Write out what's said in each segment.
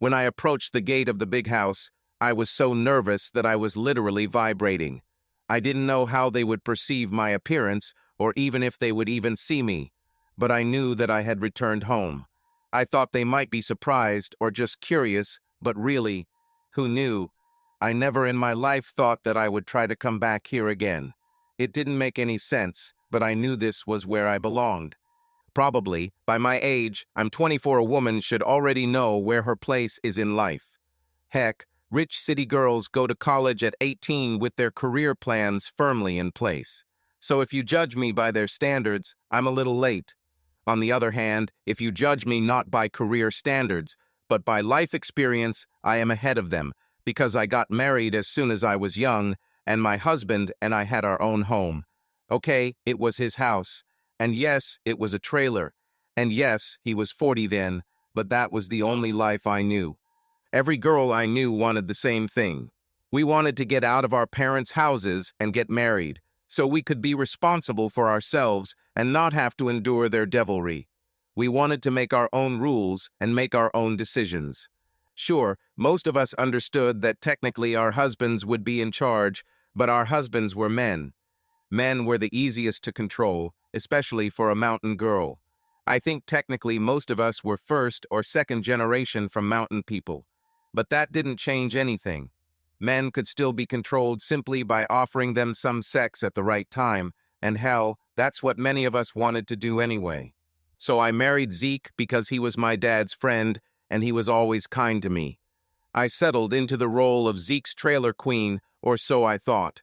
When I approached the gate of the big house, I was so nervous that I was literally vibrating. I didn't know how they would perceive my appearance, or even if they would even see me, but I knew that I had returned home. I thought they might be surprised or just curious, but really, who knew? I never in my life thought that I would try to come back here again. It didn't make any sense, but I knew this was where I belonged. Probably, by my age, I'm 24, a woman should already know where her place is in life. Heck, rich city girls go to college at 18 with their career plans firmly in place. So if you judge me by their standards, I'm a little late. On the other hand, if you judge me not by career standards, but by life experience, I am ahead of them, because I got married as soon as I was young, and my husband and I had our own home. Okay, it was his house. And yes, it was a trailer. And yes, he was 40 then, but that was the only life I knew. Every girl I knew wanted the same thing. We wanted to get out of our parents' houses and get married, so we could be responsible for ourselves and not have to endure their devilry. We wanted to make our own rules and make our own decisions. Sure, most of us understood that technically our husbands would be in charge, but our husbands were men. Men were the easiest to control, especially for a mountain girl. I think technically most of us were first or second generation from mountain people. But that didn't change anything. Men could still be controlled simply by offering them some sex at the right time, and hell, that's what many of us wanted to do anyway. So I married Zeke because he was my dad's friend, and he was always kind to me. I settled into the role of Zeke's trailer queen, or so I thought.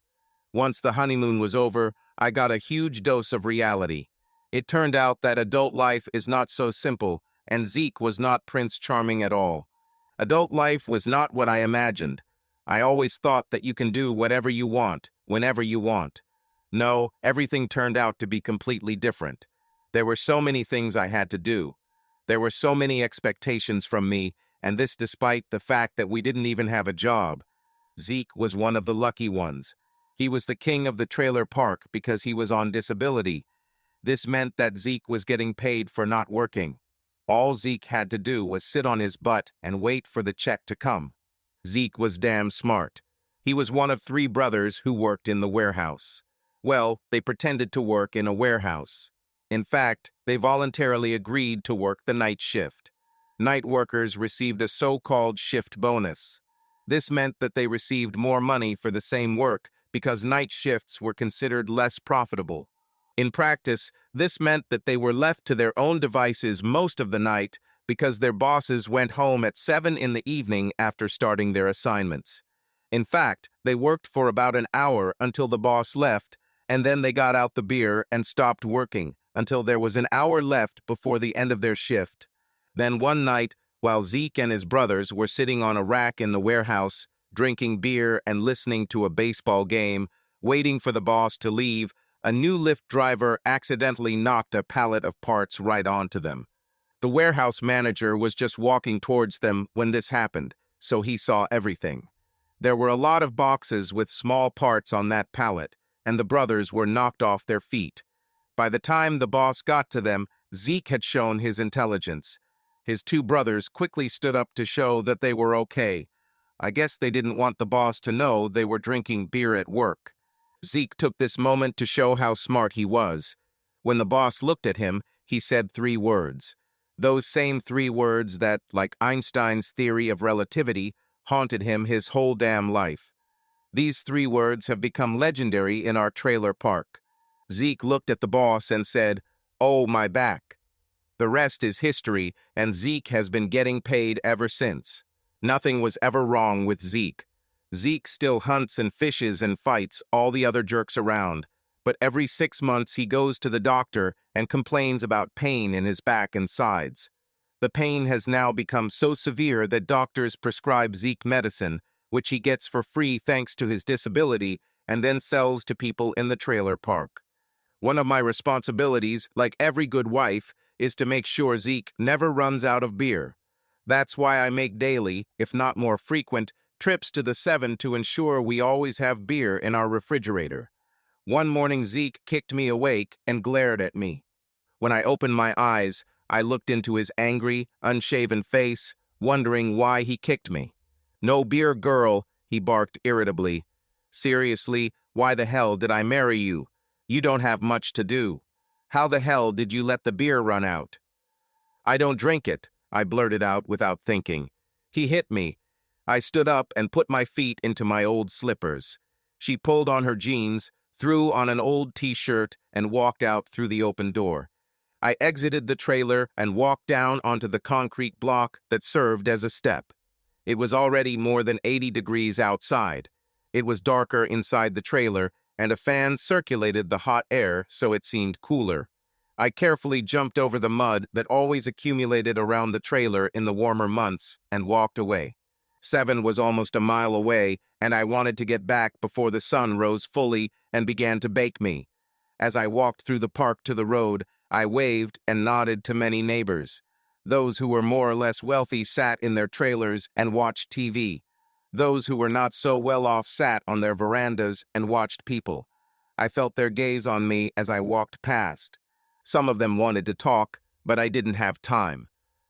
Once the honeymoon was over, I got a huge dose of reality. It turned out that adult life is not so simple, and Zeke was not Prince Charming at all. Adult life was not what I imagined. I always thought that you can do whatever you want, whenever you want. No, everything turned out to be completely different. There were so many things I had to do. There were so many expectations from me, and this despite the fact that we didn't even have a job. Zeke was one of the lucky ones. He was the king of the trailer park because he was on disability. This meant that Zeke was getting paid for not working. All Zeke had to do was sit on his butt and wait for the check to come. Zeke was damn smart. He was one of 3 brothers who worked in the warehouse. Well, they pretended to work in a warehouse. In fact, they voluntarily agreed to work the night shift. Night workers received a so-called shift bonus. This meant that they received more money for the same work because night shifts were considered less profitable. In practice, this meant that they were left to their own devices most of the night because their bosses went home at 7 in the evening after starting their assignments. In fact, they worked for about an hour until the boss left, and then they got out the beer and stopped working until there was an hour left before the end of their shift. Then one night, while Zeke and his brothers were sitting on a rack in the warehouse, drinking beer and listening to a baseball game, waiting for the boss to leave, a new Lyft driver accidentally knocked a pallet of parts right onto them. The warehouse manager was just walking towards them when this happened, so he saw everything. There were a lot of boxes with small parts on that pallet, and the brothers were knocked off their feet. By the time the boss got to them, Zeke had shown his intelligence. His 2 brothers quickly stood up to show that they were okay. I guess they didn't want the boss to know they were drinking beer at work. Zeke took this moment to show how smart he was. When the boss looked at him, he said 3 words. Those same 3 words that, like Einstein's theory of relativity, haunted him his whole damn life. These 3 words have become legendary in our trailer park. Zeke looked at the boss and said, "Oh, my back." The rest is history, and Zeke has been getting paid ever since. Nothing was ever wrong with Zeke. Zeke still hunts and fishes and fights all the other jerks around, but every 6 months he goes to the doctor and complains about pain in his back and sides. The pain has now become so severe that doctors prescribe Zeke medicine, which he gets for free thanks to his disability, and then sells to people in the trailer park. One of my responsibilities, like every good wife, is to make sure Zeke never runs out of beer. That's why I make daily, if not more frequent, trips to the 7 to ensure we always have beer in our refrigerator. One morning Zeke kicked me awake and glared at me. When I opened my eyes, I looked into his angry, unshaven face, wondering why he kicked me. "No beer, girl," he barked irritably. "Seriously, why the hell did I marry you? You don't have much to do. How the hell did you let the beer run out?" "I don't drink it," I blurted out without thinking. He hit me. I stood up and put my feet into my old slippers. She pulled on her jeans, threw on an old t-shirt, and walked out through the open door. I exited the trailer and walked down onto the concrete block that served as a step. It was already more than 80 degrees outside. It was darker inside the trailer, and a fan circulated the hot air so it seemed cooler. I carefully jumped over the mud that always accumulated around the trailer in the warmer months and walked away. 7 was almost a mile away, and I wanted to get back before the sun rose fully and began to bake me. As I walked through the park to the road, I waved and nodded to many neighbors. Those who were more or less wealthy sat in their trailers and watched TV. Those who were not so well off sat on their verandas and watched people. I felt their gaze on me as I walked past. Some of them wanted to talk, but I didn't have time.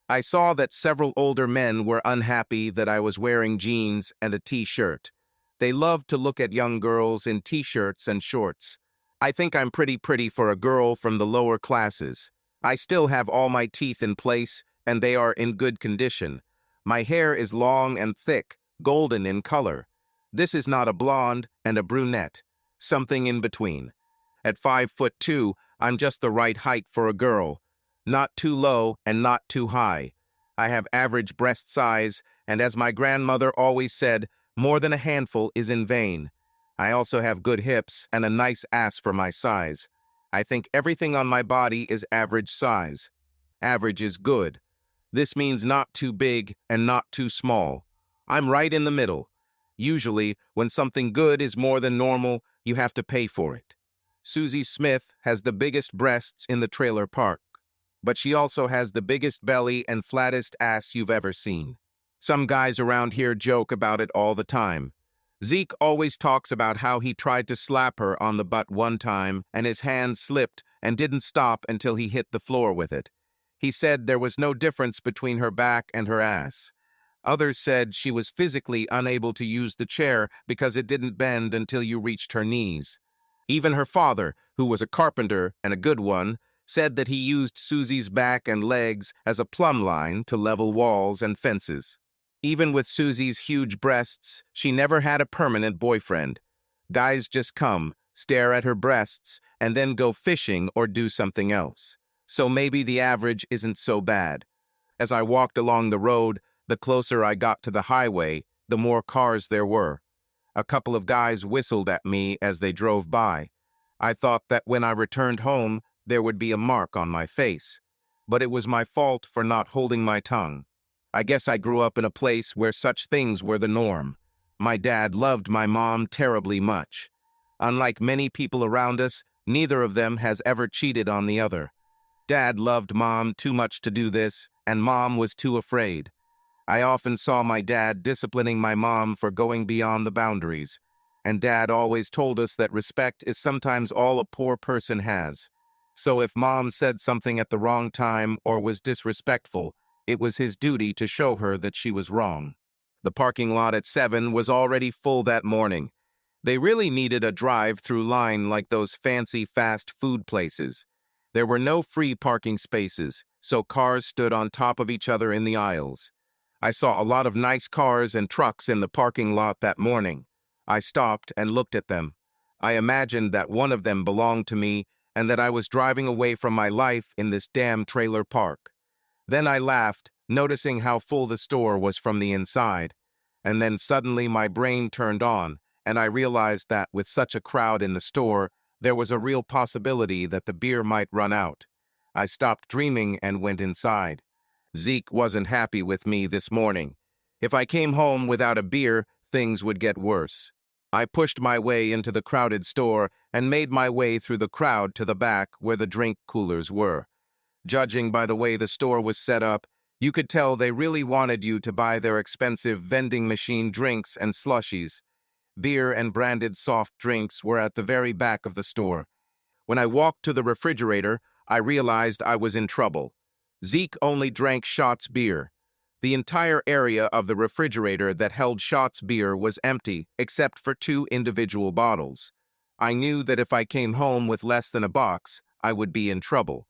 I saw that several older men were unhappy that I was wearing jeans and a t-shirt. They loved to look at young girls in t-shirts and shorts. I think I'm pretty for a girl from the lower classes. I still have all my teeth in place, and they are in good condition. My hair is long and thick, golden in color. This is not a blonde and a brunette, something in between. At 5'2", I'm just the right height for a girl. Not too low and not too high. I have average breast size, and as my grandmother always said, more than a handful is in vain. I also have good hips and a nice ass for my size. I think everything on my body is average size. Average is good. This means not too big and not too small. I'm right in the middle. Usually, when something good is more than normal, you have to pay for it. Susie Smith has the biggest breasts in the trailer park, but she also has the biggest belly and flattest ass you've ever seen. Some guys around here joke about it all the time. Zeke always talks about how he tried to slap her on the butt one time and his hand slipped and didn't stop until he hit the floor with it. He said there was no difference between her back and her ass. Others said she was physically unable to use the chair because it didn't bend until you reached her knees. Even her father, who was a carpenter and a good one, said that he used Susie's back and legs as a plumb line to level walls and fences. Even with Susie's huge breasts, she never had a permanent boyfriend. Guys just come, stare at her breasts, and then go fishing or do something else. So maybe the average isn't so bad. As I walked along the road, the closer I got to the highway, the more cars there were. A couple of guys whistled at me as they drove by. I thought that when I returned home, there would be a mark on my face. But it was my fault for not holding my tongue. I guess I grew up in a place where such things were the norm. My dad loved my mom terribly much. Unlike many people around us, neither of them has ever cheated on the other. Dad loved Mom too much to do this, and Mom was too afraid. I often saw my dad disciplining my mom for going beyond the boundaries, and Dad always told us that respect is sometimes all a poor person has. So if Mom said something at the wrong time or was disrespectful, it was his duty to show her that she was wrong. The parking lot at 7 was already full that morning. They really needed a drive-through line like those fancy fast food places. There were no free parking spaces, so cars stood on top of each other in the aisles. I saw a lot of nice cars and trucks in the parking lot that morning. I stopped and looked at them. I imagined that one of them belonged to me and that I was driving away from my life in this damn trailer park. Then I laughed, noticing how full the store was from the inside. And then suddenly my brain turned on, and I realized that with such a crowd in the store, there was a real possibility that the beer might run out. I stopped dreaming and went inside. Zeke wasn't happy with me this morning. If I came home without a beer, things would get worse. I pushed my way into the crowded store and made my way through the crowd to the back where the drink coolers were. Judging by the way the store was set up, you could tell they really wanted you to buy their expensive vending machine drinks and slushies. Beer and branded soft drinks were at the very back of the store. When I walked to the refrigerator, I realized I was in trouble. Zeke only drank Shot's beer. The entire area of the refrigerator that held Schott's beer was empty, except for 2 individual bottles. I knew that if I came home with less than a box, I would be in trouble.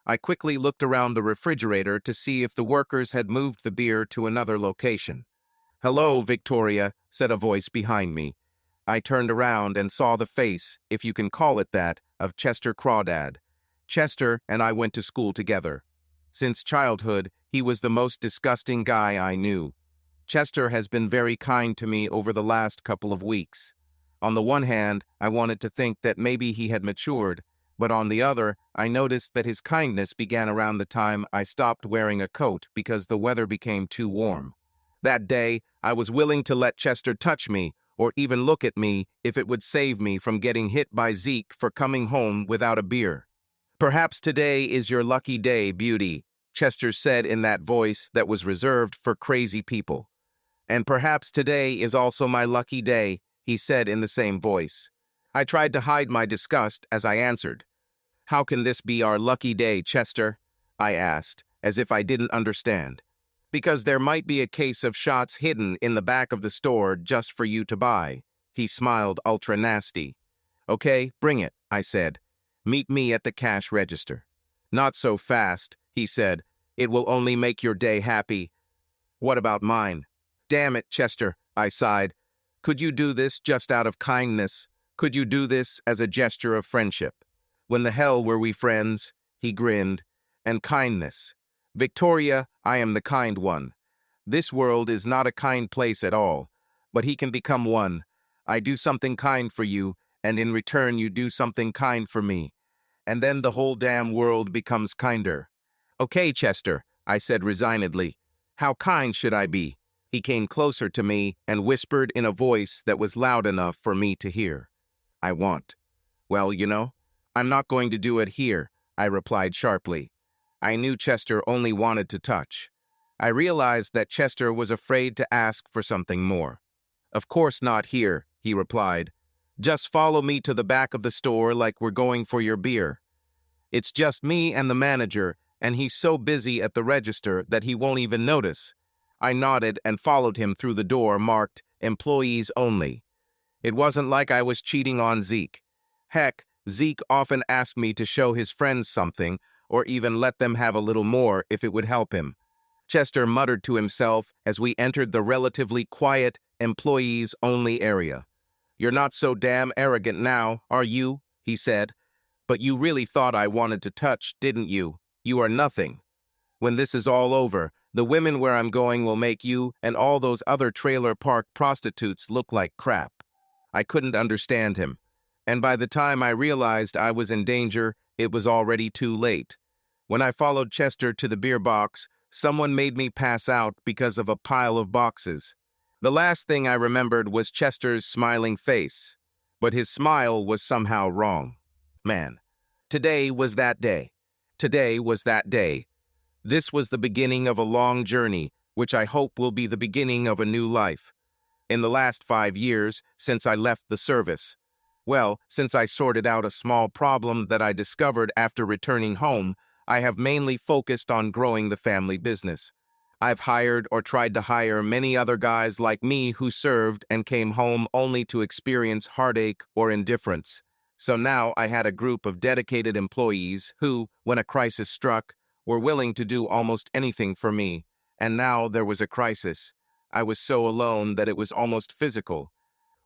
I quickly looked around the refrigerator to see if the workers had moved the beer to another location. "Hello, Victoria," said a voice behind me. I turned around and saw the face, if you can call it that, of Chester Crawdad. Chester and I went to school together. Since childhood, he was the most disgusting guy I knew. Chester has been very kind to me over the last couple of weeks. On the one hand, I wanted to think that maybe he had matured, but on the other, I noticed that his kindness began around the time I stopped wearing a coat because the weather became too warm. That day, I was willing to let Chester touch me, or even look at me if it would save me from getting hit by Zeke for coming home without a beer. "Perhaps today is your lucky day, beauty," Chester said in that voice that was reserved for crazy people. "And perhaps today is also my lucky day," he said in the same voice. I tried to hide my disgust as I answered. "How can this be our lucky day, Chester?" I asked, as if I didn't understand. "Because there might be a case of shots hidden in the back of the store just for you to buy." He smiled ultra nasty. "Okay, bring it," I said. "Meet me at the cash register." "Not so fast," he said. "It will only make your day happy." "What about mine?" "Damn it, Chester," I sighed. "Could you do this just out of kindness? Could you do this as a gesture of friendship?" "When the hell were we friends?" He grinned. "And kindness. Victoria, I am the kind one. This world is not a kind place at all, but he can become one. I do something kind for you, and in return you do something kind for me. And then the whole damn world becomes kinder." "Okay, Chester," I said resignedly. "How kind should I be?" He came closer to me and whispered in a voice that was loud enough for me to hear. "I want." "Well, I'm not going to do it here," I replied sharply. I knew Chester only wanted to touch. I realized that Chester was afraid to ask for something more. "Of course not here," he replied. "Just follow me to the back of the store like we're going for your beer. It's just me and the manager, and he's so busy at the register that he won't even notice." I nodded and followed him through the door marked "Employees Only." It wasn't like I was cheating on Zeke. Heck, Zeke often asked me to show his friends something, or even let them have a little more if it would help him. Chester muttered to himself as we entered the relatively quiet, employees-only area. "You're not so damn arrogant now, are you?" he said. "But you really thought I wanted to touch, didn't you? You are nothing. When this is all over, the women where I'm going will make you and all those other trailer park prostitutes look like crap." I couldn't understand him, and by the time I realized I was in danger, it was already too late. When I followed Chester to the beer box, someone made me pass out because of a pile of boxes. The last thing I remembered was Chester's smiling face, but his smile was somehow wrong. Man, today was that day. Today was that day. This was the beginning of a long journey, which I hope will be the beginning of a new life. In the last 5 years, since I left the service, well, since I sorted out a small problem that I discovered after returning home, I have mainly focused on growing the family business. I've hired or tried to hire many other guys like me who served and came home only to experience heartache or indifference. So now I had a group of dedicated employees who, when a crisis struck, were willing to do almost anything for me. And now there was a crisis. I was so alone that it was almost physical.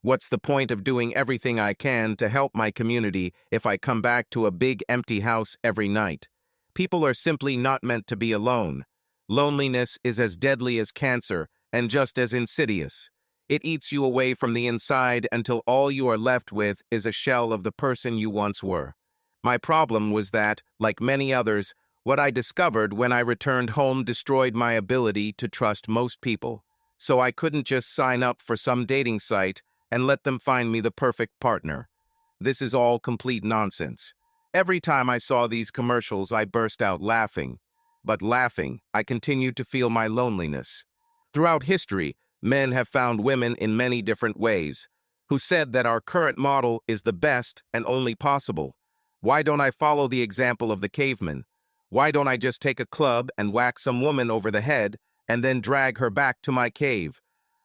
What's the point of doing everything I can to help my community if I come back to a big empty house every night? People are simply not meant to be alone. Loneliness is as deadly as cancer and just as insidious. It eats you away from the inside until all you are left with is a shell of the person you once were. My problem was that, like many others, what I discovered when I returned home destroyed my ability to trust most people. So I couldn't just sign up for some dating site and let them find me the perfect partner. This is all complete nonsense. Every time I saw these commercials, I burst out laughing. But laughing, I continued to feel my loneliness. Throughout history, men have found women in many different ways, who said that our current model is the best and only possible. Why don't I follow the example of the caveman? Why don't I just take a club and whack some woman over the head and then drag her back to my cave?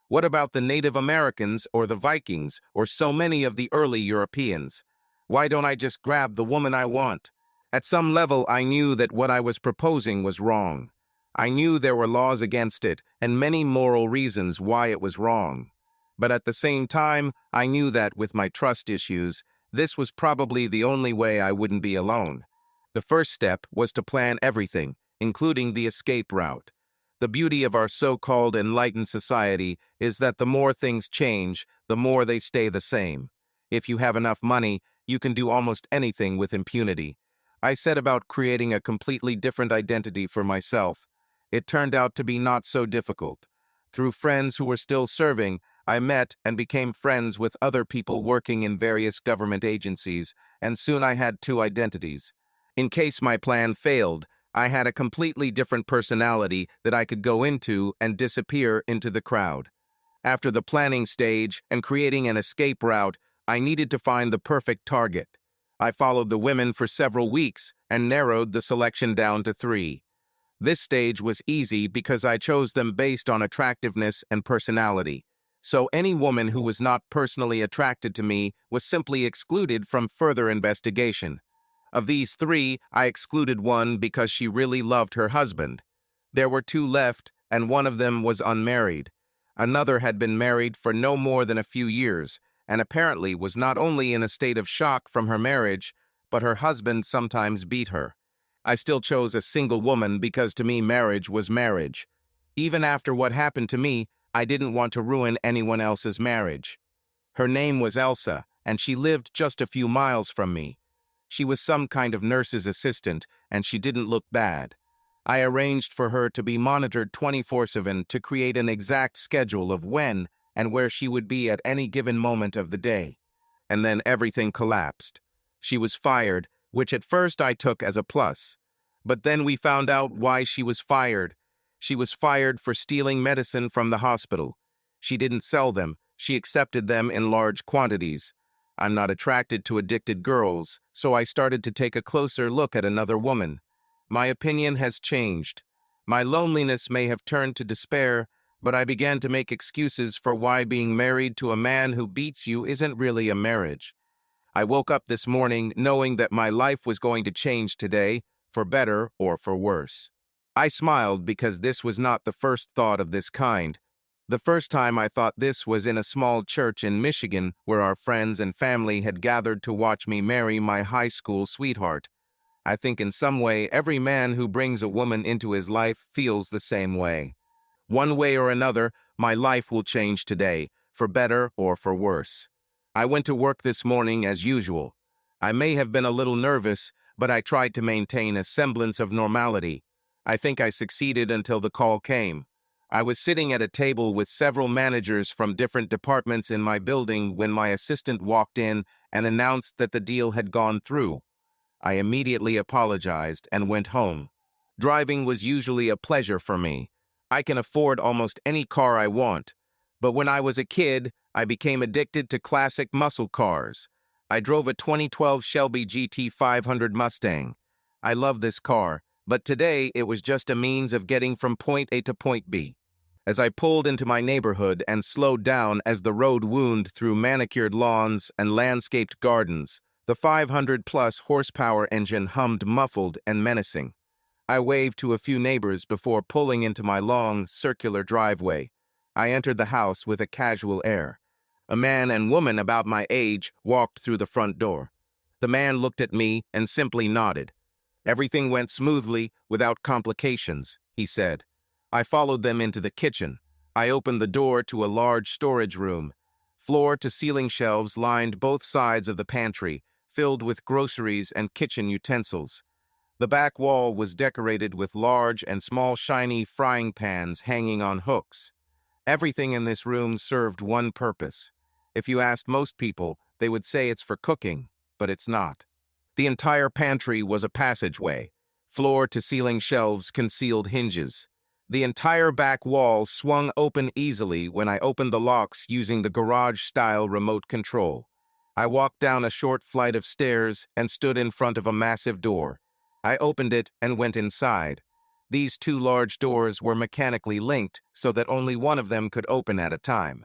What about the Native Americans or the Vikings or so many of the early Europeans? Why don't I just grab the woman I want? At some level, I knew that what I was proposing was wrong. I knew there were laws against it and many moral reasons why it was wrong. But at the same time, I knew that with my trust issues, this was probably the only way I wouldn't be alone. The first step was to plan everything, including the escape route. The beauty of our so-called enlightened society is that the more things change, the more they stay the same. If you have enough money, you can do almost anything with impunity. I set about creating a completely different identity for myself. It turned out to be not so difficult. Through friends who were still serving, I met and became friends with other people working in various government agencies, and soon I had two identities. In case my plan failed, I had a completely different personality that I could go into and disappear into the crowd. After the planning stage and creating an escape route, I needed to find the perfect target. I followed the women for several weeks and narrowed the selection down to 3. This stage was easy because I chose them based on attractiveness and personality. So any woman who was not personally attracted to me was simply excluded from further investigation. Of these 3, I excluded one because she really loved her husband. There were 2 left, and one of them was unmarried. Another had been married for no more than a few years, and apparently was not only in a state of shock from her marriage, but her husband sometimes beat her. I still chose a single woman because to me marriage was marriage. Even after what happened to me, I didn't want to ruin anyone else's marriage. Her name was Elsa, and she lived just a few miles from me. She was some kind of nurse's assistant, and she didn't look bad. I arranged for her to be monitored 24/7 to create an exact schedule of when and where she would be at any given moment of the day. And then everything collapsed. She was fired, which at first I took as a plus. But then we found out why she was fired. She was fired for stealing medicine from the hospital. She didn't sell them. She accepted them in large quantities. I'm not attracted to addicted girls, so I started to take a closer look at another woman. My opinion has changed. My loneliness may have turned to despair, but I began to make excuses for why being married to a man who beats you isn't really a marriage. I woke up this morning knowing that my life was going to change today, for better or for worse. I smiled because this was not the first thought of this kind. The first time I thought this was in a small church in Michigan where our friends and family had gathered to watch me marry my high school sweetheart. I think in some way every man who brings a woman into his life feels the same way. One way or another, my life will change today, for better or for worse. I went to work this morning as usual. I may have been a little nervous, but I tried to maintain a semblance of normality. I think I succeeded until the call came. I was sitting at a table with several managers from different departments in my building when my assistant walked in and announced that the deal had gone through. I immediately apologized and went home. Driving was usually a pleasure for me. I can afford almost any car I want. But when I was a kid, I became addicted to classic muscle cars. I drove a 2012 Shelby GT 500 Mustang. I love this car, but today it was just a means of getting from point A to point B. As I pulled into my neighborhood and slowed down as the road wound through manicured lawns and landscaped gardens, the 500-plus horsepower engine hummed muffled and menacing. I waved to a few neighbors before pulling into my long, circular driveway. I entered the house with a casual air. A man and woman about my age walked through the front door. The man looked at me and simply nodded. "Everything went smoothly, without complications," he said. I followed them into the kitchen. I opened the door to a large storage room. Floor-to-ceiling shelves lined both sides of the pantry, filled with groceries and kitchen utensils. The back wall was decorated with large and small shiny frying pans hanging on hooks. Everything in this room served one purpose. If you asked most people, they would say it's for cooking, but it's not. The entire pantry was a passageway. Floor-to-ceiling shelves concealed hinges. The entire back wall swung open easily when I opened the locks using the garage-style remote control. I walked down a short flight of stairs and stood in front of a massive door. I opened it and went inside. These two large doors were mechanically linked so that only one of them could open at a time.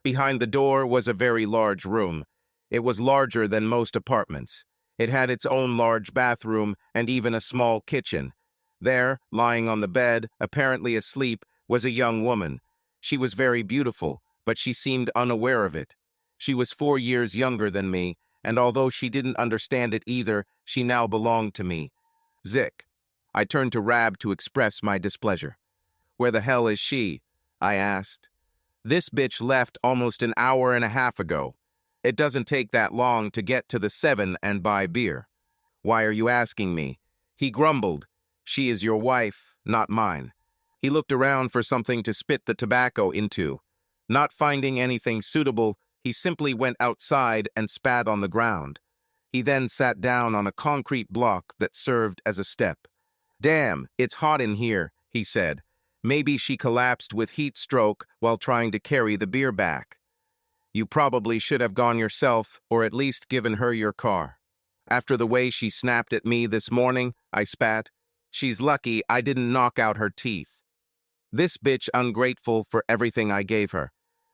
Behind the door was a very large room. It was larger than most apartments. It had its own large bathroom and even a small kitchen. There, lying on the bed, apparently asleep, was a young woman. She was very beautiful, but she seemed unaware of it. She was 4 years younger than me, and although she didn't understand it either, she now belonged to me. Zick. I turned to Rab to express my displeasure. "Where the hell is she?" I asked. "This bitch left almost an hour and a half ago. It doesn't take that long to get to the 7 and buy beer." "Why are you asking me?" He grumbled. "She is your wife, not mine." He looked around for something to spit the tobacco into. Not finding anything suitable, he simply went outside and spat on the ground. He then sat down on a concrete block that served as a step. "Damn, it's hot in here," he said. "Maybe she collapsed with heat stroke while trying to carry the beer back. You probably should have gone yourself, or at least given her your car." "After the way she snapped at me this morning," I spat. "She's lucky I didn't knock out her teeth. This bitch ungrateful for everything I gave her.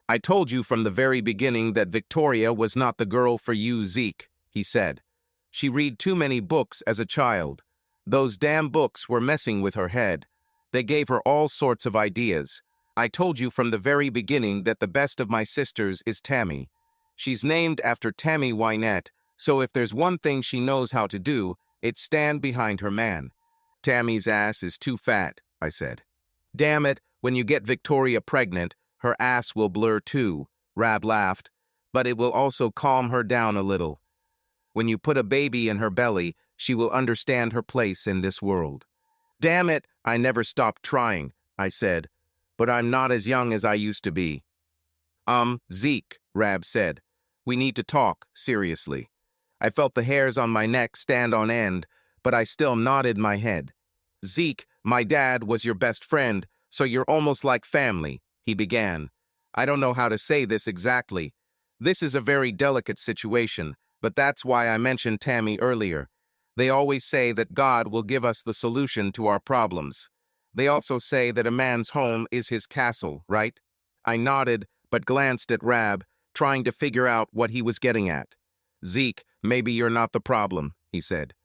I told you from the very beginning that Victoria was not the girl for you, Zeke," he said. "She read too many books as a child. Those damn books were messing with her head. They gave her all sorts of ideas. I told you from the very beginning that the best of my sisters is Tammy. She's named after Tammy Wynette, so if there's one thing she knows how to do, it's stand behind her man." "Tammy's ass is too fat," I said. "Damn it, when you get Victoria pregnant, her ass will blur too," Rab laughed, "but it will also calm her down a little. When you put a baby in her belly, she will understand her place in this world." "Damn it, I never stopped trying," I said, "but I'm not as young as I used to be." Zeke," Rab said. "We need to talk, seriously." I felt the hairs on my neck stand on end, but I still nodded my head. "Zeke, my dad was your best friend, so you're almost like family," he began. "I don't know how to say this exactly. This is a very delicate situation, but that's why I mentioned Tammy earlier. They always say that God will give us the solution to our problems. They also say that a man's home is his castle, right?" I nodded, but glanced at Rab, trying to figure out what he was getting at. "Zeke, maybe you're not the problem," he said.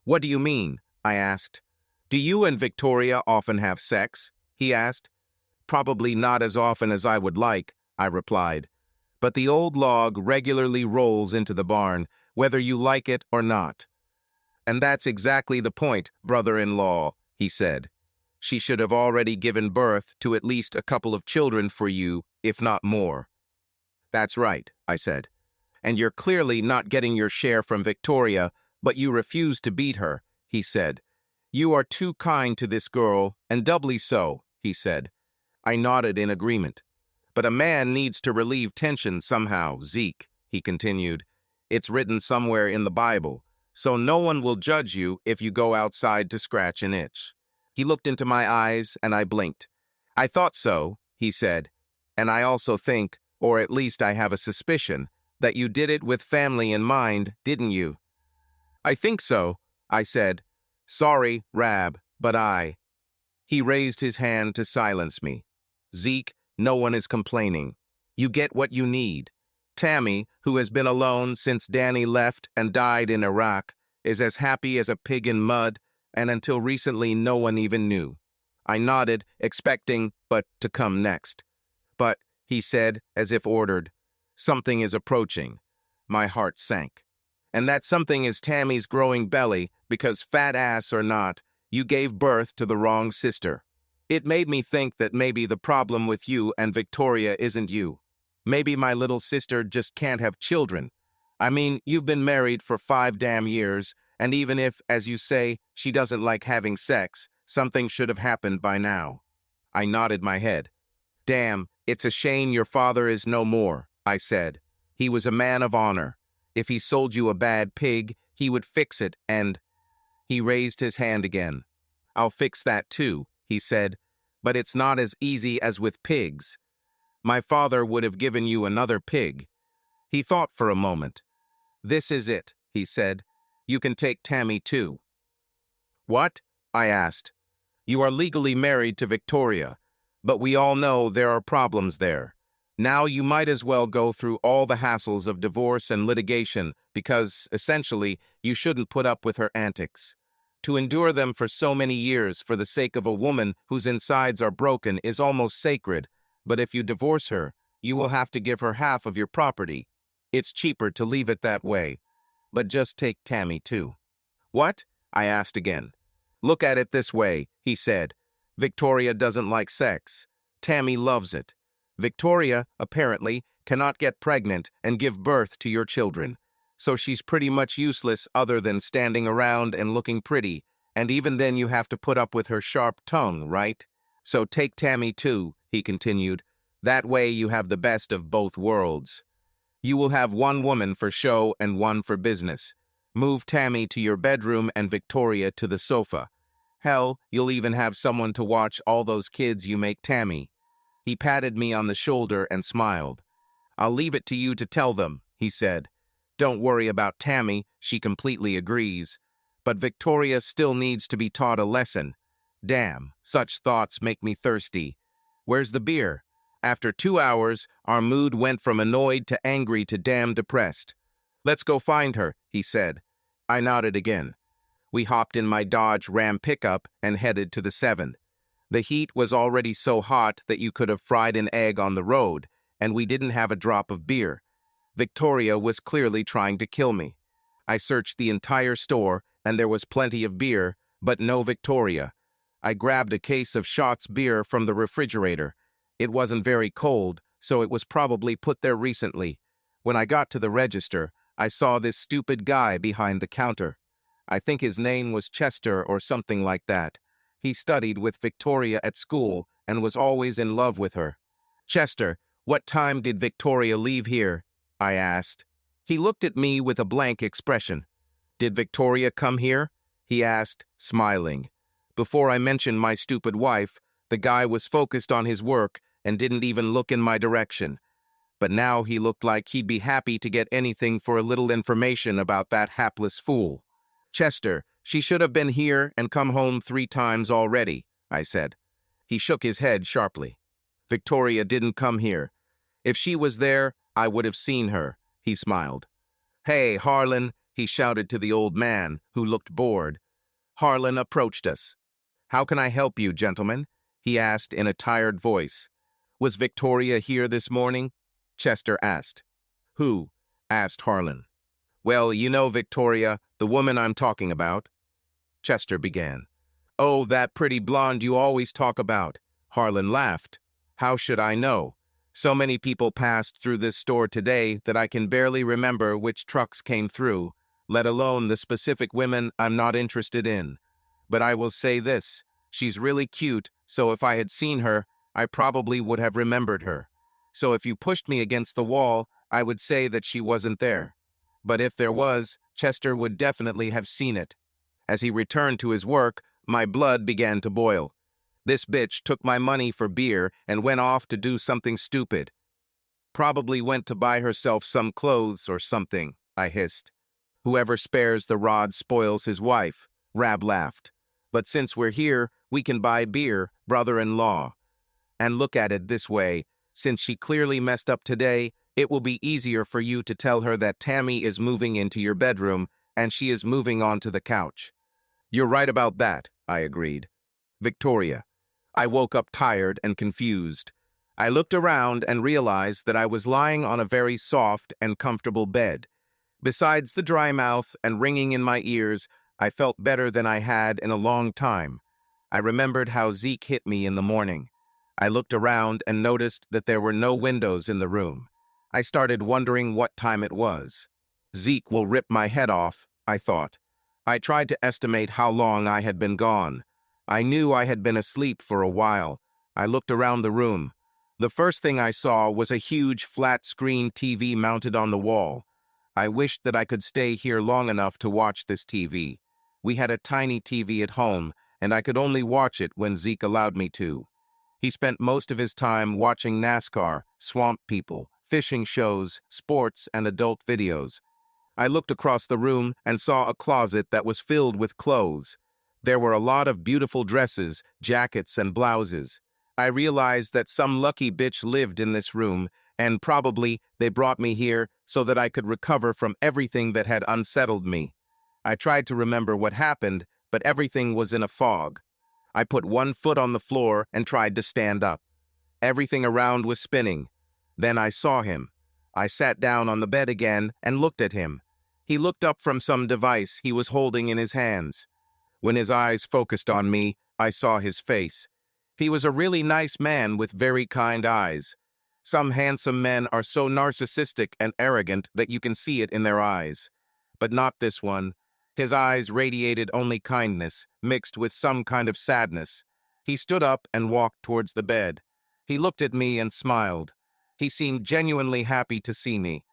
"What do you mean?" I asked. "Do you and Victoria often have sex?" he asked. "Probably not as often as I would like," I replied. "But the old log regularly rolls into the barn, whether you like it or not." "And that's exactly the point, brother-in-law," he said. "She should have already given birth to at least a couple of children for you, if not more." "That's right," I said. "And you're clearly not getting your share from Victoria, but you refuse to beat her," he said. "You are too kind to this girl, and doubly so," he said. I nodded in agreement. "But a man needs to relieve tension somehow, Zeke," he continued. "It's written somewhere in the Bible, so no one will judge you if you go outside to scratch an itch." He looked into my eyes, and I blinked. "I thought so," he said. "And I also think, or at least I have a suspicion, that you did it with family in mind, didn't you?" "I think so," I said. "Sorry, Rab, but I—" He raised his hand to silence me. "Zeke, no one is complaining. You get what you need. Tammy, who has been alone since Danny left and died in Iraq, is as happy as a pig in mud, and until recently no one even knew." I nodded, expecting but to come next. "But," he said, as if ordered, "something is approaching." My heart sank. "And that something is Tammy's growing belly, because fat ass or not, you gave birth to the wrong sister." It made me think that maybe the problem with you and Victoria isn't you. Maybe my little sister just can't have children. I mean, you've been married for 5 damn years, and even if, as you say, she doesn't like having sex, something should have happened by now. I nodded my head. "Damn, it's a shame your father is no more," I said. "He was a man of honor. If he sold you a bad pig, he would fix it and—" He raised his hand again. "I'll fix that too," he said, "but it's not as easy as with pigs. My father would have given you another pig." He thought for a moment. "This is it," he said. "You can take Tammy too." "What?" I asked. You are legally married to Victoria, but we all know there are problems there. Now you might as well go through all the hassles of divorce and litigation because, essentially, you shouldn't put up with her antics. To endure them for so many years for the sake of a woman whose insides are broken is almost sacred, but if you divorce her, you will have to give her half of your property. It's cheaper to leave it that way. But just take Tammy too. What? I asked again. Look at it this way, he said. Victoria doesn't like sex. Tammy loves it. Victoria, apparently, cannot get pregnant and give birth to your children. So she's pretty much useless other than standing around and looking pretty, and even then you have to put up with her sharp tongue, right? So take Tammy too, he continued. That way you have the best of both worlds. You will have one woman for show and one for business. Move Tammy to your bedroom and Victoria to the sofa. Hell, you'll even have someone to watch all those kids you make Tammy. He patted me on the shoulder and smiled. I'll leave it to you to tell them, he said. Don't worry about Tammy, she completely agrees. But Victoria still needs to be taught a lesson. Damn, such thoughts make me thirsty. Where's the beer? After 2 hours, our mood went from annoyed to angry to damn depressed. Let's go find her, he said. I nodded again. We hopped in my Dodge Ram pickup and headed to the 7. The heat was already so hot that you could have fried an egg on the road, and we didn't have a drop of beer. Victoria was clearly trying to kill me. I searched the entire store, and there was plenty of beer, but no Victoria. I grabbed a case of Schott's beer from the refrigerator. It wasn't very cold, so it was probably put there recently. When I got to the register, I saw this stupid guy behind the counter. I think his name was Chester or something like that. He studied with Victoria at school and was always in love with her. Chester, what time did Victoria leave here? I asked. He looked at me with a blank expression. Did Victoria come here? He asked, smiling. Before I mentioned my stupid wife, the guy was focused on his work and didn't even look in my direction. But now he looked like he'd be happy to get anything for a little information about that hapless fool. Chester, she should have been here and come home 3 times already, I said. He shook his head sharply. Victoria didn't come here. If she was there, I would have seen her, he smiled. Hey, Harlan, he shouted to the old man, who looked bored. Harlan approached us. How can I help you, gentlemen? He asked in a tired voice. Was Victoria here this morning? Chester asked. Who? Asked Harlan. Well, you know Victoria, the woman I'm talking about. Chester began. Oh, that pretty blonde you always talk about. Harlan laughed. How should I know? So many people passed through this store today that I can barely remember which trucks came through, let alone the specific women I'm not interested in. But I will say this, she's really cute, so if I had seen her, I probably would have remembered her. So if you pushed me against the wall, I would say that she wasn't there. But if there was, Chester would definitely have seen it. As he returned to his work, my blood began to boil. This bitch took my money for beer and went off to do something stupid. Probably went to buy herself some clothes or something, I hissed. Whoever spares the rod spoils his wife, Rab laughed. But since we're here, we can buy beer, brother-in-law. And look at it this way, since she clearly messed up today, it will be easier for you to tell her that Tammy is moving into your bedroom and she is moving onto the couch. You're right about that, I agreed. Victoria. I woke up tired and confused. I looked around and realized that I was lying on a very soft and comfortable bed. Besides the dry mouth and ringing in my ears, I felt better than I had in a long time. I remembered how Zeke hit me in the morning. I looked around and noticed that there were no windows in the room. I started wondering what time it was. Zeke will rip my head off, I thought. I tried to estimate how long I had been gone. I knew I had been asleep for a while. I looked around the room. The first thing I saw was a huge flat-screen TV mounted on the wall. I wished that I could stay here long enough to watch this TV. We had a tiny TV at home, and I could only watch it when Zeke allowed me to. He spent most of his time watching NASCAR, Swamp People, fishing shows, sports, and adult videos. I looked across the room and saw a closet that was filled with clothes. There were a lot of beautiful dresses, jackets, and blouses. I realized that some lucky bitch lived in this room, and probably they brought me here so that I could recover from everything that had unsettled me. I tried to remember what happened, but everything was in a fog. I put one foot on the floor and tried to stand up. Everything around was spinning. Then I saw him. I sat down on the bed again and looked at him. He looked up from some device he was holding in his hands. When his eyes focused on me, I saw his face. He was a really nice man with very kind eyes. Some handsome men are so narcissistic and arrogant that you can see it in their eyes. But not this one. His eyes radiated only kindness, mixed with some kind of sadness. He stood up and walked towards the bed. He looked at me and smiled. He seemed genuinely happy to see me.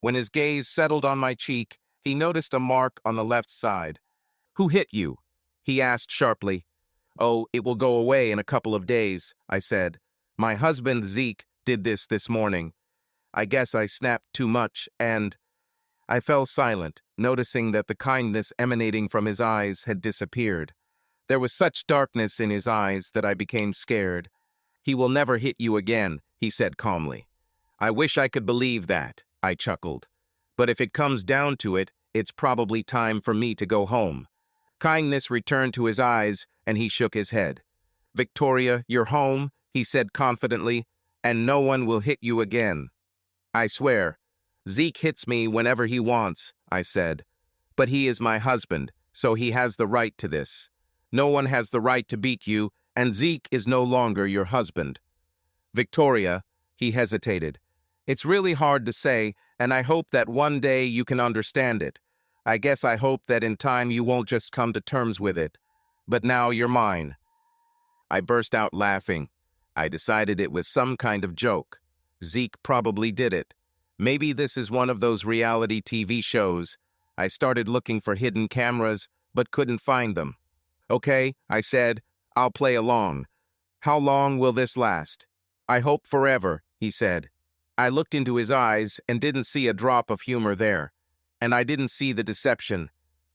When his gaze settled on my cheek, he noticed a mark on the left side. "Who hit you?" he asked sharply. "Oh, it will go away in a couple of days," I said. "My husband, Zeke, did this morning." I guess I snapped too much, and I fell silent, noticing that the kindness emanating from his eyes had disappeared. There was such darkness in his eyes that I became scared. "He will never hit you again," he said calmly. "I wish I could believe that," I chuckled. "But if it comes down to it, it's probably time for me to go home." Kindness returned to his eyes, and he shook his head. "Victoria, you're home," he said confidently, "and no one will hit you again." "I swear." "Zeke hits me whenever he wants," I said. "But he is my husband, so he has the right to this. No one has the right to beat you, and Zeke is no longer your husband." "Victoria," he hesitated. "It's really hard to say, and I hope that one day you can understand it. I guess I hope that in time you won't just come to terms with it. But now you're mine." I burst out laughing. I decided it was some kind of joke. Zeke probably did it. Maybe this is one of those reality TV shows. I started looking for hidden cameras, but couldn't find them. "Okay," I said, "I'll play along. How long will this last?" "I hope forever," he said. I looked into his eyes and didn't see a drop of humor there. And I didn't see the deception.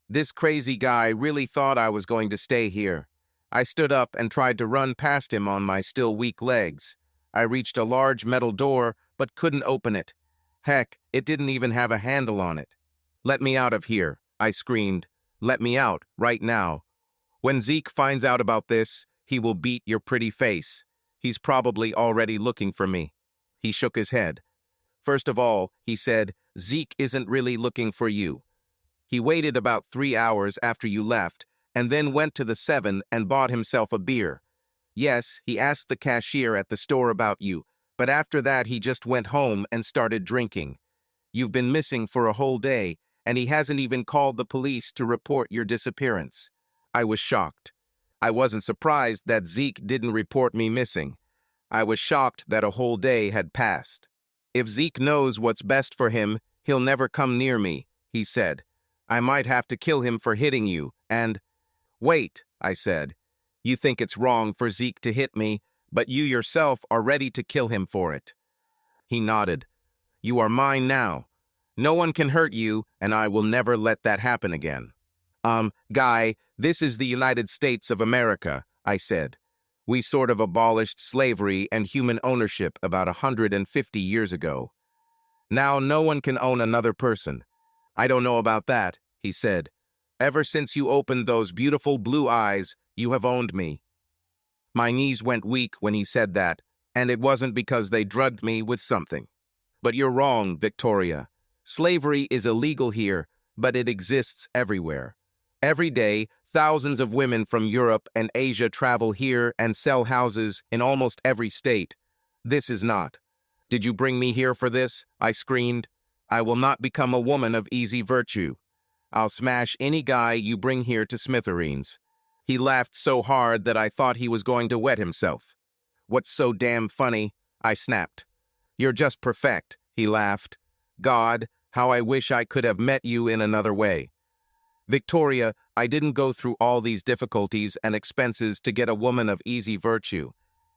This crazy guy really thought I was going to stay here. I stood up and tried to run past him on my still weak legs. I reached a large metal door, but couldn't open it. Heck, it didn't even have a handle on it. "Let me out of here," I screamed. "Let me out, right now. When Zeke finds out about this, he will beat your pretty face. He's probably already looking for me." He shook his head. "First of all," he said, "Zeke isn't really looking for you. He waited about 3 hours after you left, and then went to the 7 and bought himself a beer. Yes, he asked the cashier at the store about you, but after that he just went home and started drinking. You've been missing for a whole day, and he hasn't even called the police to report your disappearance." I was shocked. I wasn't surprised that Zeke didn't report me missing. I was shocked that a whole day had passed. "If Zeke knows what's best for him, he'll never come near me," he said. "I might have to kill him for hitting you, and—" "Wait," I said. "You think it's wrong for Zeke to hit me, but you yourself are ready to kill him for it." He nodded. "You are mine now. No one can hurt you, and I will never let that happen again." Guy, this is the United States of America," I said. "We sort of abolished slavery and human ownership about 150 years ago. Now no one can own another person." "I don't know about that," he said. "Ever since you opened those beautiful blue eyes, you have owned me." My knees went weak when he said that, and it wasn't because they drugged me with something. "But you're wrong, Victoria. Slavery is illegal here, but it exists everywhere. Every day, thousands of women from Europe and Asia travel here and sell houses in almost every state. This is not. Did you bring me here for this?" I screamed. "I will not become a woman of easy virtue. I'll smash any guy you bring here to smithereens." He laughed so hard that I thought he was going to wet himself. "What's so damn funny?" I snapped. "You're just perfect," he laughed. "God, how I wish I could have met you in another way. Victoria, I didn't go through all these difficulties and expenses to get a woman of easy virtue,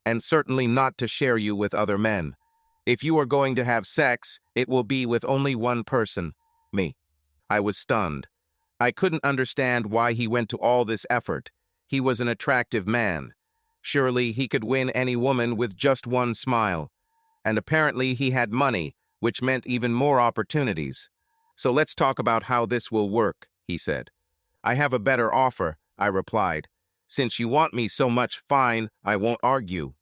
and certainly not to share you with other men. If you are going to have sex, it will be with only one person, me." I was stunned. I couldn't understand why he went to all this effort. He was an attractive man. Surely he could win any woman with just one smile. And apparently he had money, which meant even more opportunities. So let's talk about how this will work, he said. I have a better offer, I replied. Since you want me so much, fine, I won't argue.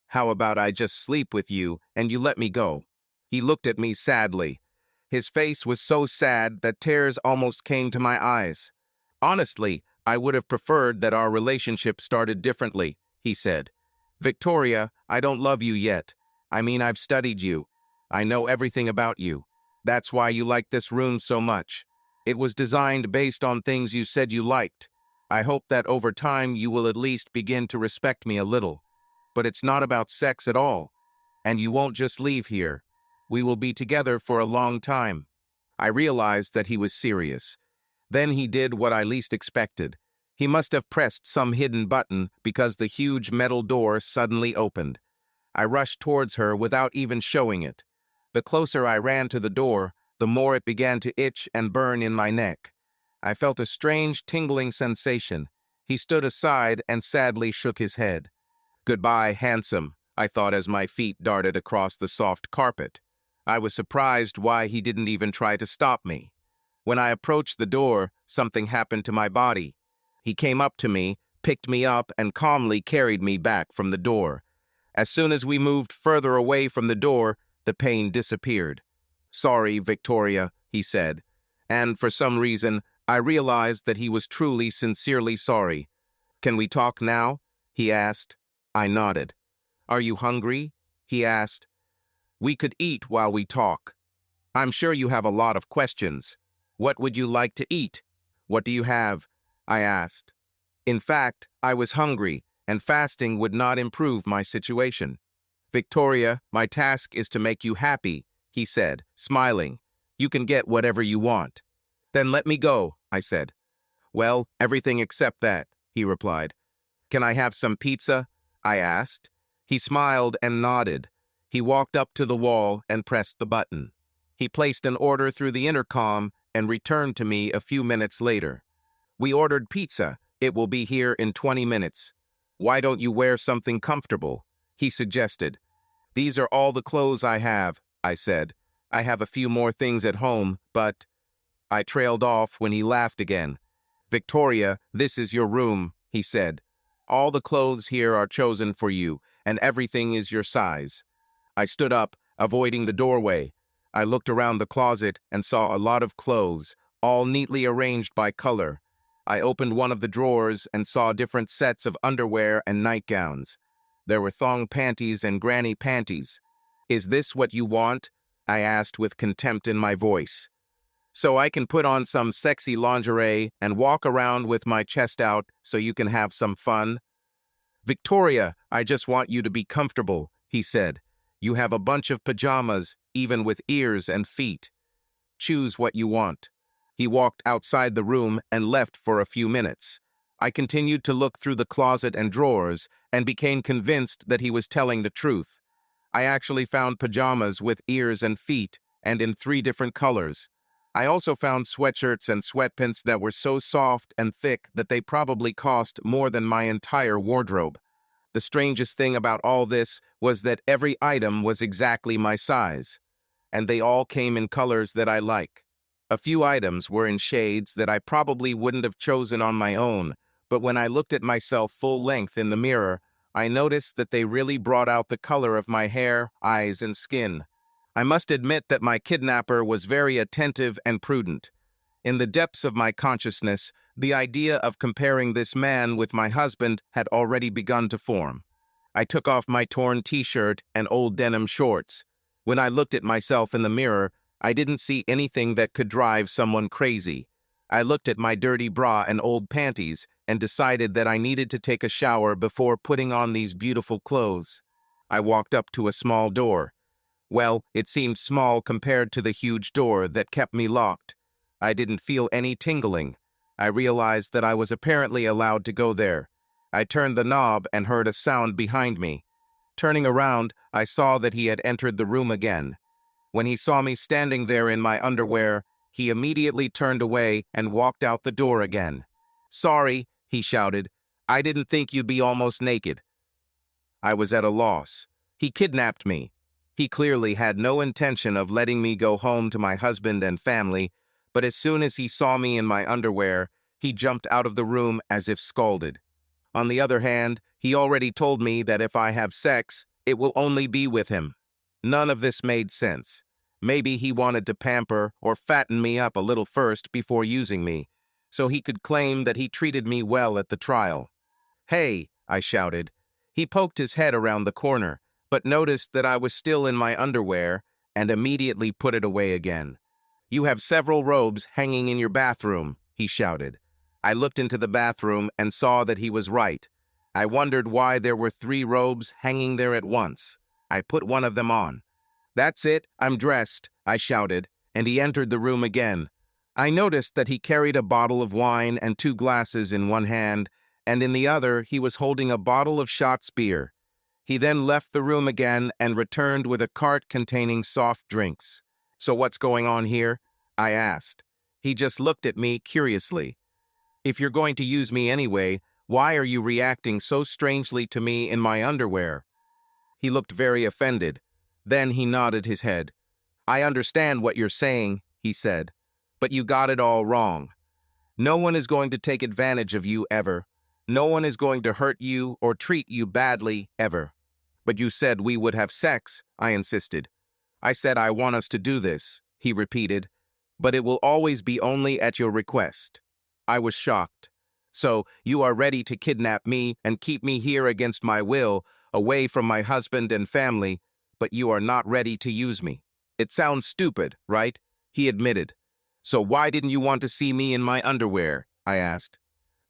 How about I just sleep with you and you let me go? He looked at me sadly. His face was so sad that tears almost came to my eyes. Honestly, I would have preferred that our relationship started differently, he said. Victoria, I don't love you yet. I mean, I've studied you. I know everything about you. That's why you like this room so much. It was designed based on things you said you liked. I hope that over time you will at least begin to respect me a little. But it's not about sex at all. And you won't just leave here. We will be together for a long time. I realized that he was serious. Then he did what I least expected. He must have pressed some hidden button because the huge metal door suddenly opened. I rushed towards her without even showing it. The closer I ran to the door, the more it began to itch and burn in my neck. I felt a strange tingling sensation. He stood aside and sadly shook his head. Goodbye, handsome, I thought as my feet darted across the soft carpet. I was surprised why he didn't even try to stop me. When I approached the door, something happened to my body. He came up to me, picked me up, and calmly carried me back from the door. As soon as we moved further away from the door, the pain disappeared. Sorry, Victoria, he said. And for some reason, I realized that he was truly, sincerely sorry. Can we talk now? He asked. I nodded. Are you hungry? He asked. We could eat while we talk. I'm sure you have a lot of questions. What would you like to eat? What do you have? I asked. In fact, I was hungry, and fasting would not improve my situation. Victoria, my task is to make you happy, he said, smiling. You can get whatever you want. Then let me go, I said. Well, everything except that, he replied. Can I have some pizza? I asked. He smiled and nodded. He walked up to the wall and pressed the button. He placed an order through the intercom and returned to me a few minutes later. We ordered pizza. It will be here in 20 minutes. Why don't you wear something comfortable? He suggested. These are all the clothes I have, I said. I have a few more things at home, but... I trailed off when he laughed again. Victoria, this is your room, he said. All the clothes here are chosen for you, and everything is your size. I stood up, avoiding the doorway. I looked around the closet and saw a lot of clothes, all neatly arranged by color. I opened one of the drawers and saw different sets of underwear and nightgowns. There were thong panties and granny panties. Is this what you want? I asked with contempt in my voice. So I can put on some sexy lingerie and walk around with my chest out so you can have some fun? Victoria, I just want you to be comfortable, he said. You have a bunch of pajamas, even with ears and feet. Choose what you want. He walked outside the room and left for a few minutes. I continued to look through the closet and drawers and became convinced that he was telling the truth. I actually found pajamas with ears and feet and in 3 different colors. I also found sweatshirts and sweatpants that were so soft and thick that they probably cost more than my entire wardrobe. The strangest thing about all this was that every item was exactly my size, and they all came in colors that I like. A few items were in shades that I probably wouldn't have chosen on my own, but when I looked at myself full length in the mirror, I noticed that they really brought out the color of my hair, eyes, and skin. I must admit that my kidnapper was very attentive and prudent. In the depths of my consciousness, the idea of comparing this man with my husband had already begun to form. I took off my torn t-shirt and old denim shorts. When I looked at myself in the mirror, I didn't see anything that could drive someone crazy. I looked at my dirty bra and old panties and decided that I needed to take a shower before putting on these beautiful clothes. I walked up to a small door. Well, it seemed small compared to the huge door that kept me locked. I didn't feel any tingling. I realized that I was apparently allowed to go there. I turned the knob and heard a sound behind me. Turning around, I saw that he had entered the room again. When he saw me standing there in my underwear, he immediately turned away and walked out the door again. Sorry, he shouted. I didn't think you'd be almost naked. I was at a loss. He kidnapped me. He clearly had no intention of letting me go home to my husband and family, but as soon as he saw me in my underwear, he jumped out of the room as if scalded. On the other hand, he already told me that if I have sex, it will only be with him. None of this made sense. Maybe he wanted to pamper or fatten me up a little first before using me, so he could claim that he treated me well at the trial. "Hey," I shouted. He poked his head around the corner, but noticed that I was still in my underwear and immediately put it away again. "You have several robes hanging in your bathroom," he shouted. I looked into the bathroom and saw that he was right. I wondered why there were 3 robes hanging there at once. I put one of them on. "That's it, I'm dressed," I shouted, and he entered the room again. I noticed that he carried a bottle of wine and 2 glasses in one hand, and in the other he was holding a bottle of Schatz beer. He then left the room again and returned with a cart containing soft drinks. "So what's going on here?" I asked. He just looked at me curiously. "If you're going to use me anyway, why are you reacting so strangely to me in my underwear?" He looked very offended. Then he nodded his head. "I understand what you're saying," he said, "but you got it all wrong. No one is going to take advantage of you ever. No one is going to hurt you or treat you badly ever." "But you said we would have sex," I insisted. "I said I want us to do this," he repeated, "but it will always be only at your request." I was shocked. "So you are ready to kidnap me and keep me here against my will, away from my husband and family, but you are not ready to use me. It sounds stupid, right?" he admitted. "So why didn't you want to see me in my underwear?" I asked.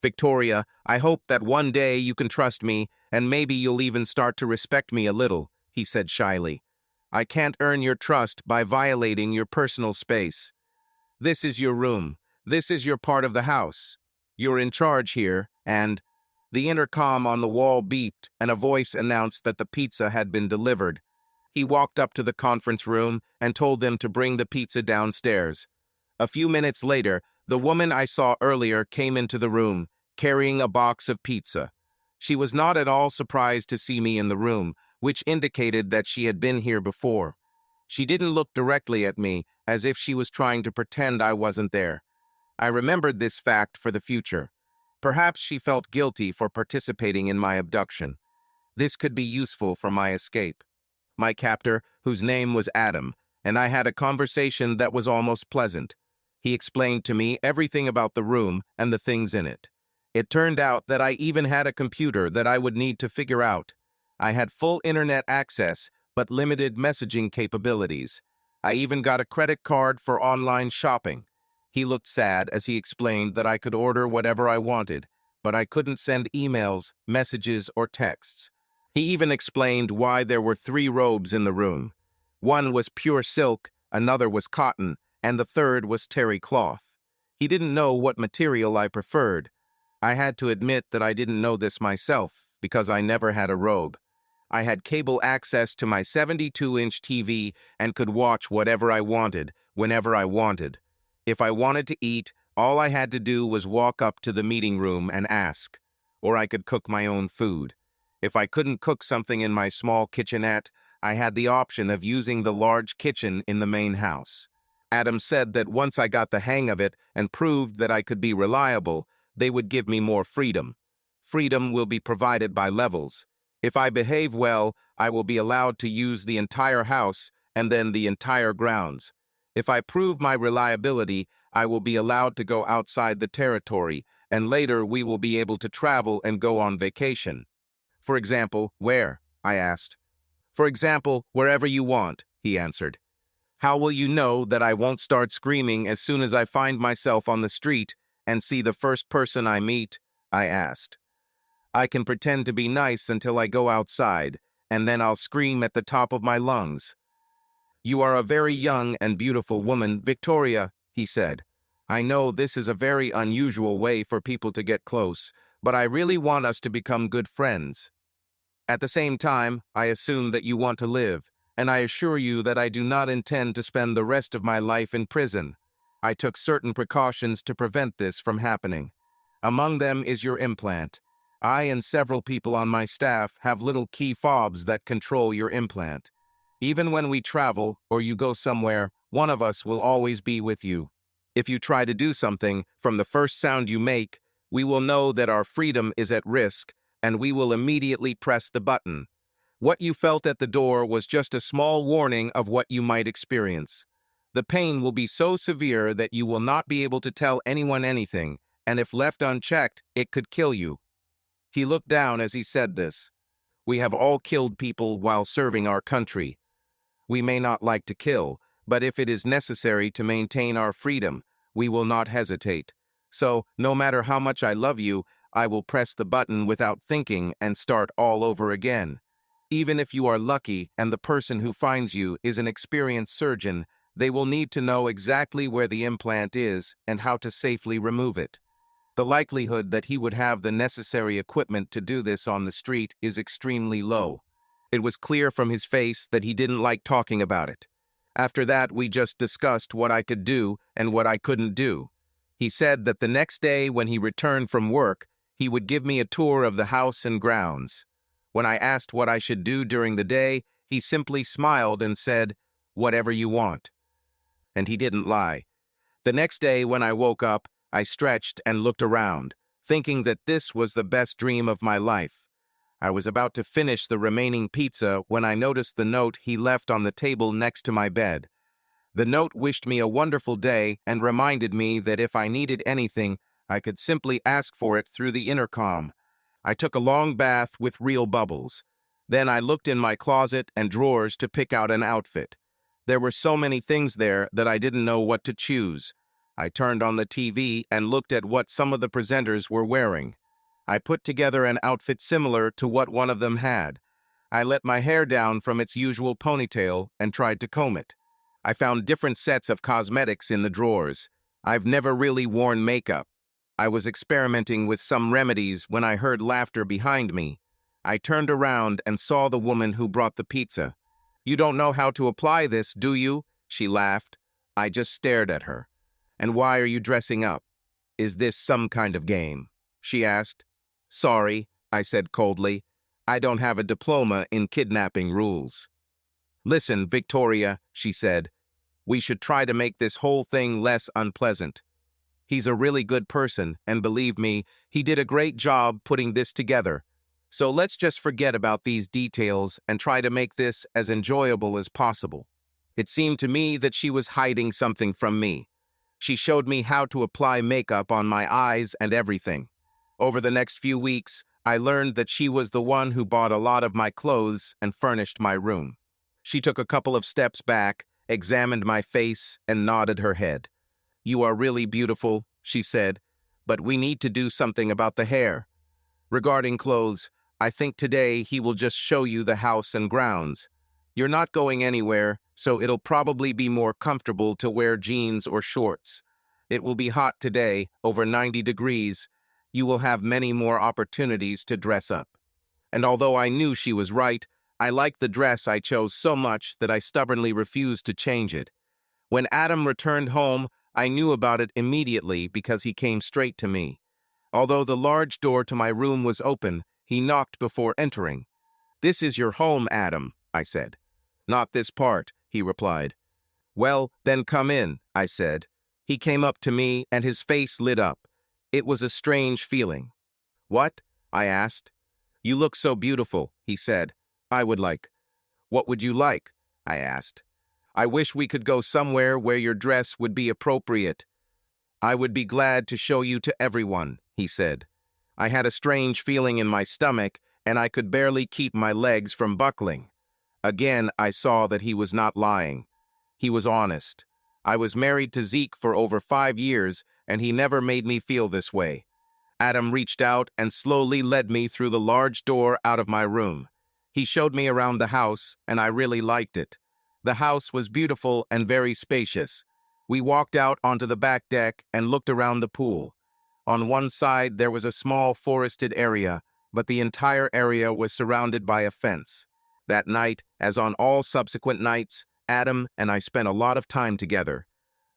"Victoria, I hope that one day you can trust me, and maybe you'll even start to respect me a little," he said shyly. "I can't earn your trust by violating your personal space. This is your room. This is your part of the house. You're in charge here, and—" The intercom on the wall beeped, and a voice announced that the pizza had been delivered. He walked up to the conference room and told them to bring the pizza downstairs. A few minutes later, the woman I saw earlier came into the room, carrying a box of pizza. She was not at all surprised to see me in the room, which indicated that she had been here before. She didn't look directly at me, as if she was trying to pretend I wasn't there. I remembered this fact for the future. Perhaps she felt guilty for participating in my abduction. This could be useful for my escape. My captor, whose name was Adam, and I had a conversation that was almost pleasant. He explained to me everything about the room and the things in it. It turned out that I even had a computer that I would need to figure out. I had full internet access, but limited messaging capabilities. I even got a credit card for online shopping. He looked sad as he explained that I could order whatever I wanted, but I couldn't send emails, messages, or texts. He even explained why there were 3 robes in the room. One was pure silk, another was cotton, and the third was terry cloth. He didn't know what material I preferred. I had to admit that I didn't know this myself, because I never had a robe. I had cable access to my 72-inch TV and could watch whatever I wanted, whenever I wanted. If I wanted to eat, all I had to do was walk up to the meeting room and ask, or I could cook my own food. If I couldn't cook something in my small kitchenette, I had the option of using the large kitchen in the main house. Adam said that once I got the hang of it and proved that I could be reliable, they would give me more freedom. Freedom will be provided by levels. If I behave well, I will be allowed to use the entire house and then the entire grounds. If I prove my reliability, I will be allowed to go outside the territory, and later we will be able to travel and go on vacation. "For example, where?" I asked. "For example, wherever you want," he answered. "How will you know that I won't start screaming as soon as I find myself on the street and see the first person I meet?" I asked. "I can pretend to be nice until I go outside, and then I'll scream at the top of my lungs." "You are a very young and beautiful woman, Victoria," he said. "I know this is a very unusual way for people to get close, but I really want us to become good friends. At the same time, I assume that you want to live, and I assure you that I do not intend to spend the rest of my life in prison. I took certain precautions to prevent this from happening. Among them is your implant. I and several people on my staff have little key fobs that control your implant. Even when we travel or you go somewhere, one of us will always be with you. If you try to do something, from the first sound you make, we will know that our freedom is at risk, and we will immediately press the button. What you felt at the door was just a small warning of what you might experience. The pain will be so severe that you will not be able to tell anyone anything, and if left unchecked, it could kill you. He looked down as he said this. We have all killed people while serving our country. We may not like to kill, but if it is necessary to maintain our freedom, we will not hesitate. So, no matter how much I love you, I will press the button without thinking and start all over again. Even if you are lucky and the person who finds you is an experienced surgeon, they will need to know exactly where the implant is and how to safely remove it. The likelihood that he would have the necessary equipment to do this on the street is extremely low. It was clear from his face that he didn't like talking about it. After that, we just discussed what I could do and what I couldn't do. He said that the next day when he returned from work, he would give me a tour of the house and grounds. When I asked what I should do during the day, he simply smiled and said, "Whatever you want." And he didn't lie. The next day when I woke up, I stretched and looked around, thinking that this was the best dream of my life. I was about to finish the remaining pizza when I noticed the note he left on the table next to my bed. The note wished me a wonderful day and reminded me that if I needed anything, I could simply ask for it through the intercom. I took a long bath with real bubbles. Then I looked in my closet and drawers to pick out an outfit. There were so many things there that I didn't know what to choose. I turned on the TV and looked at what some of the presenters were wearing. I put together an outfit similar to what one of them had. I let my hair down from its usual ponytail and tried to comb it. I found different sets of cosmetics in the drawers. I've never really worn makeup. I was experimenting with some remedies when I heard laughter behind me. I turned around and saw the woman who brought the pizza. "You don't know how to apply this, do you?" she laughed. I just stared at her. "And why are you dressing up? Is this some kind of game?" she asked. "Sorry," I said coldly. "I don't have a diploma in kidnapping rules." "Listen, Victoria," she said. "We should try to make this whole thing less unpleasant. He's a really good person, and believe me, he did a great job putting this together. So let's just forget about these details and try to make this as enjoyable as possible." It seemed to me that she was hiding something from me. She showed me how to apply makeup on my eyes and everything. Over the next few weeks, I learned that she was the one who bought a lot of my clothes and furnished my room. She took a couple of steps back, examined my face, and nodded her head. "You are really beautiful," she said, "but we need to do something about the hair. Regarding clothes, I think today he will just show you the house and grounds. You're not going anywhere, so it'll probably be more comfortable to wear jeans or shorts. It will be hot today, over 90 degrees. You will have many more opportunities to dress up." And although I knew she was right, I liked the dress I chose so much that I stubbornly refused to change it. When Adam returned home, I knew about it immediately because he came straight to me. Although the large door to my room was open, he knocked before entering. "This is your home, Adam," I said. "Not this part," he replied. "Well, then come in," I said. He came up to me and his face lit up. It was a strange feeling. "What?" I asked. "You look so beautiful," he said. "I would like." "What would you like?" I asked. "I wish we could go somewhere where your dress would be appropriate." "I would be glad to show you to everyone," he said. I had a strange feeling in my stomach, and I could barely keep my legs from buckling. Again, I saw that he was not lying. He was honest. I was married to Zeke for over 5 years, and he never made me feel this way. Adam reached out and slowly led me through the large door out of my room. He showed me around the house, and I really liked it. The house was beautiful and very spacious. We walked out onto the back deck and looked around the pool. On one side, there was a small forested area, but the entire area was surrounded by a fence. That night, as on all subsequent nights, Adam and I spent a lot of time together.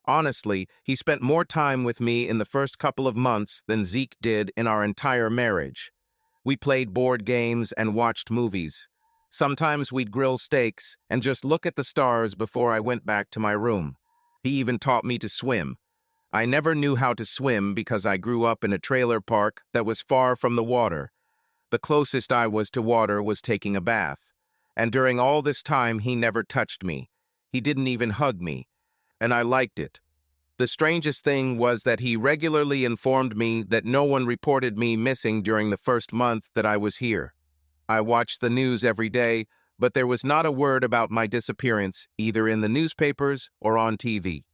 Honestly, he spent more time with me in the first couple of months than Zeke did in our entire marriage. We played board games and watched movies. Sometimes we'd grill steaks and just look at the stars before I went back to my room. He even taught me to swim. I never knew how to swim because I grew up in a trailer park that was far from the water. The closest I was to water was taking a bath. And during all this time, he never touched me. He didn't even hug me. And I liked it. The strangest thing was that he regularly informed me that no one reported me missing during the first month that I was here. I watched the news every day, but there was not a word about my disappearance, either in the newspapers or on TV.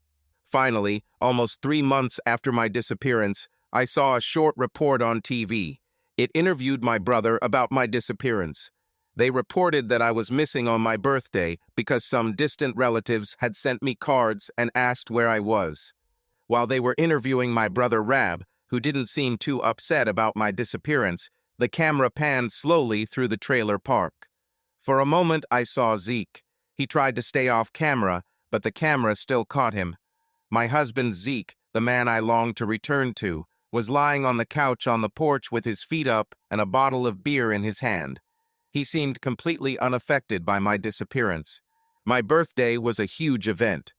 Finally, almost 3 months after my disappearance, I saw a short report on TV. It interviewed my brother about my disappearance. They reported that I was missing on my birthday because some distant relatives had sent me cards and asked where I was. While they were interviewing my brother Rab, who didn't seem too upset about my disappearance, the camera panned slowly through the trailer park. For a moment, I saw Zeke. He tried to stay off camera, but the camera still caught him. My husband Zeke, the man I longed to return to, was lying on the couch on the porch with his feet up and a bottle of beer in his hand. He seemed completely unaffected by my disappearance. My birthday was a huge event.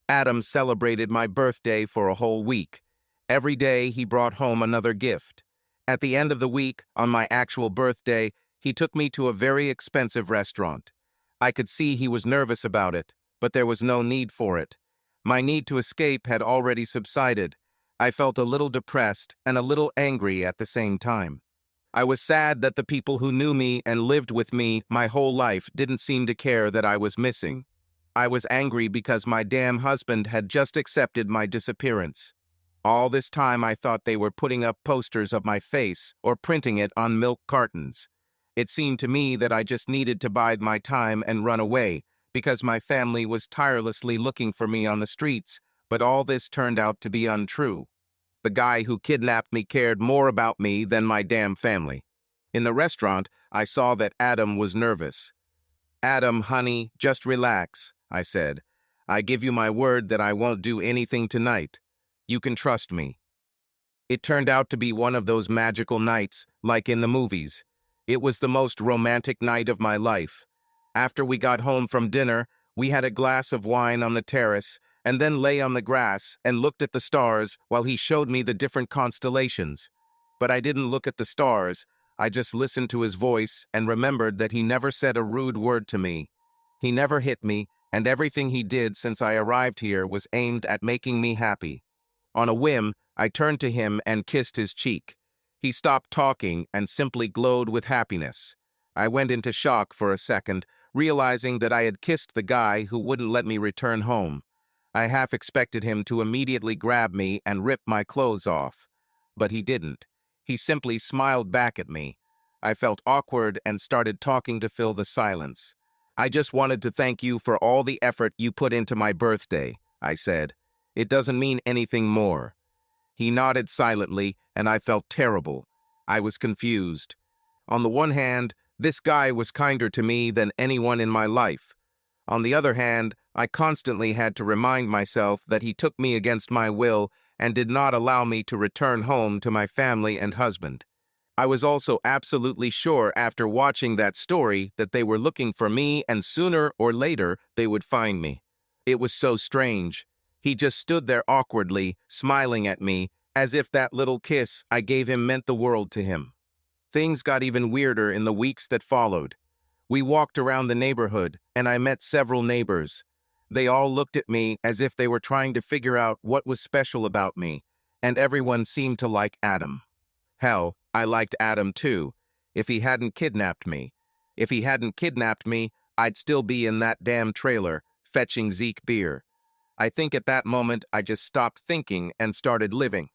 Adam celebrated my birthday for a whole week. Every day he brought home another gift. At the end of the week, on my actual birthday, he took me to a very expensive restaurant. I could see he was nervous about it, but there was no need for it. My need to escape had already subsided. I felt a little depressed and a little angry at the same time. I was sad that the people who knew me and lived with me my whole life didn't seem to care that I was missing. I was angry because my damn husband had just accepted my disappearance. All this time I thought they were putting up posters of my face or printing it on milk cartons. It seemed to me that I just needed to bide my time and run away because my family was tirelessly looking for me on the streets, but all this turned out to be untrue. The guy who kidnapped me cared more about me than my damn family. In the restaurant, I saw that Adam was nervous. "Adam, honey, just relax," I said. "I give you my word that I won't do anything tonight. You can trust me." It turned out to be one of those magical nights, like in the movies. It was the most romantic night of my life. After we got home from dinner, we had a glass of wine on the terrace, and then lay on the grass and looked at the stars while he showed me the different constellations. But I didn't look at the stars. I just listened to his voice and remembered that he never said a rude word to me. He never hit me, and everything he did since I arrived here was aimed at making me happy. On a whim, I turned to him and kissed his cheek. He stopped talking and simply glowed with happiness. I went into shock for a second, realizing that I had kissed the guy who wouldn't let me return home. I half expected him to immediately grab me and rip my clothes off. But he didn't. He simply smiled back at me. I felt awkward and started talking to fill the silence. "I just wanted to thank you for all the effort you put into my birthday," I said. "It doesn't mean anything more." He nodded silently, and I felt terrible. I was confused. On the one hand, this guy was kinder to me than anyone in my life. On the other hand, I constantly had to remind myself that he took me against my will and did not allow me to return home to my family and husband. I was also absolutely sure after watching that story that they were looking for me and sooner or later they would find me. It was so strange. He just stood there awkwardly, smiling at me, as if that little kiss I gave him meant the world to him. Things got even weirder in the weeks that followed. We walked around the neighborhood, and I met several neighbors. They all looked at me as if they were trying to figure out what was special about me, and everyone seemed to like Adam. Hell, I liked Adam too, if he hadn't kidnapped me. If he hadn't kidnapped me, I'd still be in that damn trailer, fetching Zeke beer. I think at that moment I just stopped thinking and started living.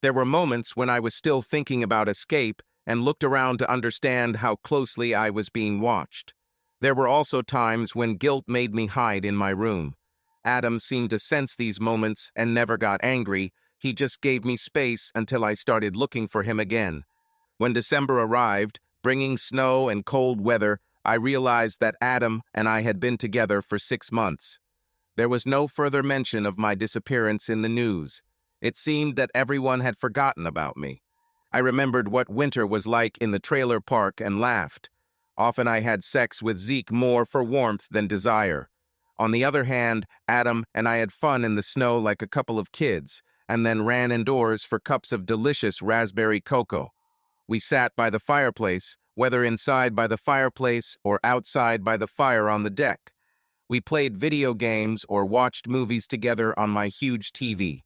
There were moments when I was still thinking about escape and looked around to understand how closely I was being watched. There were also times when guilt made me hide in my room. Adam seemed to sense these moments and never got angry. He just gave me space until I started looking for him again. When December arrived, bringing snow and cold weather, I realized that Adam and I had been together for 6 months. There was no further mention of my disappearance in the news. It seemed that everyone had forgotten about me. I remembered what winter was like in the trailer park and laughed. Often I had sex with Zeke more for warmth than desire. On the other hand, Adam and I had fun in the snow like a couple of kids, and then ran indoors for cups of delicious raspberry cocoa. We sat by the fireplace, whether inside by the fireplace or outside by the fire on the deck. We played video games or watched movies together on my huge TV.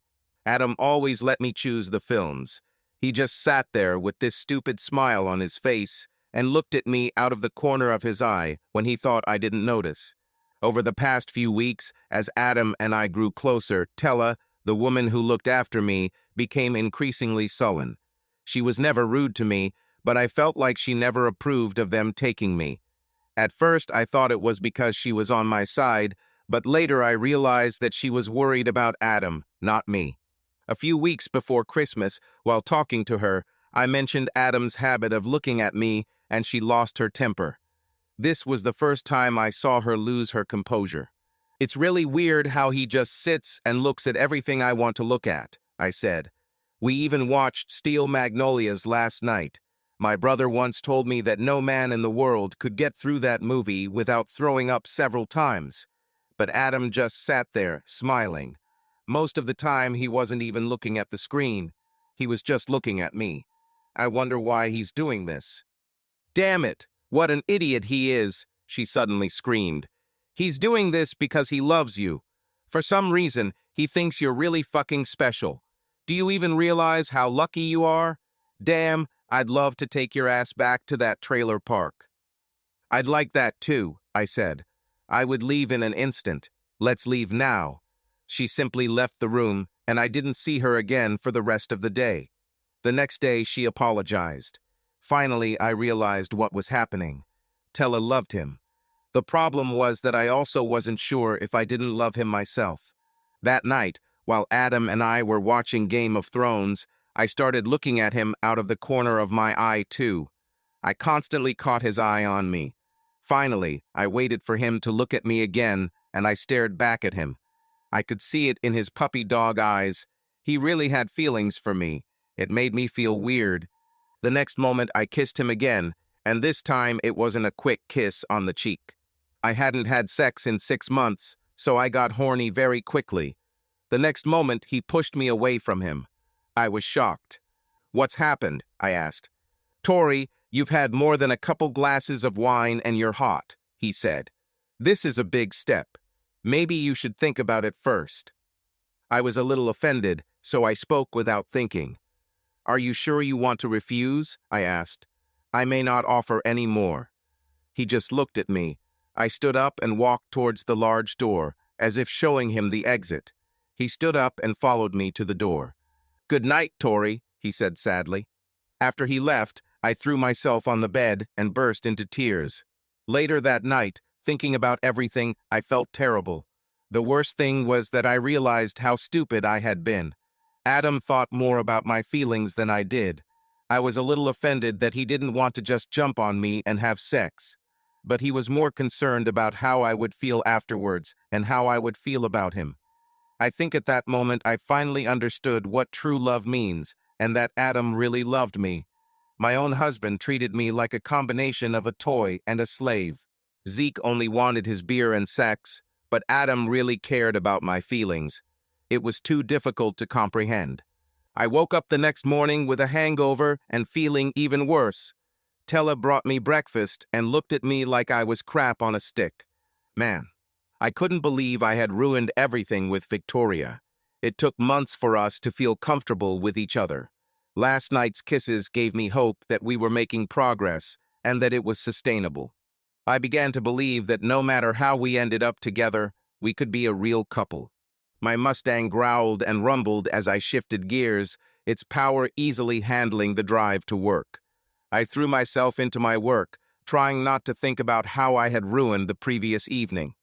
Adam always let me choose the films. He just sat there with this stupid smile on his face and looked at me out of the corner of his eye when he thought I didn't notice. Over the past few weeks, as Adam and I grew closer, Tella, the woman who looked after me, became increasingly sullen. She was never rude to me, but I felt like she never approved of them taking me. At first, I thought it was because she was on my side, but later I realized that she was worried about Adam, not me. A few weeks before Christmas, while talking to her, I mentioned Adam's habit of looking at me, and she lost her temper. This was the first time I saw her lose her composure. "It's really weird how he just sits and looks at everything I want to look at," I said. "We even watched Steel Magnolias last night. My brother once told me that no man in the world could get through that movie without throwing up several times." But Adam just sat there, smiling. Most of the time, he wasn't even looking at the screen. He was just looking at me. I wonder why he's doing this. "Damn it! What an idiot he is!" she suddenly screamed. "He's doing this because he loves you. For some reason, he thinks you're really fucking special. Do you even realize how lucky you are? Damn, I'd love to take your ass back to that trailer park." "I'd like that too," I said. "I would leave in an instant. Let's leave now." She simply left the room, and I didn't see her again for the rest of the day. The next day, she apologized. Finally, I realized what was happening. Tella loved him. The problem was that I also wasn't sure if I didn't love him myself. That night, while Adam and I were watching Game of Thrones, I started looking at him out of the corner of my eye too. I constantly caught his eye on me. Finally, I waited for him to look at me again, and I stared back at him. I could see it in his puppy dog eyes. He really had feelings for me. It made me feel weird. The next moment, I kissed him again, and this time it wasn't a quick kiss on the cheek. I hadn't had sex in 6 months, so I got horny very quickly. The next moment, he pushed me away from him. I was shocked. "What's happened?" I asked. "Tori, you've had more than a couple glasses of wine and you're hot," he said. "This is a big step. Maybe you should think about it first." I was a little offended, so I spoke without thinking. "Are you sure you want to refuse?" I asked. "I may not offer any more." He just looked at me. I stood up and walked towards the large door, as if showing him the exit. He stood up and followed me to the door. "Good night, Tori," he said sadly. After he left, I threw myself on the bed and burst into tears. Later that night, thinking about everything, I felt terrible. The worst thing was that I realized how stupid I had been. Adam thought more about my feelings than I did. I was a little offended that he didn't want to just jump on me and have sex. But he was more concerned about how I would feel afterwards and how I would feel about him. I think at that moment I finally understood what true love means, and that Adam really loved me. My own husband treated me like a combination of a toy and a slave. Zeke only wanted his beer and sex, but Adam really cared about my feelings. It was too difficult to comprehend. I woke up the next morning with a hangover and feeling even worse. Tella brought me breakfast and looked at me like I was crap on a stick. Man, I couldn't believe I had ruined everything with Victoria. It took months for us to feel comfortable with each other. Last night's kisses gave me hope that we were making progress and that it was sustainable. I began to believe that no matter how we ended up together, we could be a real couple. My Mustang growled and rumbled as I shifted gears, its power easily handling the drive to work. I threw myself into my work, trying not to think about how I had ruined the previous evening.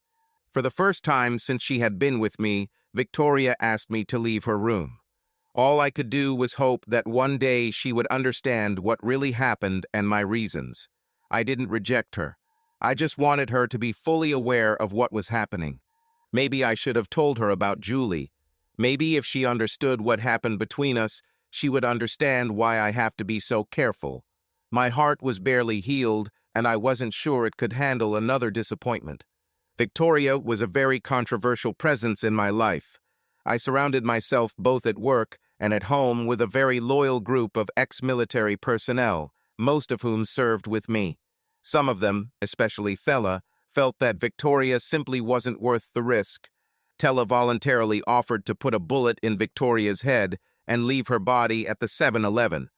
For the first time since she had been with me, Victoria asked me to leave her room. All I could do was hope that one day she would understand what really happened and my reasons. I didn't reject her. I just wanted her to be fully aware of what was happening. Maybe I should have told her about Julie. Maybe if she understood what happened between us, she would understand why I have to be so careful. My heart was barely healed, and I wasn't sure it could handle another disappointment. Victoria was a very controversial presence in my life. I surrounded myself both at work and at home with a very loyal group of ex-military personnel, most of whom served with me. Some of them, especially Thela, felt that Victoria simply wasn't worth the risk. Tella voluntarily offered to put a bullet in Victoria's head and leave her body at the 7-Eleven.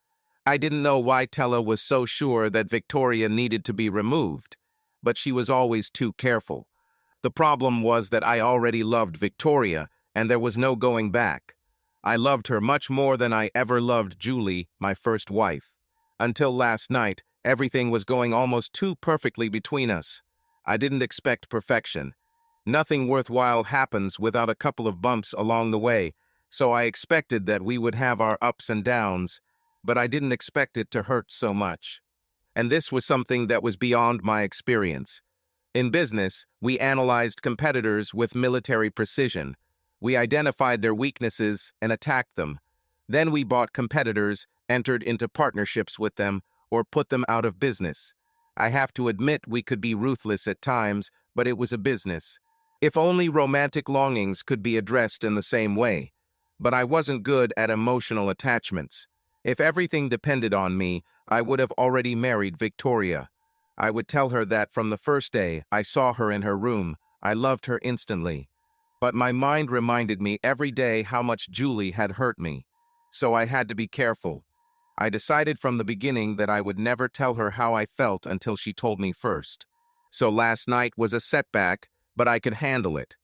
I didn't know why Tella was so sure that Victoria needed to be removed, but she was always too careful. The problem was that I already loved Victoria, and there was no going back. I loved her much more than I ever loved Julie, my first wife. Until last night, everything was going almost too perfectly between us. I didn't expect perfection. Nothing worthwhile happens without a couple of bumps along the way, so I expected that we would have our ups and downs, but I didn't expect it to hurt so much. And this was something that was beyond my experience. In business, we analyzed competitors with military precision. We identified their weaknesses and attacked them. Then we bought competitors, entered into partnerships with them, or put them out of business. I have to admit we could be ruthless at times, but it was a business. If only romantic longings could be addressed in the same way. But I wasn't good at emotional attachments. If everything depended on me, I would have already married Victoria. I would tell her that from the first day I saw her in her room, I loved her instantly. But my mind reminded me every day how much Julie had hurt me. So I had to be careful. I decided from the beginning that I would never tell her how I felt until she told me first. So last night was a setback, but I could handle it.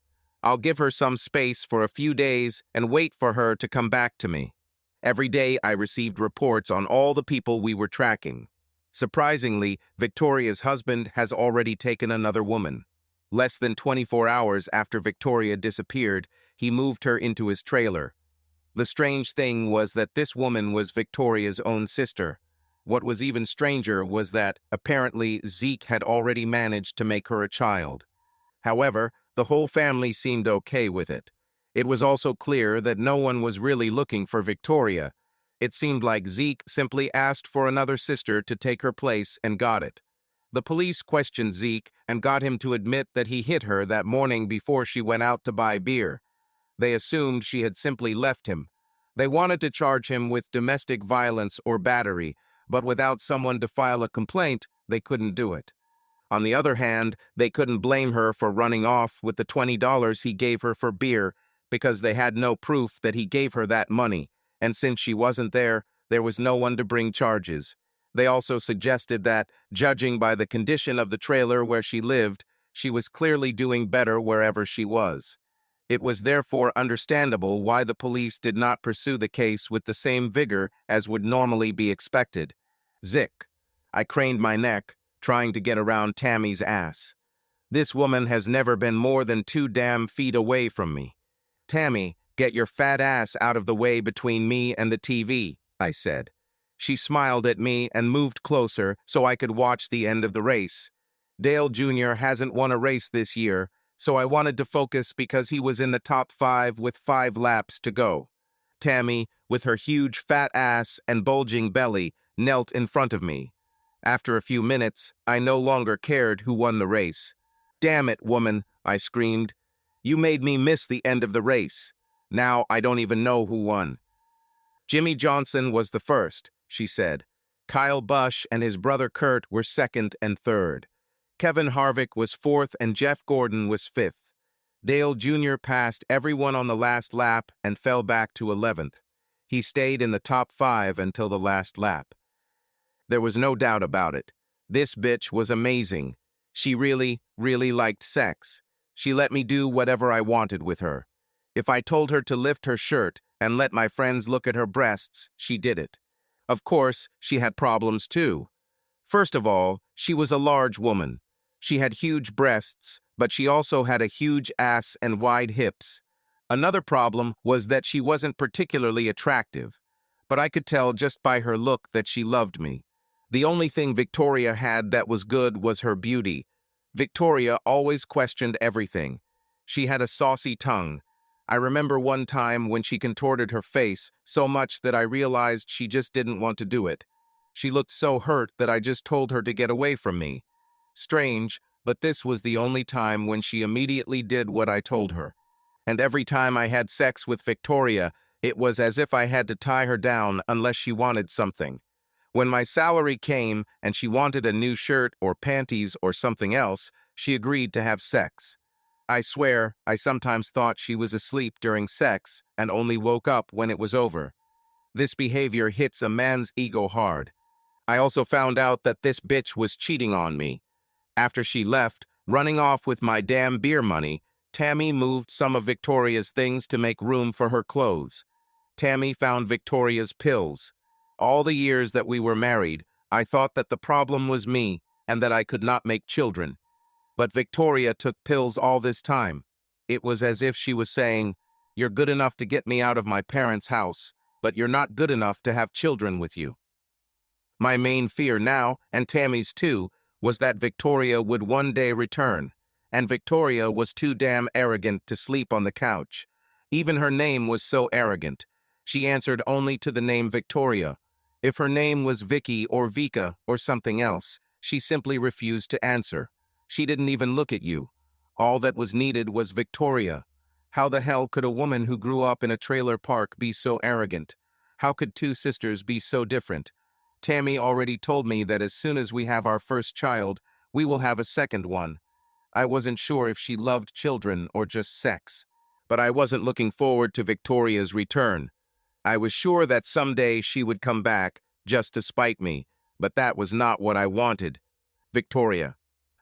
I'll give her some space for a few days and wait for her to come back to me. Every day I received reports on all the people we were tracking. Surprisingly, Victoria's husband has already taken another woman. Less than 24 hours after Victoria disappeared, he moved her into his trailer. The strange thing was that this woman was Victoria's own sister. What was even stranger was that, apparently, Zeke had already managed to make her a child. However, the whole family seemed okay with it. It was also clear that no one was really looking for Victoria. It seemed like Zeke simply asked for another sister to take her place and got it. The police questioned Zeke and got him to admit that he hit her that morning before she went out to buy beer. They assumed she had simply left him. They wanted to charge him with domestic violence or battery, but without someone to file a complaint, they couldn't do it. On the other hand, they couldn't blame her for running off with the $20 he gave her for beer because they had no proof that he gave her that money, and since she wasn't there, there was no one to bring charges. They also suggested that, judging by the condition of the trailer where she lived, she was clearly doing better wherever she was. It was therefore understandable why the police did not pursue the case with the same vigor as would normally be expected. Zick. I craned my neck, trying to get around Tammy's ass. This woman has never been more than 2 damn feet away from me. Tammy, get your fat ass out of the way between me and the TV, I said. She smiled at me and moved closer so I could watch the end of the race. Dale Jr. hasn't won a race this year, so I wanted to focus because he was in the top 5 with 5 laps to go. Tammy, with her huge fat ass and bulging belly, knelt in front of me. After a few minutes, I no longer cared who won the race. "Damn it, woman," I screamed. "You made me miss the end of the race. Now I don't even know who won." "Jimmy Johnson was the first," she said. "Kyle Busch and his brother Kurt were second and third. Kevin Harvick was fourth and Jeff Gordon was fifth. Dale Jr. passed everyone on the last lap and fell back to 11th. He stayed in the top 5 until the last lap. There was no doubt about it. This bitch was amazing. She really, really liked sex. She let me do whatever I wanted with her. If I told her to lift her shirt and let my friends look at her breasts, she did it. Of course, she had problems too. First of all, she was a large woman. She had huge breasts, but she also had a huge ass and wide hips. Another problem was that she wasn't particularly attractive, but I could tell just by her look that she loved me. The only thing Victoria had that was good was her beauty. Victoria always questioned everything. She had a saucy tongue. I remember one time when she contorted her face so much that I realized she just didn't want to do it. She looked so hurt that I just told her to get away from me. Strange, but this was the only time when she immediately did what I told her. And every time I had sex with Victoria, it was as if I had to tie her down unless she wanted something. When my salary came and she wanted a new shirt or panties or something else, she agreed to have sex. I swear, I sometimes thought she was asleep during sex and only woke up when it was over. This behavior hits a man's ego hard. I also found out that this bitch was cheating on me. After she left, running off with my damn beer money, Tammy moved some of Victoria's things to make room for her clothes. Tammy found Victoria's pills. All the years that we were married, I thought that the problem was me and that I could not make children. But Victoria took pills all this time. It was as if she was saying, "You're good enough to get me out of my parents' house, but you're not good enough to have children with you." My main fear now, and Tammy's too, was that Victoria would one day return, and Victoria was too damn arrogant to sleep on the couch. Even her name was so arrogant. She answered only to the name Victoria. If her name was Vicky or Vika or something else, she simply refused to answer. She didn't even look at you. All that was needed was Victoria. How the hell could a woman who grew up in a trailer park be so arrogant? How could two sisters be so different? Tammy already told me that as soon as we have our first child, we will have a second one. I wasn't sure if she loved children or just sex. But I wasn't looking forward to Victoria's return. I was sure that someday she would come back, just to spite me, but that was not what I wanted. Victoria.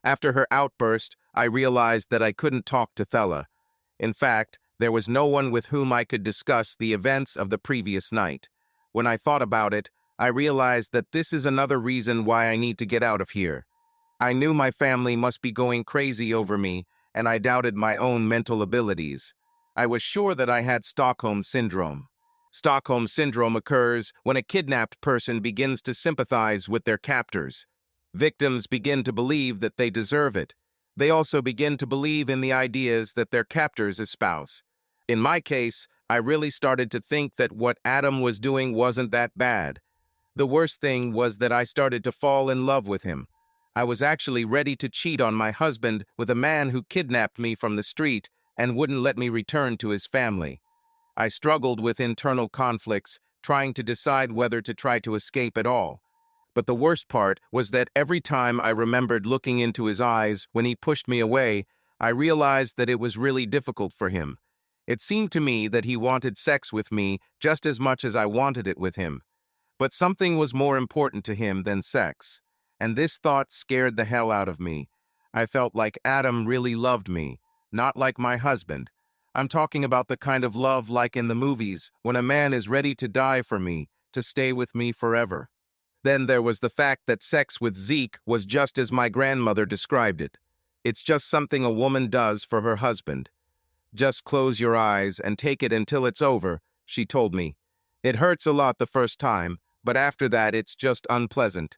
After her outburst, I realized that I couldn't talk to Thella. In fact, there was no one with whom I could discuss the events of the previous night. When I thought about it, I realized that this is another reason why I need to get out of here. I knew my family must be going crazy over me, and I doubted my own mental abilities. I was sure that I had Stockholm Syndrome. Stockholm Syndrome occurs when a kidnapped person begins to sympathize with their captors. Victims begin to believe that they deserve it. They also begin to believe in the ideas that their captors espouse. In my case, I really started to think that what Adam was doing wasn't that bad. The worst thing was that I started to fall in love with him. I was actually ready to cheat on my husband with a man who kidnapped me from the street and wouldn't let me return to his family. I struggled with internal conflicts, trying to decide whether to try to escape at all. But the worst part was that every time I remembered looking into his eyes when he pushed me away, I realized that it was really difficult for him. It seemed to me that he wanted sex with me just as much as I wanted it with him. But something was more important to him than sex. And this thought scared the hell out of me. I felt like Adam really loved me, not like my husband. I'm talking about the kind of love like in the movies, when a man is ready to die for me, to stay with me forever. Then there was the fact that sex with Zeke was just as my grandmother described it. It's just something a woman does for her husband. "Just close your eyes and take it until it's over," she told me. "It hurts a lot the first time, but after that it's just unpleasant."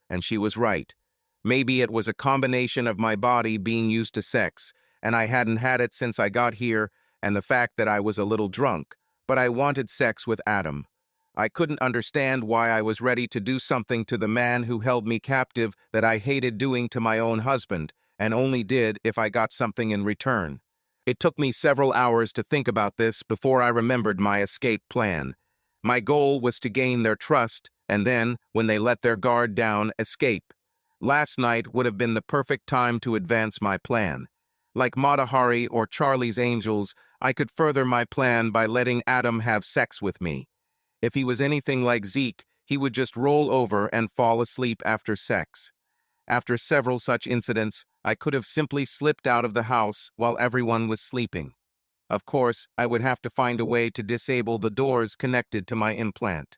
And she was right. Maybe it was a combination of my body being used to sex, and I hadn't had it since I got here, and the fact that I was a little drunk, but I wanted sex with Adam. I couldn't understand why I was ready to do something to the man who held me captive that I hated doing to my own husband, and only did if I got something in return. It took me several hours to think about this before I remembered my escape plan. My goal was to gain their trust, and then, when they let their guard down, escape. Last night would have been the perfect time to advance my plan. Like Mata Hari or Charlie's Angels, I could further my plan by letting Adam have sex with me. If he was anything like Zeke, he would just roll over and fall asleep after sex. After several such incidents, I could have simply slipped out of the house while everyone was sleeping. Of course, I would have to find a way to disable the doors connected to my implant.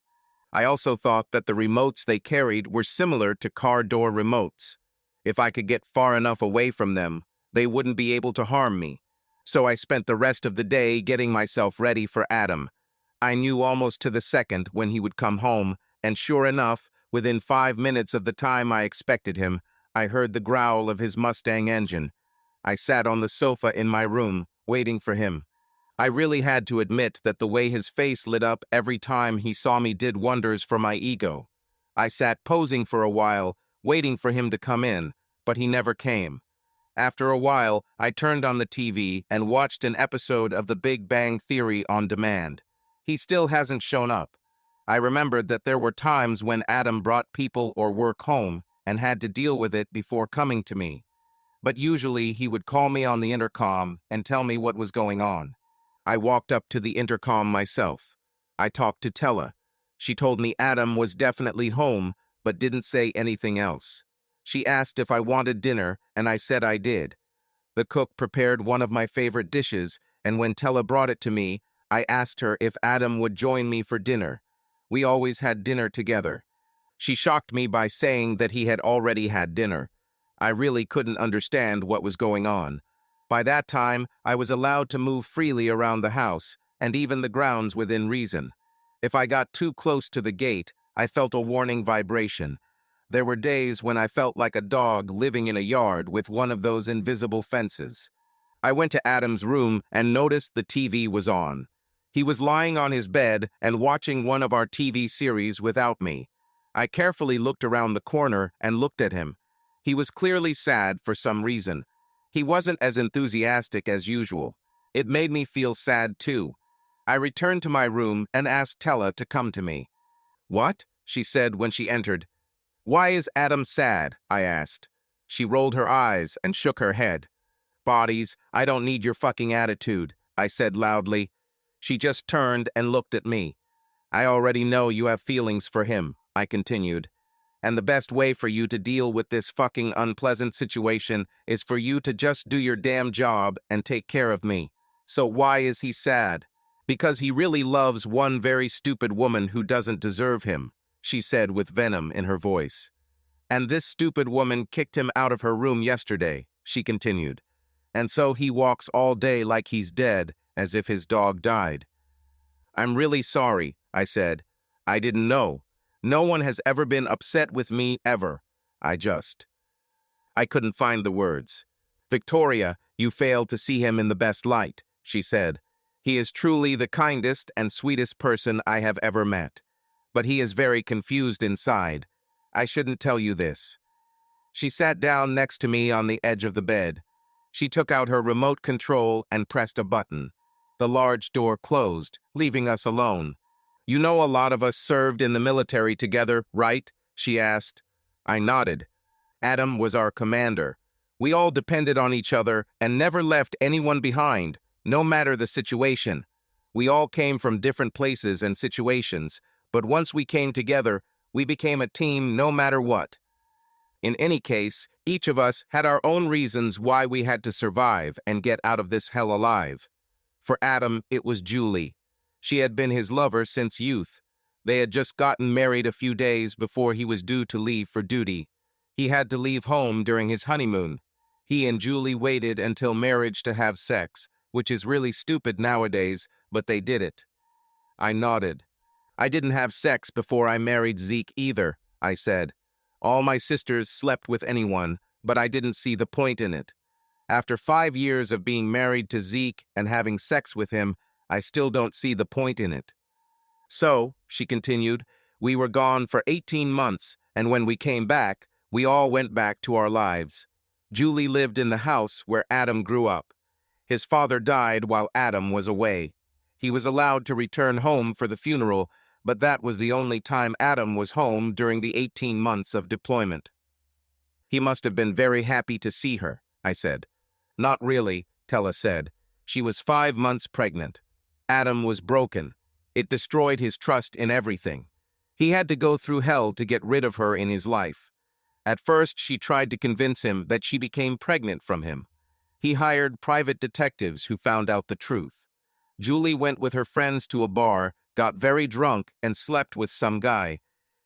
I also thought that the remotes they carried were similar to car door remotes. If I could get far enough away from them, they wouldn't be able to harm me. So I spent the rest of the day getting myself ready for Adam. I knew almost to the second when he would come home, and sure enough, within 5 minutes of the time I expected him, I heard the growl of his Mustang engine. I sat on the sofa in my room, waiting for him. I really had to admit that the way his face lit up every time he saw me did wonders for my ego. I sat posing for a while, waiting for him to come in, but he never came. After a while, I turned on the TV and watched an episode of The Big Bang Theory on demand. He still hasn't shown up. I remembered that there were times when Adam brought people or work home and had to deal with it before coming to me. But usually he would call me on the intercom and tell me what was going on. I walked up to the intercom myself. I talked to Tella. She told me Adam was definitely home, but didn't say anything else. She asked if I wanted dinner, and I said I did. The cook prepared one of my favorite dishes, and when Tella brought it to me, I asked her if Adam would join me for dinner. We always had dinner together. She shocked me by saying that he had already had dinner. I really couldn't understand what was going on. By that time, I was allowed to move freely around the house, and even the grounds within reason. If I got too close to the gate, I felt a warning vibration. There were days when I felt like a dog living in a yard with one of those invisible fences. I went to Adam's room and noticed the TV was on. He was lying on his bed and watching one of our TV series without me. I carefully looked around the corner and looked at him. He was clearly sad for some reason. He wasn't as enthusiastic as usual. It made me feel sad too. I returned to my room and asked Tella to come to me. "What?" she said when she entered. "Why is Adam sad?" I asked. She rolled her eyes and shook her head. "Bodies, I don't need your fucking attitude," I said loudly. She just turned and looked at me. "I already know you have feelings for him," I continued. "And the best way for you to deal with this fucking unpleasant situation is for you to just do your damn job and take care of me. So why is he sad?" "Because he really loves one very stupid woman who doesn't deserve him," she said with venom in her voice. "And this stupid woman kicked him out of her room yesterday," she continued. "And so he walks all day like he's dead, as if his dog died." "I'm really sorry," I said. "I didn't know. No one has ever been upset with me, ever. I couldn't find the words. "Victoria, you failed to see him in the best light," she said. "He is truly the kindest and sweetest person I have ever met. But he is very confused inside. I shouldn't tell you this." She sat down next to me on the edge of the bed. She took out her remote control and pressed a button. The large door closed, leaving us alone. "You know a lot of us served in the military together, right?" she asked. I nodded. "Adam was our commander. We all depended on each other and never left anyone behind, no matter the situation. We all came from different places and situations, but once we came together, we became a team no matter what. In any case, each of us had our own reasons why we had to survive and get out of this hell alive. For Adam, it was Julie. She had been his lover since youth. They had just gotten married a few days before he was due to leave for duty. He had to leave home during his honeymoon. He and Julie waited until marriage to have sex, which is really stupid nowadays, but they did it." I nodded. "I didn't have sex before I married Zeke either," I said. "All my sisters slept with anyone, but I didn't see the point in it. After 5 years of being married to Zeke and having sex with him, I still don't see the point in it." "So," she continued, "we were gone for 18 months, and when we came back, we all went back to our lives. Julie lived in the house where Adam grew up. His father died while Adam was away. He was allowed to return home for the funeral, but that was the only time Adam was home during the 18 months of deployment." "He must have been very happy to see her," I said. "Not really," Tella said. "She was 5 months pregnant. Adam was broken. It destroyed his trust in everything. He had to go through hell to get rid of her in his life. At first, she tried to convince him that she became pregnant from him. He hired private detectives who found out the truth. Julie went with her friends to a bar, got very drunk, and slept with some guy.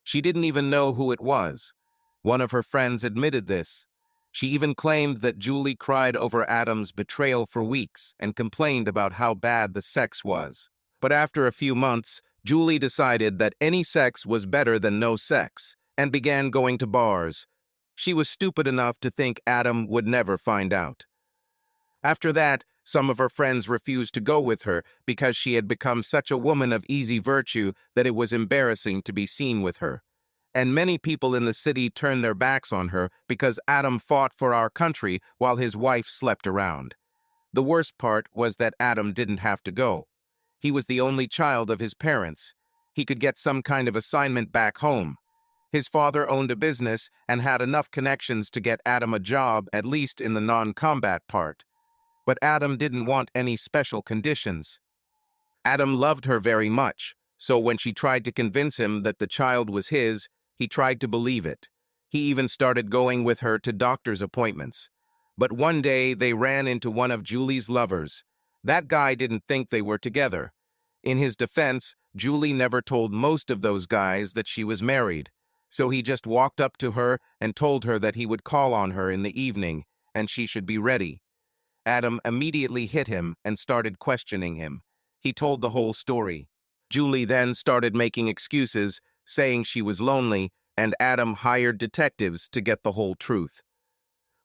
She didn't even know who it was. One of her friends admitted this. She even claimed that Julie cried over Adam's betrayal for weeks and complained about how bad the sex was. But after a few months, Julie decided that any sex was better than no sex, and began going to bars. She was stupid enough to think Adam would never find out. After that, Some of her friends refused to go with her because she had become such a woman of easy virtue that it was embarrassing to be seen with her. And many people in the city turned their backs on her because Adam fought for our country while his wife slept around. The worst part was that Adam didn't have to go. He was the only child of his parents. He could get some kind of assignment back home. His father owned a business and had enough connections to get Adam a job, at least in the non-combat part. But Adam didn't want any special conditions. Adam loved her very much, so when she tried to convince him that the child was his, he tried to believe it. He even started going with her to doctor's appointments. But one day they ran into one of Julie's lovers. That guy didn't think they were together. In his defense, Julie never told most of those guys that she was married. So he just walked up to her and told her that he would call on her in the evening, and she should be ready. Adam immediately hit him and started questioning him. He told the whole story. Julie then started making excuses, saying she was lonely, and Adam hired detectives to get the whole truth.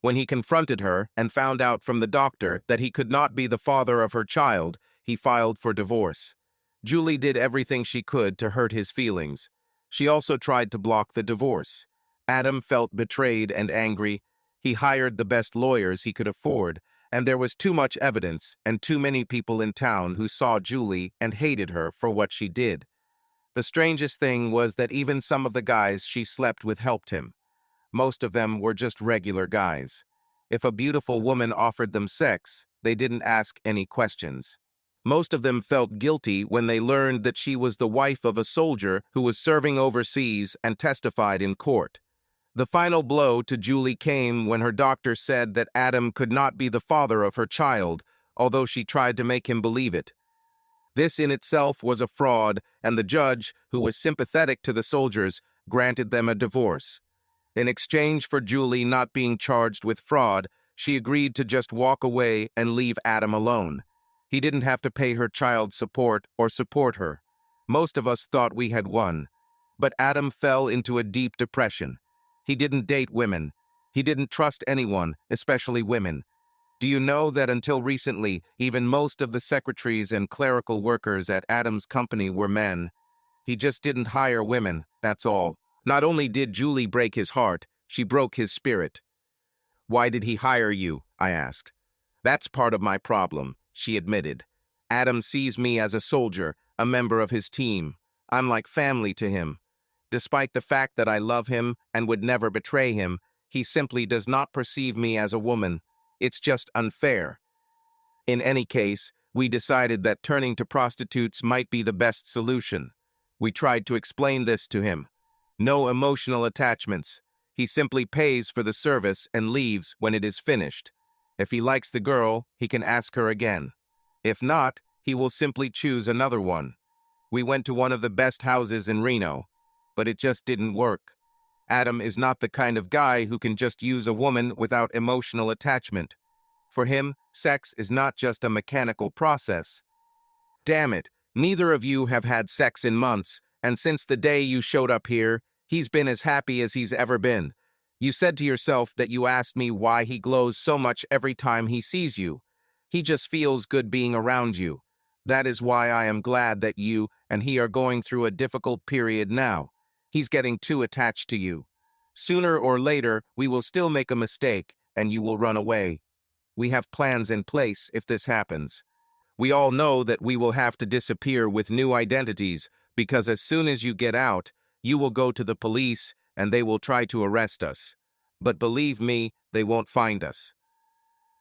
When he confronted her and found out from the doctor that he could not be the father of her child, he filed for divorce. Julie did everything she could to hurt his feelings. She also tried to block the divorce. Adam felt betrayed and angry. He hired the best lawyers he could afford, and there was too much evidence and too many people in town who saw Julie and hated her for what she did. The strangest thing was that even some of the guys she slept with helped him. Most of them were just regular guys. If a beautiful woman offered them sex, they didn't ask any questions. Most of them felt guilty when they learned that she was the wife of a soldier who was serving overseas and testified in court. The final blow to Julie came when her doctor said that Adam could not be the father of her child, although she tried to make him believe it. This in itself was a fraud, and the judge, who was sympathetic to the soldiers, granted them a divorce. In exchange for Julie not being charged with fraud, she agreed to just walk away and leave Adam alone. He didn't have to pay her child support or support her. Most of us thought we had won. But Adam fell into a deep depression. He didn't date women. He didn't trust anyone, especially women. Do you know that until recently, even most of the secretaries and clerical workers at Adam's company were men? He just didn't hire women, that's all. Not only did Julie break his heart, she broke his spirit. "Why did he hire you?" I asked. "That's part of my problem," she admitted. "Adam sees me as a soldier, a member of his team. I'm like family to him. Despite the fact that I love him and would never betray him, he simply does not perceive me as a woman. It's just unfair." In any case, we decided that turning to prostitutes might be the best solution. We tried to explain this to him. No emotional attachments. He simply pays for the service and leaves when it is finished. If he likes the girl, he can ask her again. If not, he will simply choose another one. We went to one of the best houses in Reno, but it just didn't work. Adam is not the kind of guy who can just use a woman without emotional attachment. For him, sex is not just a mechanical process. Damn it, neither of you have had sex in months, and since the day you showed up here, he's been as happy as he's ever been. You said to yourself that you asked me why he glows so much every time he sees you. He just feels good being around you. That is why I am glad that you and he are going through a difficult period now. He's getting too attached to you. Sooner or later, we will still make a mistake, and you will run away. We have plans in place if this happens. We all know that we will have to disappear with new identities, because as soon as you get out, you will go to the police and they will try to arrest us. But believe me, they won't find us.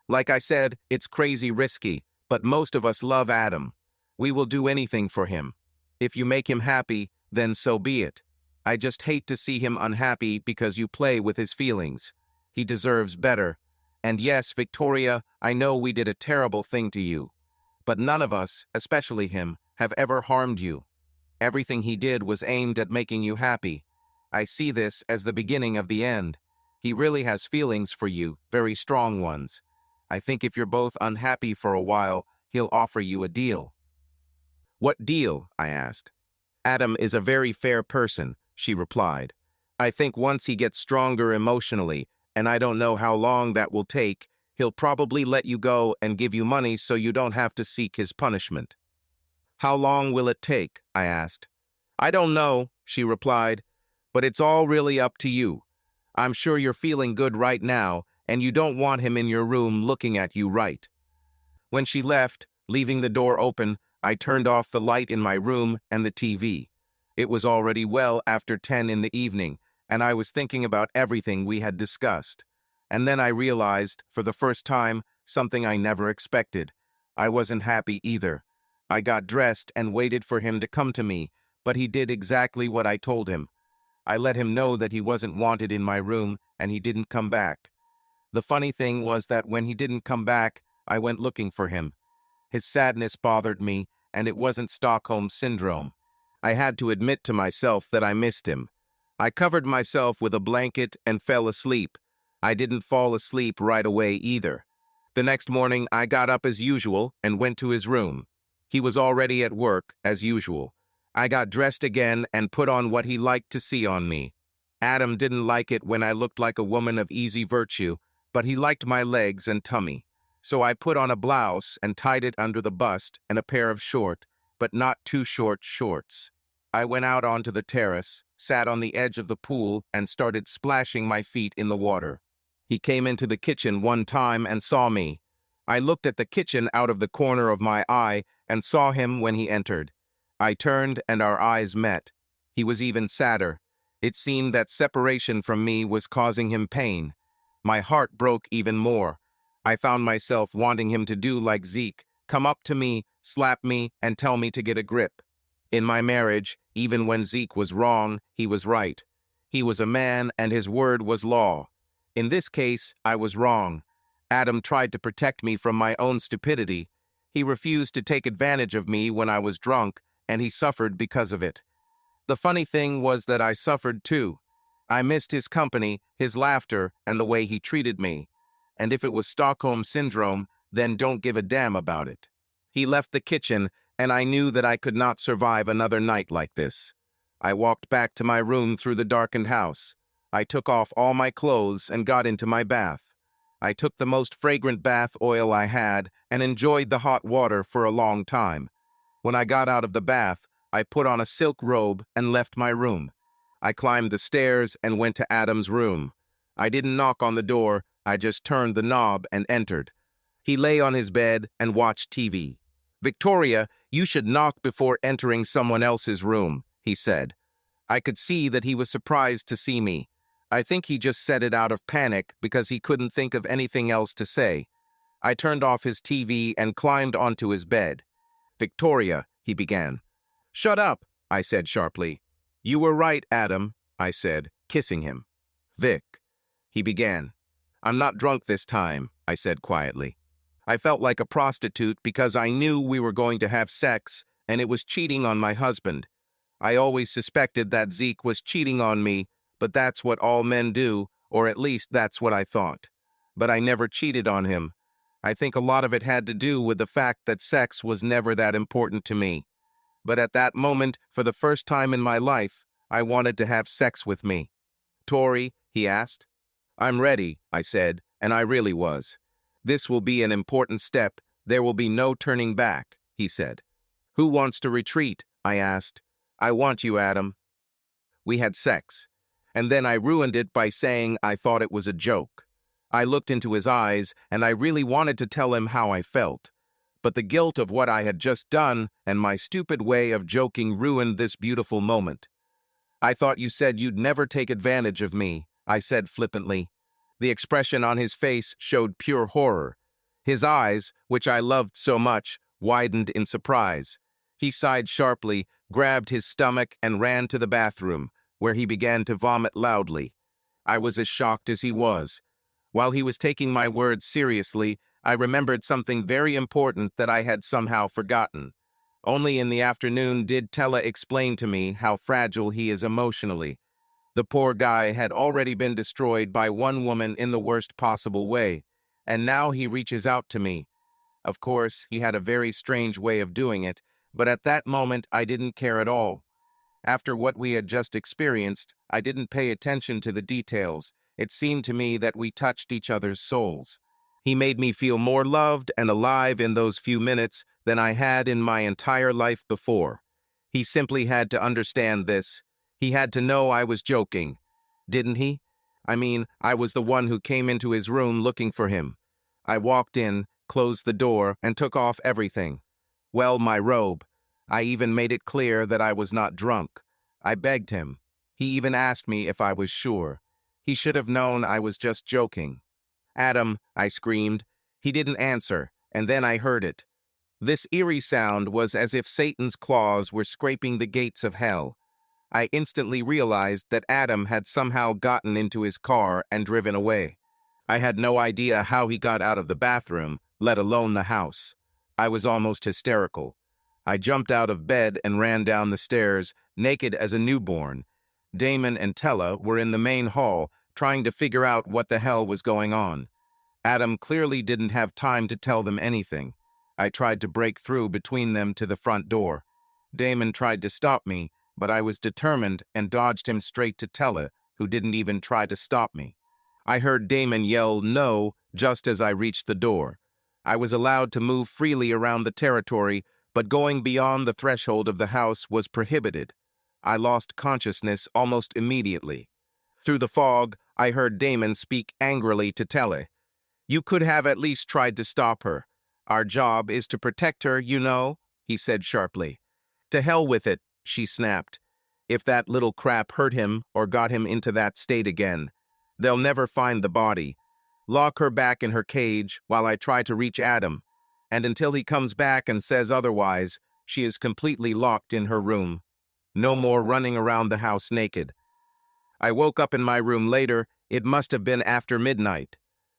Like I said, it's crazy risky, but most of us love Adam. We will do anything for him. If you make him happy, then so be it. I just hate to see him unhappy because you play with his feelings. He deserves better. And yes, Victoria, I know we did a terrible thing to you. But none of us, especially him, have ever harmed you. Everything he did was aimed at making you happy. I see this as the beginning of the end. He really has feelings for you, very strong ones. I think if you're both unhappy for a while, he'll offer you a deal." "What deal?" I asked. "Adam is a very fair person," she replied. "I think once he gets stronger emotionally, and I don't know how long that will take, He'll probably let you go and give you money so you don't have to seek his punishment." "How long will it take?" I asked. "I don't know," she replied, "but it's all really up to you. I'm sure you're feeling good right now, and you don't want him in your room looking at you, right?" When she left, leaving the door open, I turned off the light in my room and the TV. It was already well after 10 in the evening, and I was thinking about everything we had discussed. And then I realized, for the first time, something I never expected. I wasn't happy either. I got dressed and waited for him to come to me, but he did exactly what I told him. I let him know that he wasn't wanted in my room, and he didn't come back. The funny thing was that when he didn't come back, I went looking for him. His sadness bothered me, and it wasn't Stockholm Syndrome. I had to admit to myself that I missed him. I covered myself with a blanket and fell asleep. I didn't fall asleep right away either. The next morning, I got up as usual and went to his room. He was already at work, as usual. I got dressed again and put on what he liked to see on me. Adam didn't like it when I looked like a woman of easy virtue, but he liked my legs and tummy. So I put on a blouse and tied it under the bust and a pair of short, but not too short shorts. I went out onto the terrace, sat on the edge of the pool, and started splashing my feet in the water. He came into the kitchen one time and saw me. I looked at the kitchen out of the corner of my eye and saw him when he entered. I turned and our eyes met. He was even sadder. It seemed that separation from me was causing him pain. My heart broke even more. I found myself wanting him to do like Zeke, come up to me, slap me, and tell me to get a grip. In my marriage, even when Zeke was wrong, he was right. He was a man and his word was law. In this case, I was wrong. Adam tried to protect me from my own stupidity. He refused to take advantage of me when I was drunk, and he suffered because of it. The funny thing was that I suffered too. I missed his company, his laughter, and the way he treated me. And if it was Stockholm Syndrome, then don't give a damn about it. He left the kitchen, and I knew that I could not survive another night like this. I walked back to my room through the darkened house. I took off all my clothes and got into my bath. I took the most fragrant bath oil I had and enjoyed the hot water for a long time. When I got out of the bath, I put on a silk robe and left my room. I climbed the stairs and went to Adam's room. I didn't knock on the door, I just turned the knob and entered. He lay on his bed and watched TV. "Victoria, you should knock before entering someone else's room," he said. I could see that he was surprised to see me. I think he just said it out of panic because he couldn't think of anything else to say. I turned off his TV and climbed onto his bed. "Victoria," he began. "Shut up," I said sharply. "You were right, Adam," I said, kissing him. "Vic," he began. "I'm not drunk this time," I said quietly. I felt like a prostitute because I knew we were going to have sex, and it was cheating on my husband. I always suspected that Zeke was cheating on me, but that's what all men do, or at least that's what I thought. But I never cheated on him. I think a lot of it had to do with the fact that sex was never that important to me. But at that moment, for the first time in my life, I wanted to have sex with me. "Tori," he asked. "I'm ready," I said, and I really was. "This will be an important step. There will be no turning back," he said. "Who wants to retreat?" I asked. "I want you, Adam." We had sex, and then I ruined it by saying I thought it was a joke. I looked into his eyes, and I really wanted to tell him how I felt. But the guilt of what I had just done and my stupid way of joking ruined this beautiful moment. "I thought you said you'd never take advantage of me," I said flippantly. The expression on his face showed pure horror. His eyes, which I loved so much, widened in surprise. He sighed sharply, grabbed his stomach, and ran to the bathroom, where he began to vomit loudly. I was as shocked as he was. While he was taking my words seriously, I remembered something very important that I had somehow forgotten. Only in the afternoon did Tella explain to me how fragile he is emotionally. The poor guy had already been destroyed by one woman in the worst possible way, and now he reaches out to me. Of course, he had a very strange way of doing it, but at that moment I didn't care at all. After what we had just experienced, I didn't pay attention to the details. It seemed to me that we touched each other's souls. He made me feel more loved and alive in those few minutes than I had in my entire life before. He simply had to understand this. He had to know I was joking. Didn't he? I mean, I was the one who came into his room looking for him. I walked in, closed the door, and took off everything. Well, my robe. I even made it clear that I was not drunk. I begged him. He even asked me if I was sure. He should have known I was just joking. "Adam," I screamed. He didn't answer, and then I heard it. This eerie sound was as if Satan's claws were scraping the gates of hell. I instantly realized that Adam had somehow gotten into his car and driven away. I had no idea how he got out of the bathroom, let alone the house. I was almost hysterical. I jumped out of bed and ran down the stairs, naked as a newborn. Damon and Tella were in the main hall, trying to figure out what the hell was going on. Adam clearly didn't have time to tell them anything. I tried to break through between them to the front door. Damon tried to stop me, but I was determined and dodged him straight to Tella, who didn't even try to stop me. I heard Damon yell "no" just as I reached the door. I was allowed to move freely around the territory, but going beyond the threshold of the house was prohibited. I lost consciousness almost immediately. Through the fog, I heard Damon speak angrily to Tella. "You could have at least tried to stop her. Our job is to protect her, you know," he said sharply. "To hell with it," she snapped. "If that little crap hurt him or got him into that state again, they'll never find the body. Lock her back in her cage while I try to reach Adam, and until he comes back and says otherwise, she is completely locked in her room. No more running around the house naked." I woke up in my room later. It must have been after midnight.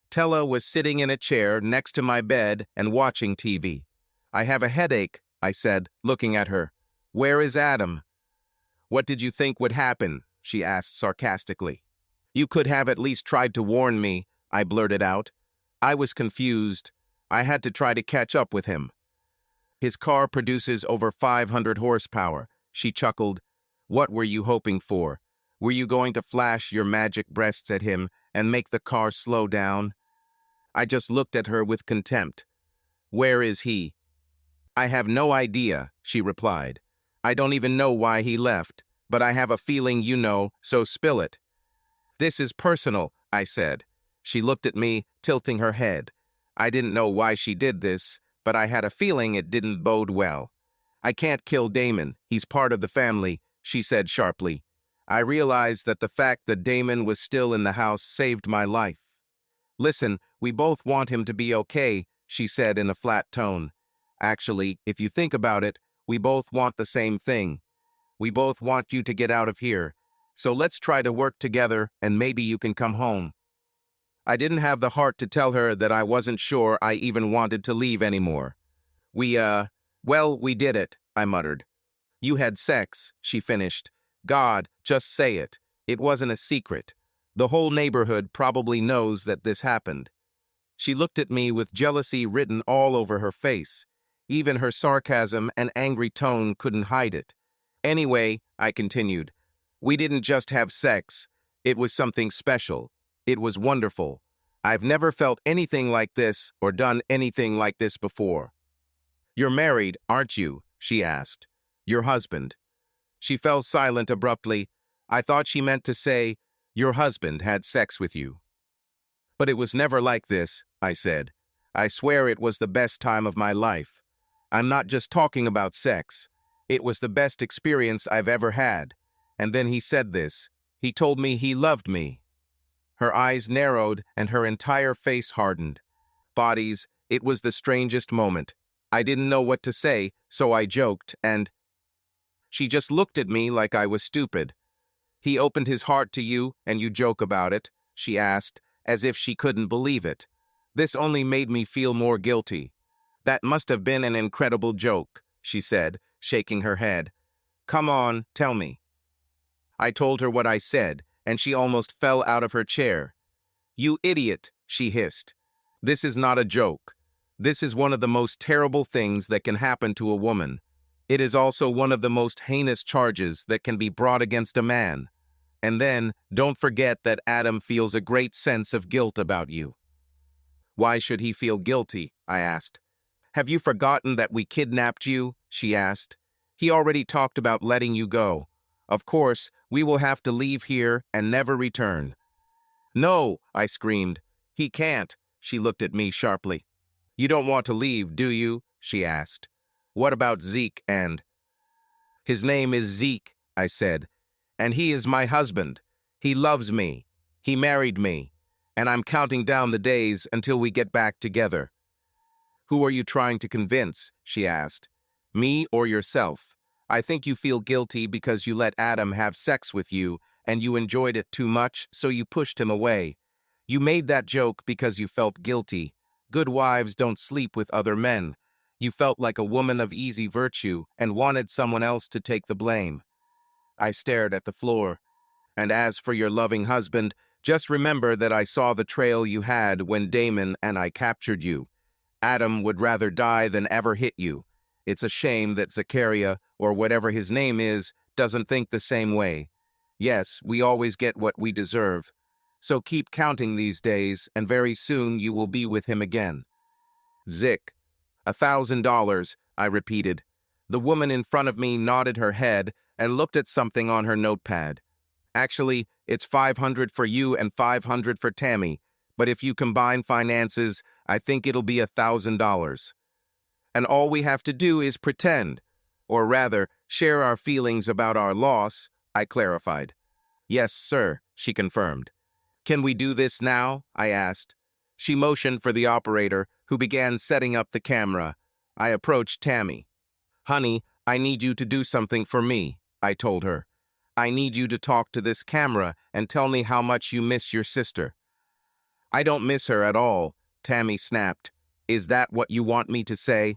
Tella was sitting in a chair next to my bed and watching TV. "I have a headache," I said, looking at her. "Where is Adam?" "What did you think would happen?" she asked sarcastically. "You could have at least tried to warn me," I blurted out. I was confused. I had to try to catch up with him. "His car produces over 500 horsepower, she chuckled. "What were you hoping for? Were you going to flash your magic breasts at him and make the car slow down?" I just looked at her with contempt. "Where is he?" "I have no idea," she replied. "I don't even know why he left, but I have a feeling you know, so spill it." "This is personal," I said. She looked at me, tilting her head. I didn't know why she did this, but I had a feeling it didn't bode well. "I can't kill Damon. He's part of the family," she said sharply. I realized that the fact that Damon was still in the house saved my life. "Listen, we both want him to be okay," she said in a flat tone. "Actually, if you think about it, we both want the same thing. We both want you to get out of here. So let's try to work together and maybe you can come home." I didn't have the heart to tell her that I wasn't sure I even wanted to leave anymore. Well, we did it," I muttered. "You had sex," she finished. "God, just say it. It wasn't a secret. The whole neighborhood probably knows that this happened." She looked at me with jealousy written all over her face. Even her sarcasm and angry tone couldn't hide it. "Anyway," I continued, "we didn't just have sex. It was something special. It was wonderful. I've never felt anything like this or done anything like this before." "You're married, aren't you?" she asked. "Your husband." She fell silent abruptly. I thought she meant to say, "Your husband had sex with you." "But it was never like this," I said. "I swear it was the best time of my life. I'm not just talking about sex. It was the best experience I've ever had." And then he said this. He told me he loved me. Her eyes narrowed and her entire face hardened. Bodies, it was the strangest moment. I didn't know what to say, so I joked, and she just looked at me like I was stupid. "He opened his heart to you, and you joke about it?" she asked, as if she couldn't believe it. This only made me feel more guilty. "That must have been an incredible joke," she said, shaking her head. "Come on, tell me." I told her what I said, and she almost fell out of her chair. "You idiot," she hissed. "This is not a joke. This is one of the most terrible things that can happen to a woman. It is also one of the most heinous charges that can be brought against a man. And then, don't forget that Adam feels a great sense of guilt about you." Why should he feel guilty? I asked. Have you forgotten that we kidnapped you? She asked. He already talked about letting you go. Of course, we will have to leave here and never return. No, I screamed. He can't. She looked at me sharply. You don't want to leave, do you? She asked. What about Zeke and... His name is Zeke, I said, and he is my husband. He loves me. He married me, and I'm counting down the days until we get back together. Who are you trying to convince? She asked. Me or yourself? I think you feel guilty because you let Adam have sex with you, and you enjoyed it too much, so you pushed him away. You made that joke because you felt guilty. Good wives don't sleep with other men. You felt like a woman of easy virtue and wanted someone else to take the blame. I stared at the floor. And as for your loving husband, just remember that I saw the trail you had when Damon and I captured you. Adam would rather die than ever hit you. It's a shame that Zachariah, or whatever his name is, doesn't think the same way. Yes, we always get what we deserve. So keep counting these days, and very soon you will be with him again. Zick. $1,000, I repeated. The woman in front of me nodded her head and looked at something on her notepad. Actually, it's $500 for you and $500 for Tammy, but if you combine finances, I think it'll be $1,000. And all we have to do is pretend, or rather, share our feelings about our loss, I clarified. Yes, sir, she confirmed. Can we do this now? I asked. She motioned for the operator, who began setting up the camera. I approached Tammy. Honey, I need you to do something for me, I told her. I need you to talk to this camera and tell me how much you miss your sister. I don't miss her at all, Tammy snapped. Is that what you want me to say?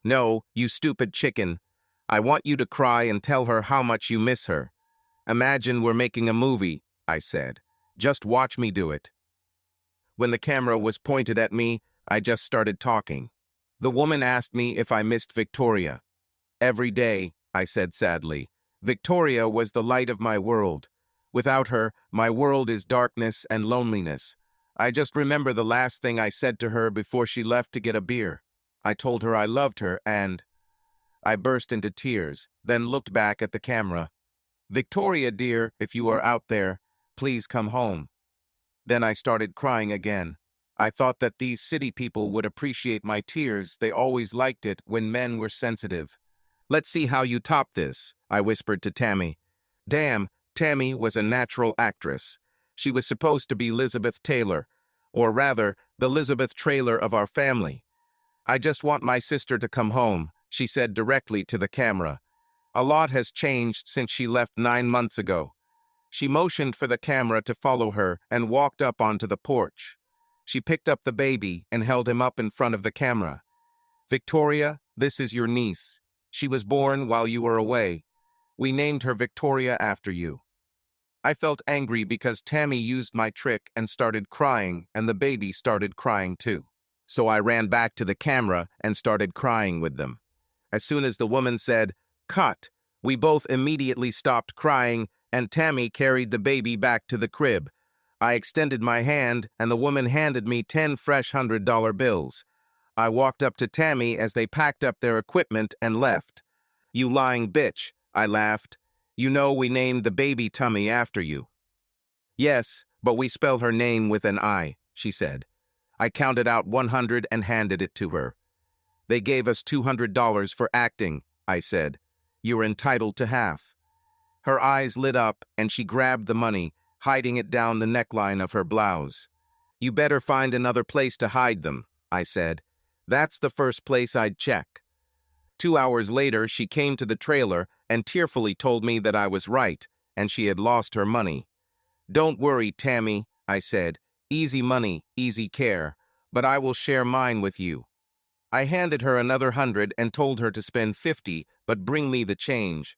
No, you stupid chicken. I want you to cry and tell her how much you miss her. Imagine we're making a movie, I said. Just watch me do it. When the camera was pointed at me, I just started talking. The woman asked me if I missed Victoria. Every day, I said sadly. Victoria was the light of my world. Without her, my world is darkness and loneliness. I just remember the last thing I said to her before she left to get a beer. I told her I loved her and... I burst into tears, then looked back at the camera. Victoria, dear, if you are out there, please come home. Then I started crying again. I thought that these city people would appreciate my tears. They always liked it when men were sensitive. Let's see how you top this, I whispered to Tammy. Damn, Tammy was a natural actress. She was supposed to be Elizabeth Taylor, or rather, the Elizabeth Trailer of our family. I just want my sister to come home, she said directly to the camera. A lot has changed since she left 9 months ago. She motioned for the camera to follow her and walked up onto the porch. She picked up the baby and held him up in front of the camera. Victoria, this is your niece. She was born while you were away. We named her Victoria after you. I felt angry because Tammy used my trick and started crying, and the baby started crying too. So I ran back to the camera and started crying with them. As soon as the woman said, "Cut," we both immediately stopped crying, and Tammy carried the baby back to the crib. I extended my hand, and the woman handed me 10 fresh $100 bills. I walked up to Tammy as they packed up their equipment and left. You lying bitch, I laughed. You know we named the baby Tummy after you. Yes, but we spell her name with an I, she said. I counted out 100 and handed it to her. They gave us $200 for acting, I said. You're entitled to half. Her eyes lit up and she grabbed the money, hiding it down the neckline of her blouse. You better find another place to hide them, I said. That's the first place I'd check. 2 hours later, she came to the trailer and tearfully told me that I was right, and she had lost her money. Don't worry, Tammy, I said. Easy money, easy care, but I will share mine with you. I handed her another 100 and told her to spend 50, but bring me the change.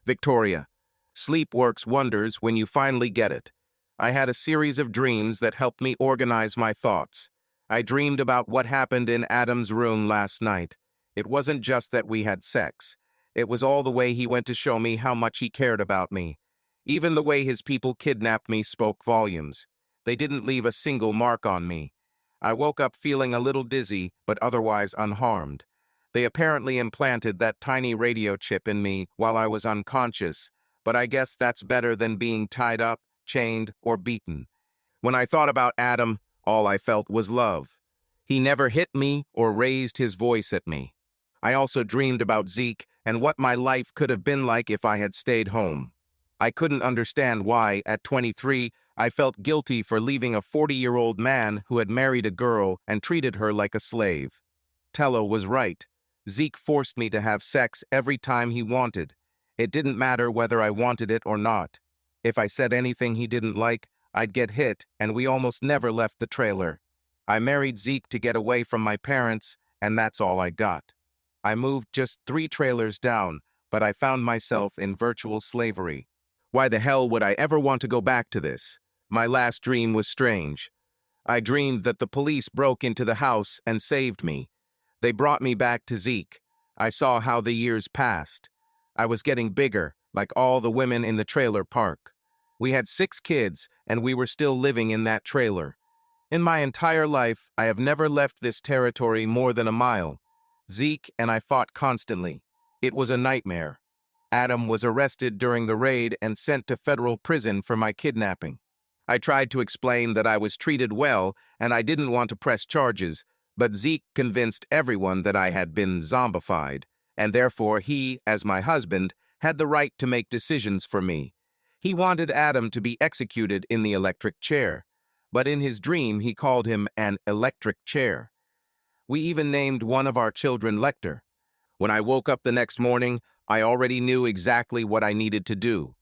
Victoria, sleep works wonders when you finally get it. I had a series of dreams that helped me organize my thoughts. I dreamed about what happened in Adam's room last night. It wasn't just that we had sex. It was all the way he went to show me how much he cared about me. Even the way his people kidnapped me spoke volumes. They didn't leave a single mark on me. I woke up feeling a little dizzy, but otherwise unharmed. They apparently implanted that tiny radio chip in me while I was unconscious, but I guess that's better than being tied up, chained, or beaten. When I thought about Adam, all I felt was love. He never hit me or raised his voice at me. I also dreamed about Zeke and what my life could have been like if I had stayed home. I couldn't understand why, at 23, I felt guilty for leaving a 40-year-old man who had married a girl and treated her like a slave. Tello was right. Zeke forced me to have sex every time he wanted. It didn't matter whether I wanted it or not. If I said anything he didn't like, I'd get hit, and we almost never left the trailer. I married Zeke to get away from my parents, and that's all I got. I moved just 3 trailers down, but I found myself in virtual slavery. Why the hell would I ever want to go back to this? My last dream was strange. I dreamed that the police broke into the house and saved me. They brought me back to Zeke. I saw how the years passed. I was getting bigger, like all the women in the trailer park. We had 6 kids, and we were still living in that trailer. In my entire life, I have never left this territory more than a mile. Zeke and I fought constantly. It was a nightmare. Adam was arrested during the raid and sent to federal prison for my kidnapping. I tried to explain that I was treated well and I didn't want to press charges, but Zeke convinced everyone that I had been zombified, and therefore he, as my husband, had the right to make decisions for me. He wanted Adam to be executed in the electric chair, but in his dream he called him an electric chair. We even named one of our children Lecter. When I woke up the next morning, I already knew exactly what I needed to do.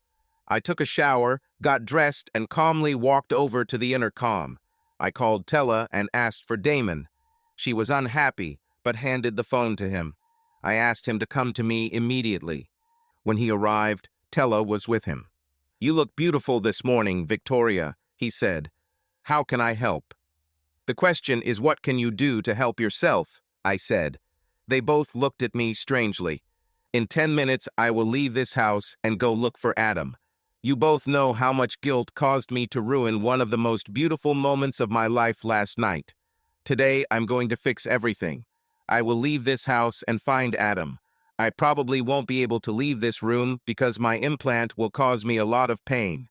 I took a shower, got dressed, and calmly walked over to the intercom. I called Tella and asked for Damon. She was unhappy, but handed the phone to him. I asked him to come to me immediately. When he arrived, Tella was with him. "You look beautiful this morning, Victoria," he said. "How can I help?" "The question is, what can you do to help yourself?" I said. They both looked at me strangely. "In 10 minutes, I will leave this house and go look for Adam. You both know how much guilt caused me to ruin one of the most beautiful moments of my life last night. Today, I'm going to fix everything. I will leave this house and find Adam. I probably won't be able to leave this room because my implant will cause me a lot of pain.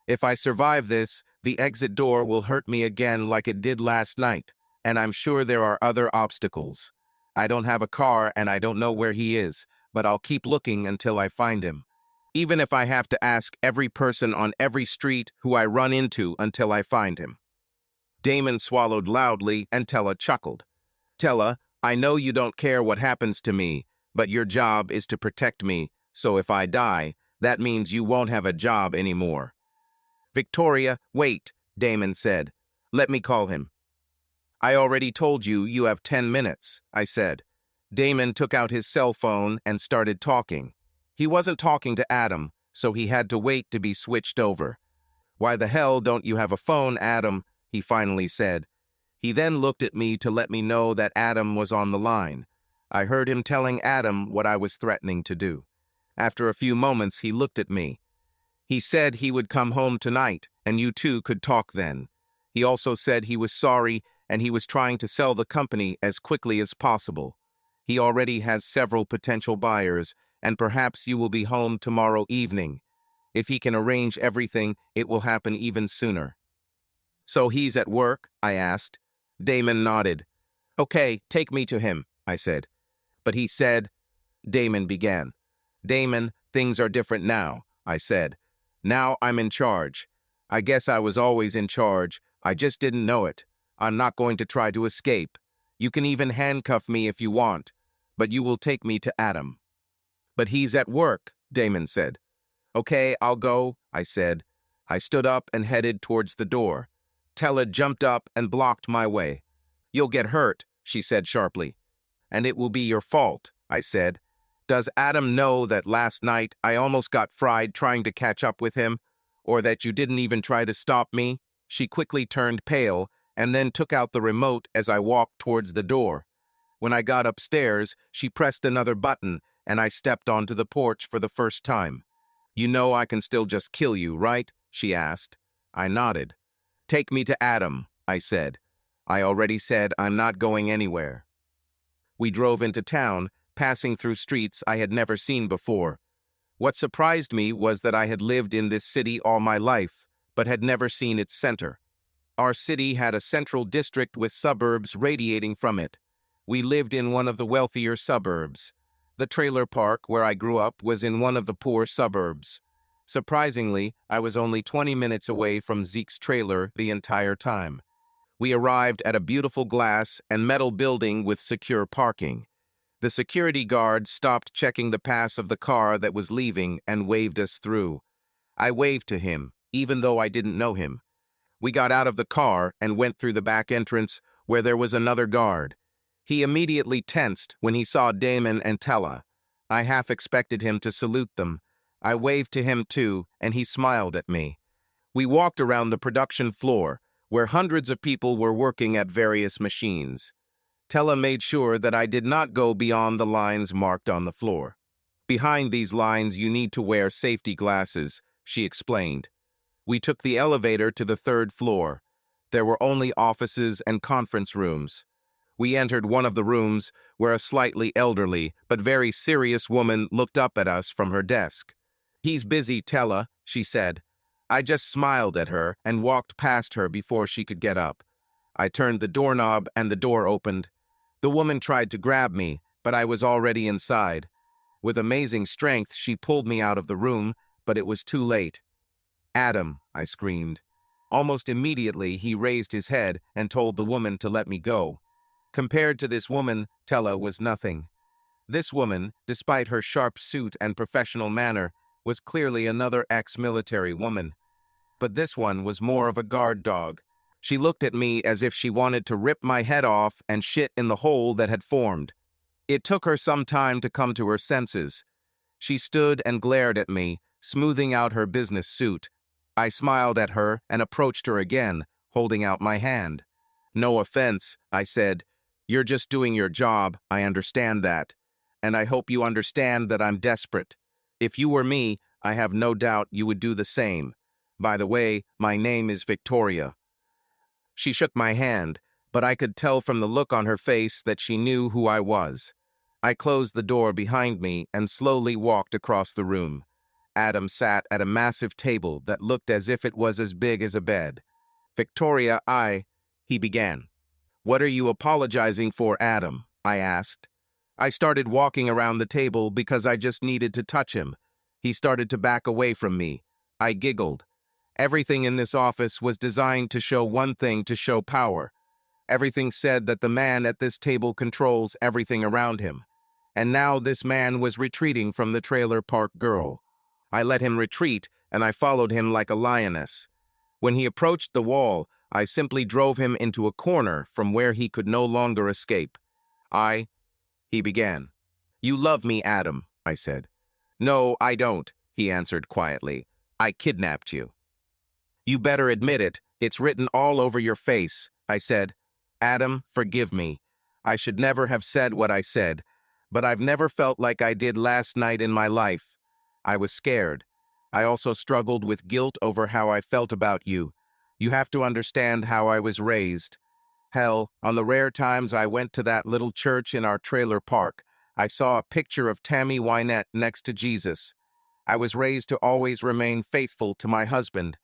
If I survive this, the exit door will hurt me again like it did last night, and I'm sure there are other obstacles. I don't have a car and I don't know where he is, but I'll keep looking until I find him. Even if I have to ask every person on every street who I run into until I find him." Damon swallowed loudly and Tella chuckled. "Tella, I know you don't care what happens to me, but your job is to protect me, so if I die, that means you won't have a job anymore." "Victoria, wait," Damon said. "Let me call him." "I already told you you have 10 minutes, I said. Damon took out his cell phone and started talking. He wasn't talking to Adam, so he had to wait to be switched over. "Why the hell don't you have a phone, Adam?" he finally said. He then looked at me to let me know that Adam was on the line. I heard him telling Adam what I was threatening to do. After a few moments, he looked at me. "He said he would come home tonight, and you two could talk then. He also said he was sorry and he was trying to sell the company as quickly as possible. He already has several potential buyers, and perhaps you will be home tomorrow evening. If he can arrange everything, it will happen even sooner." "So he's at work?" I asked. Damon nodded. "Okay, take me to him," I said. "But he said—" Damon began. "Damon, things are different now," I said. "Now I'm in charge. I guess I was always in charge. I just didn't know it. I'm not going to try to escape. You can even handcuff me if you want, but you will take me to Adam." "But he's at work," Damon said. "Okay, I'll go," I said. I stood up and headed towards the door. Tella jumped up and blocked my way. "You'll get hurt," she said sharply. "And it will be your fault," I said. "Does Adam know that last night I almost got fried trying to catch up with him? Or that you didn't even try to stop me?" She quickly turned pale and then took out the remote as I walked towards the door. When I got upstairs, she pressed another button and I stepped onto the porch for the first time. "You know I can still just kill you, right?" she asked. I nodded. "Take me to Adam," I said. I already said I'm not going anywhere. We drove into town, passing through streets I had never seen before. What surprised me was that I had lived in this city all my life, but had never seen its center. Our city had a central district with suburbs radiating from it. We lived in one of the wealthier suburbs. The trailer park where I grew up was in one of the poor suburbs. Surprisingly, I was only 20 minutes away from Zeke's trailer the entire time. We arrived at a beautiful glass and metal building with secure parking. The security guard stopped checking the pass of the car that was leaving and waved us through. I waved to him, even though I didn't know him. We got out of the car and went through the back entrance where there was another guard. He immediately tensed when he saw Damon and Tella. I half expected him to salute them. I waved to him too, and he smiled at me. We walked around the production floor, where hundreds of people were working at various machines. Tella made sure that I did not go beyond the lines marked on the floor. Behind these lines, you need to wear safety glasses, she explained. We took the elevator to the third floor. There were only offices and conference rooms. We entered one of the rooms where a slightly elderly but very serious woman looked up at us from her desk. "He's busy, Tella," she said. I just smiled at her and walked past her before she could get up. I turned the doorknob and the door opened. The woman tried to grab me, but I was already inside. With amazing strength, she pulled me out of the room, but it was too late. "Adam," I screamed. Almost immediately, he raised his head and told the woman to let me go. Compared to this woman, Tella was nothing. This woman, despite her sharp suit and professional manner, was clearly another ex-military woman. But this one was more of a guard dog. She looked at me as if she wanted to rip my head off and shit in the hole that had formed. It took her some time to come to her senses. She stood and glared at me, smoothing out her business suit. I smiled at her and approached her again, holding out my hand. "No offense," I said. "You're just doing your job, I understand that. And I hope you understand that I'm desperate. If you were me, I have no doubt you would do the same. By the way, my name is Victoria." She shook my hand, but I could tell from the look on her face that she knew who I was. I closed the door behind me and slowly walked across the room. Adam sat at a massive table that looked as if it was as big as a bed. "Victoria, he began. "What are you apologizing for, Adam?" I asked. I started walking around the table because I just needed to touch him. He started to back away from me. I giggled. Everything in this office was designed to show one thing, to show power. Everything said that the man at this table controls everything around him. And now this man was retreating from the trailer park girl. I let him retreat, and I followed him like a lioness. When he approached the wall, I simply drove him into a corner from where he could no longer escape. He began. "You love me, Adam," I said. "No, I don't," he answered quietly. "I kidnapped you." "You better admit it. It's written all over your face," I said. "Adam, forgive me. I should never have said what I said, but I've never felt like I did last night in my life. I was scared. I also struggled with guilt over how I felt about you. You have to understand how I was raised. Hell, on the rare times I went to that little church in our trailer park, I saw a picture of Tammy Wynette next to Jesus. I was raised to always remain faithful to my husband,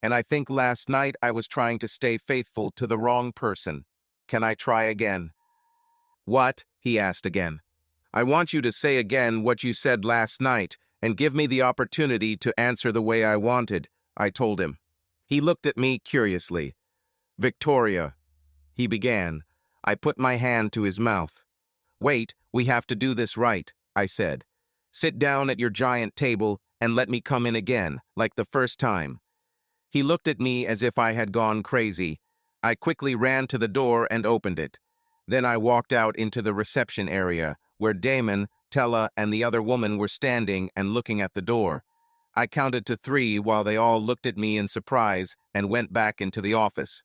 and I think last night I was trying to stay faithful to the wrong person. Can I try again?" "What?" he asked again. "I want you to say again what you said last night and give me the opportunity to answer the way I wanted," I told him. He looked at me curiously. "Victoria," he began. I put my hand to his mouth. "Wait, we have to do this right," I said. "Sit down at your giant table and let me come in again, like the first time." He looked at me as if I had gone crazy. I quickly ran to the door and opened it. Then I walked out into the reception area, where Damon, Tella, and the other woman were standing and looking at the door. I counted to 3 while they all looked at me in surprise and went back into the office.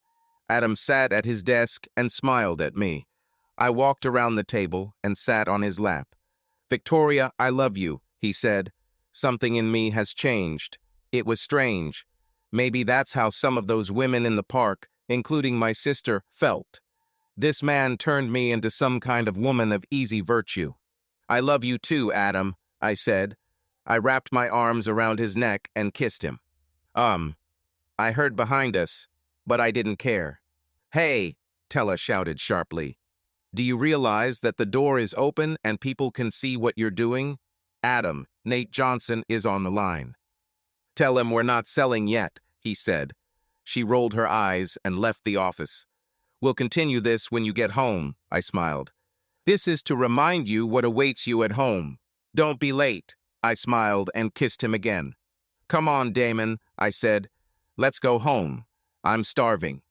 Adam sat at his desk and smiled at me. I walked around the table and sat on his lap. "Victoria, I love you," he said. Something in me has changed. It was strange. Maybe that's how some of those women in the park, including my sister, felt. This man turned me into some kind of woman of easy virtue. I love you too, Adam, I said. I wrapped my arms around his neck and kissed him. I heard behind us, but I didn't care. Hey, Tella shouted sharply. Do you realize that the door is open and people can see what you're doing? Adam, Nate Johnson is on the line. Tell him we're not selling yet, he said. She rolled her eyes and left the office. We'll continue this when you get home, I smiled. This is to remind you what awaits you at home. Don't be late, I smiled and kissed him again. Come on, Damon, I said. Let's go home. I'm starving.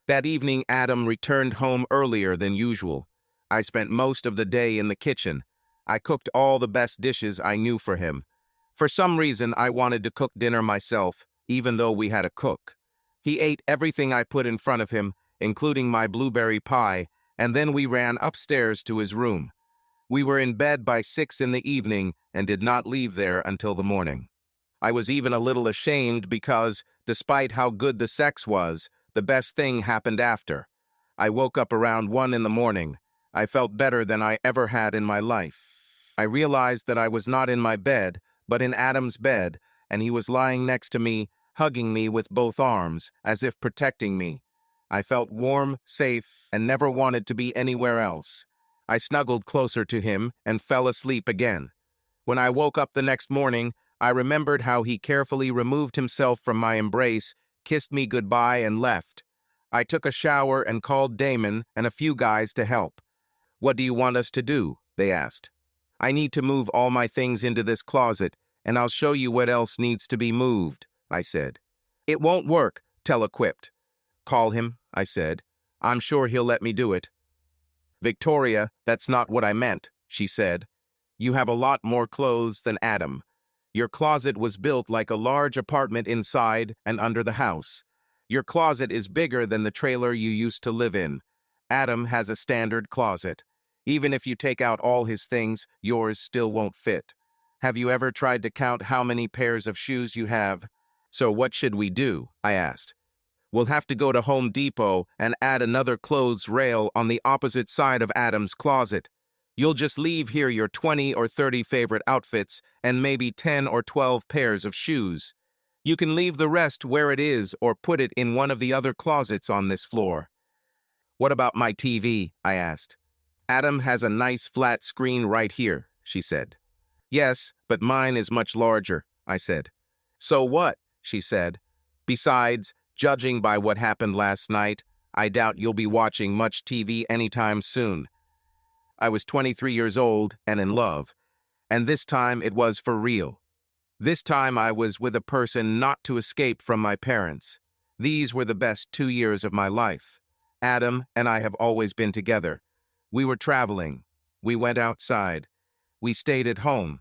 That evening, Adam returned home earlier than usual. I spent most of the day in the kitchen. I cooked all the best dishes I knew for him. For some reason, I wanted to cook dinner myself, even though we had a cook. He ate everything I put in front of him, including my blueberry pie, and then we ran upstairs to his room. We were in bed by 6 in the evening and did not leave there until the morning. I was even a little ashamed because, despite how good the sex was, the best thing happened after. I woke up around 1 in the morning. I felt better than I ever had in my life. I realized that I was not in my bed, but in Adam's bed, and he was lying next to me, hugging me with both arms, as if protecting me. I felt warm, safe, and never wanted to be anywhere else. I snuggled closer to him and fell asleep again. When I woke up the next morning, I remembered how he carefully removed himself from my embrace, kissed me goodbye, and left. I took a shower and called Damon and a few guys to help. What do you want us to do? They asked. I need to move all my things into this closet, and I'll show you what else needs to be moved, I said. It won't work, Tella quipped. Call him, I said. I'm sure he'll let me do it. Victoria, that's not what I meant, she said. You have a lot more clothes than Adam. Your closet was built like a large apartment inside and under the house. Your closet is bigger than the trailer you used to live in. Adam has a standard closet. Even if you take out all his things, yours still won't fit. Have you ever tried to count how many pairs of shoes you have? So what should we do? I asked. We'll have to go to Home Depot and add another clothes rail on the opposite side of Adam's closet. You'll just leave here your 20 or 30 favorite outfits and maybe 10 or 12 pairs of shoes. You can leave the rest where it is or put it in one of the other closets on this floor. What about my TV? I asked. Adam has a nice flat screen right here, she said. Yes, but mine is much larger, I said. So what? She said. Besides, judging by what happened last night, I doubt you'll be watching much TV anytime soon. I was 23 years old and in love, and this time it was for real. This time I was with a person not to escape from my parents. These were the best 2 years of my life. Adam and I have always been together. We were traveling. We went outside. We stayed at home.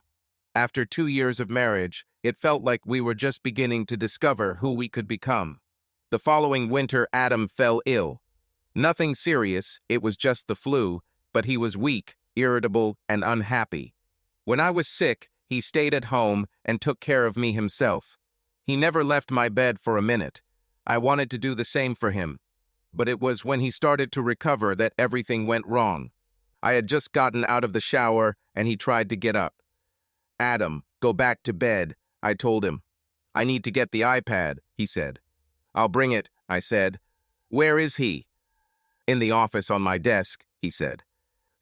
After 2 years of marriage, it felt like we were just beginning to discover who we could become. The following winter, Adam fell ill. Nothing serious, it was just the flu, but he was weak, irritable, and unhappy. When I was sick, he stayed at home and took care of me himself. He never left my bed for a minute. I wanted to do the same for him. But it was when he started to recover that everything went wrong. I had just gotten out of the shower, and he tried to get up. Adam, go back to bed, I told him. I need to get the iPad, he said. I'll bring it, I said. Where is he? In the office on my desk, he said.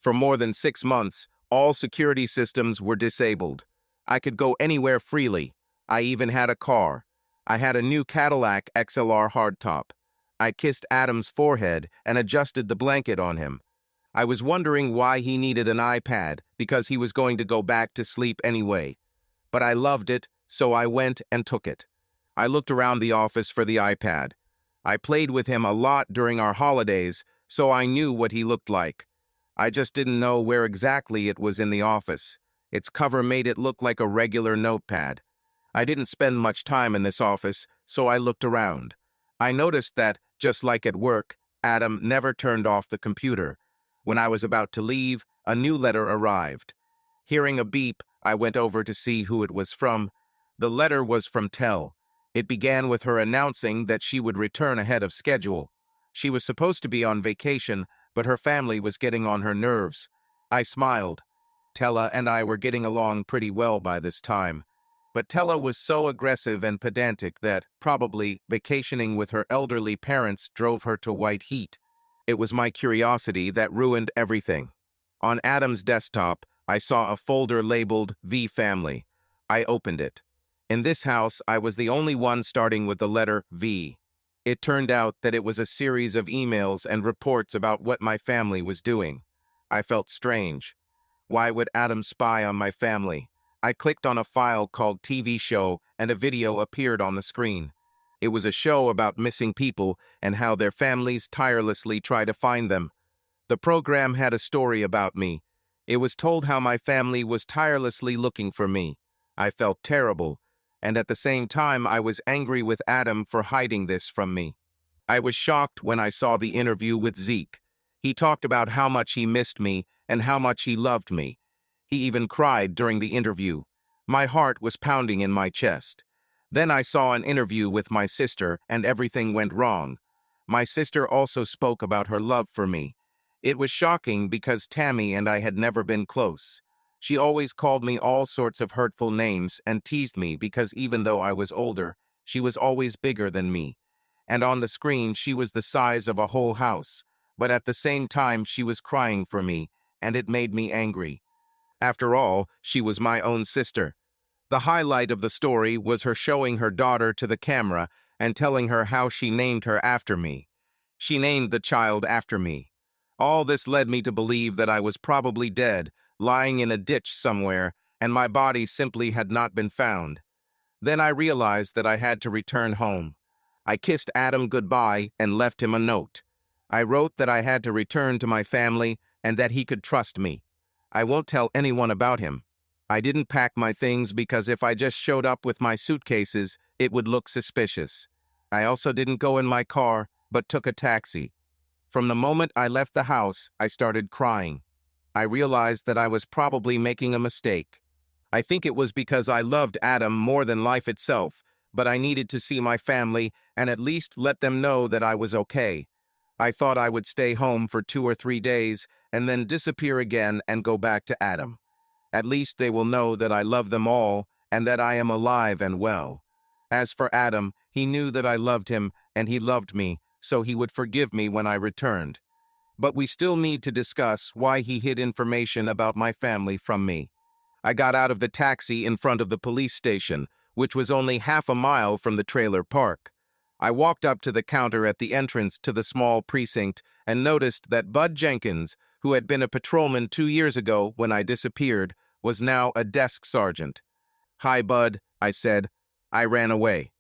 For more than 6 months, all security systems were disabled. I could go anywhere freely. I even had a car. I had a new Cadillac XLR hardtop. I kissed Adam's forehead and adjusted the blanket on him. I was wondering why he needed an iPad, because he was going to go back to sleep anyway. But I loved it, so I went and took it. I looked around the office for the iPad. I played with him a lot during our holidays, so I knew what he looked like. I just didn't know where exactly it was in the office. Its cover made it look like a regular notepad. I didn't spend much time in this office, so I looked around. I noticed that, just like at work, Adam never turned off the computer. When I was about to leave, a new letter arrived. Hearing a beep, I went over to see who it was from. The letter was from Tell. It began with her announcing that she would return ahead of schedule. She was supposed to be on vacation, but her family was getting on her nerves. I smiled. Tella and I were getting along pretty well by this time. But Tella was so aggressive and pedantic that, probably, vacationing with her elderly parents drove her to white heat. It was my curiosity that ruined everything. On Adam's desktop, I saw a folder labeled V Family. I opened it. In this house, I was the only one starting with the letter V. It turned out that it was a series of emails and reports about what my family was doing. I felt strange. Why would Adam spy on my family? I clicked on a file called TV Show and a video appeared on the screen. It was a show about missing people and how their families tirelessly try to find them. The program had a story about me. It was told how my family was tirelessly looking for me. I felt terrible, and at the same time I was angry with Adam for hiding this from me. I was shocked when I saw the interview with Zeke. He talked about how much he missed me and how much he loved me. He even cried during the interview. My heart was pounding in my chest. Then I saw an interview with my sister and everything went wrong. My sister also spoke about her love for me. It was shocking because Tammy and I had never been close. She always called me all sorts of hurtful names and teased me because even though I was older, she was always bigger than me. And on the screen she was the size of a whole house. But at the same time she was crying for me, and it made me angry. After all, she was my own sister. The highlight of the story was her showing her daughter to the camera and telling her how she named her after me. She named the child after me. All this led me to believe that I was probably dead, lying in a ditch somewhere, and my body simply had not been found. Then I realized that I had to return home. I kissed Adam goodbye and left him a note. I wrote that I had to return to my family and that he could trust me. I won't tell anyone about him. I didn't pack my things because if I just showed up with my suitcases, it would look suspicious. I also didn't go in my car, but took a taxi. From the moment I left the house, I started crying. I realized that I was probably making a mistake. I think it was because I loved Adam more than life itself, but I needed to see my family and at least let them know that I was okay. I thought I would stay home for 2 or 3 days and then disappear again and go back to Adam. At least they will know that I love them all and that I am alive and well. As for Adam, he knew that I loved him and he loved me, so he would forgive me when I returned. But we still need to discuss why he hid information about my family from me. I got out of the taxi in front of the police station, which was only half a mile from the trailer park. I walked up to the counter at the entrance to the small precinct and noticed that Bud Jenkins, who had been a patrolman 2 years ago when I disappeared, was now a desk sergeant. "Hi, Bud," I said. "I ran away."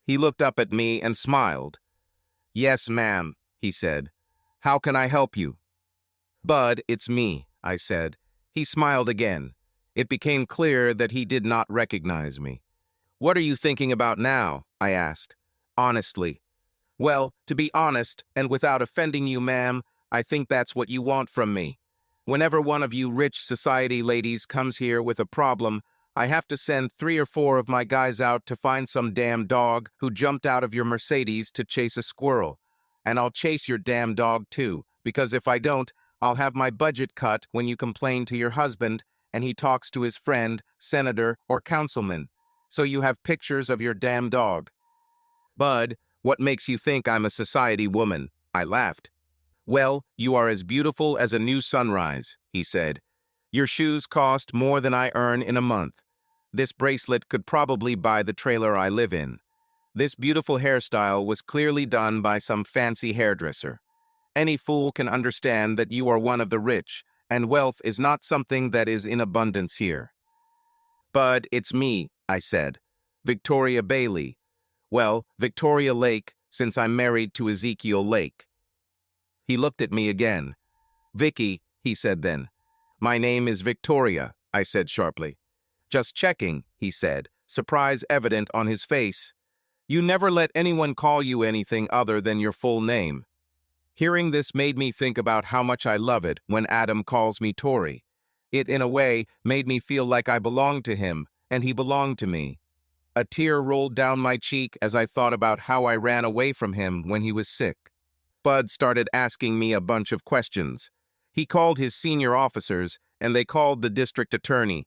He looked up at me and smiled. "Yes, ma'am," he said. "How can I help you?" "Bud, it's me," I said. He smiled again. It became clear that he did not recognize me. "What are you thinking about now?" I asked. Honestly. "Well, to be honest, and without offending you, ma'am, I think that's what you want from me. Whenever one of you rich society ladies comes here with a problem, I have to send 3 or 4 of my guys out to find some damn dog who jumped out of your Mercedes to chase a squirrel. And I'll chase your damn dog too, because if I don't, I'll have my budget cut when you complain to your husband and he talks to his friend, senator, or councilman. So you have pictures of your damn dog." "Bud, what makes you think I'm a society woman?" I laughed. "Well, you are as beautiful as a new sunrise," he said. "Your shoes cost more than I earn in a month. This bracelet could probably buy the trailer I live in. This beautiful hairstyle was clearly done by some fancy hairdresser. Any fool can understand that you are one of the rich, and wealth is not something that is in abundance here." "Bud, it's me," I said. "Victoria Bailey. Well, Victoria Lake, since I'm married to Ezekiel Lake." He looked at me again. "Vicky," he said then. "My name is Victoria," I said sharply. "Just checking," he said, surprise evident on his face. "You never let anyone call you anything other than your full name." Hearing this made me think about how much I love it when Adam calls me Tori. It, in a way, made me feel like I belonged to him, and he belonged to me. A tear rolled down my cheek as I thought about how I ran away from him when he was sick. Bud started asking me a bunch of questions. He called his senior officers, and they called the district attorney.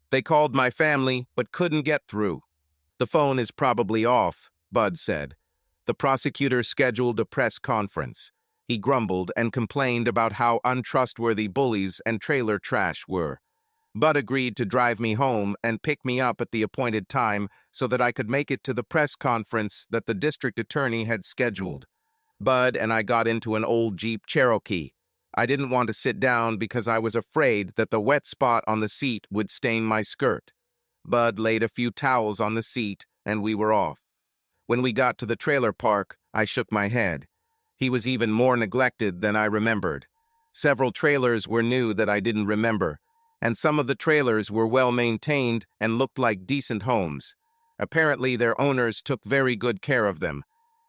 They called my family, but couldn't get through. The phone is probably off, Bud said. The prosecutor scheduled a press conference. He grumbled and complained about how untrustworthy bullies and trailer trash were. Bud agreed to drive me home and pick me up at the appointed time so that I could make it to the press conference that the district attorney had scheduled. Bud and I got into an old Jeep Cherokee. I didn't want to sit down because I was afraid that the wet spot on the seat would stain my skirt. Bud laid a few towels on the seat, and we were off. When we got to the trailer park, I shook my head. He was even more neglected than I remembered. Several trailers were new that I didn't remember, and some of the trailers were well-maintained and looked like decent homes. Apparently, their owners took very good care of them,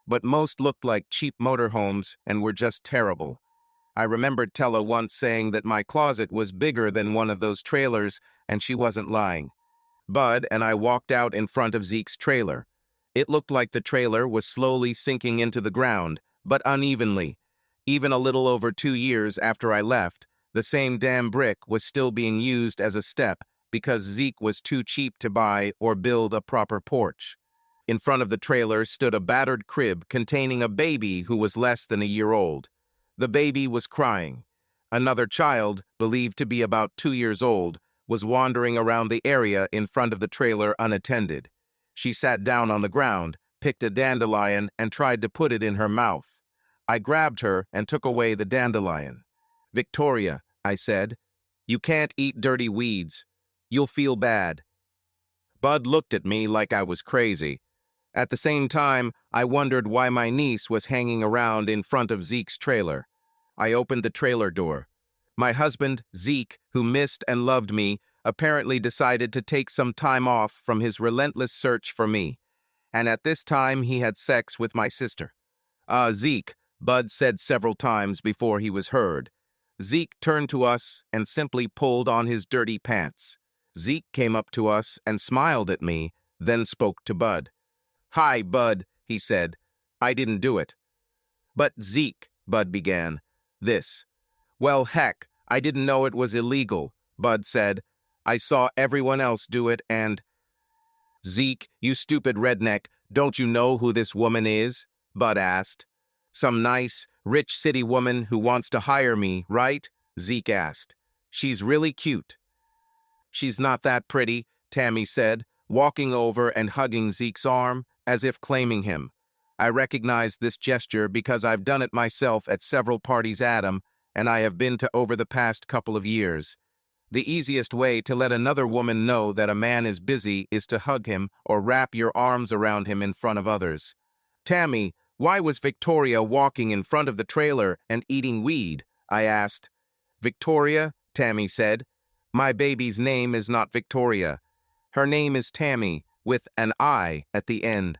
but most looked like cheap motorhomes and were just terrible. I remembered Tella once saying that my closet was bigger than one of those trailers, and she wasn't lying. Bud and I walked out in front of Zeke's trailer. It looked like the trailer was slowly sinking into the ground, but unevenly. Even a little over 2 years after I left, the same damn brick was still being used as a step because Zeke was too cheap to buy or build a proper porch. In front of the trailer stood a battered crib containing a baby who was less than a year old. The baby was crying. Another child, believed to be about 2 years old, was wandering around the area in front of the trailer unattended. She sat down on the ground, picked a dandelion, and tried to put it in her mouth. I grabbed her and took away the dandelion. "Victoria," I said, "you can't eat dirty weeds. You'll feel bad." Bud looked at me like I was crazy. At the same time, I wondered why my niece was hanging around in front of Zeke's trailer. I opened the trailer door. My husband, Zeke, who missed and loved me, apparently decided to take some time off from his relentless search for me. And at this time, he had sex with my sister. Zeke," Bud said several times before he was heard. Zeke turned to us and simply pulled on his dirty pants. Zeke came up to us and smiled at me, then spoke to Bud. "Hi, Bud," he said. "I didn't do it." "But Zeke," Bud began. "This." "Well, heck, I didn't know it was illegal," Bud said. "I saw everyone else do it and—" "Zeke, you stupid redneck, don't you know who this woman is?" Bud asked. "Some nice, rich city woman who wants to hire me, right?" Zeke asked. "She's really cute." "She's not that pretty," Tammy said, walking over and hugging Zeke's arm, as if claiming him. I recognized this gesture because I've done it myself at several parties Adam, and I have been to over the past couple of years. The easiest way to let another woman know that a man is busy is to hug him or wrap your arms around him in front of others. "Tammy, why was Victoria walking in front of the trailer and eating weed?" I asked. "Victoria," Tammy said. "My baby's name is not Victoria. Her name is Tammy, with an I at the end.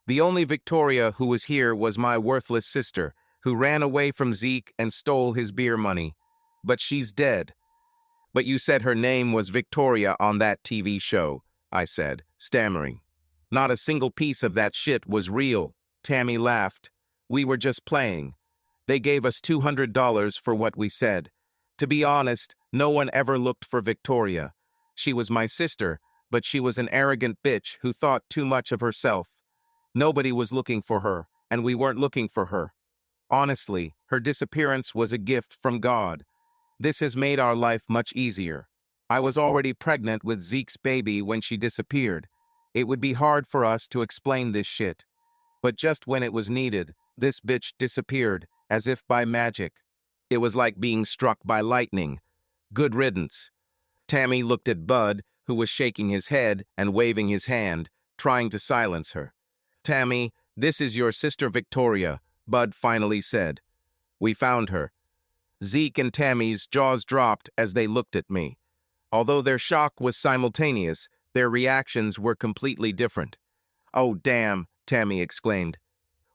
The only Victoria who was here was my worthless sister, who ran away from Zeke and stole his beer money. But she's dead." "But you said her name was Victoria on that TV show," I said, stammering. "Not a single piece of that shit was real." Tammy laughed. "We were just playing. They gave us $200 for what we said. To be honest, no one ever looked for Victoria. She was my sister, but she was an arrogant bitch who thought too much of herself. Nobody was looking for her, and we weren't looking for her. Honestly, her disappearance was a gift from God. This has made our life much easier. I was already pregnant with Zeke's baby when she disappeared. It would be hard for us to explain this shit. But just when it was needed, this bitch disappeared, as if by magic. It was like being struck by lightning. Good riddance." Tammy looked at Bud, who was shaking his head and waving his hand, trying to silence her. "Tammy, this is your sister Victoria," Bud finally said. "We found her." Zeke and Tammy's jaws dropped as they looked at me. Although their shock was simultaneous, their reactions were completely different. "Oh, damn," Tammy exclaimed.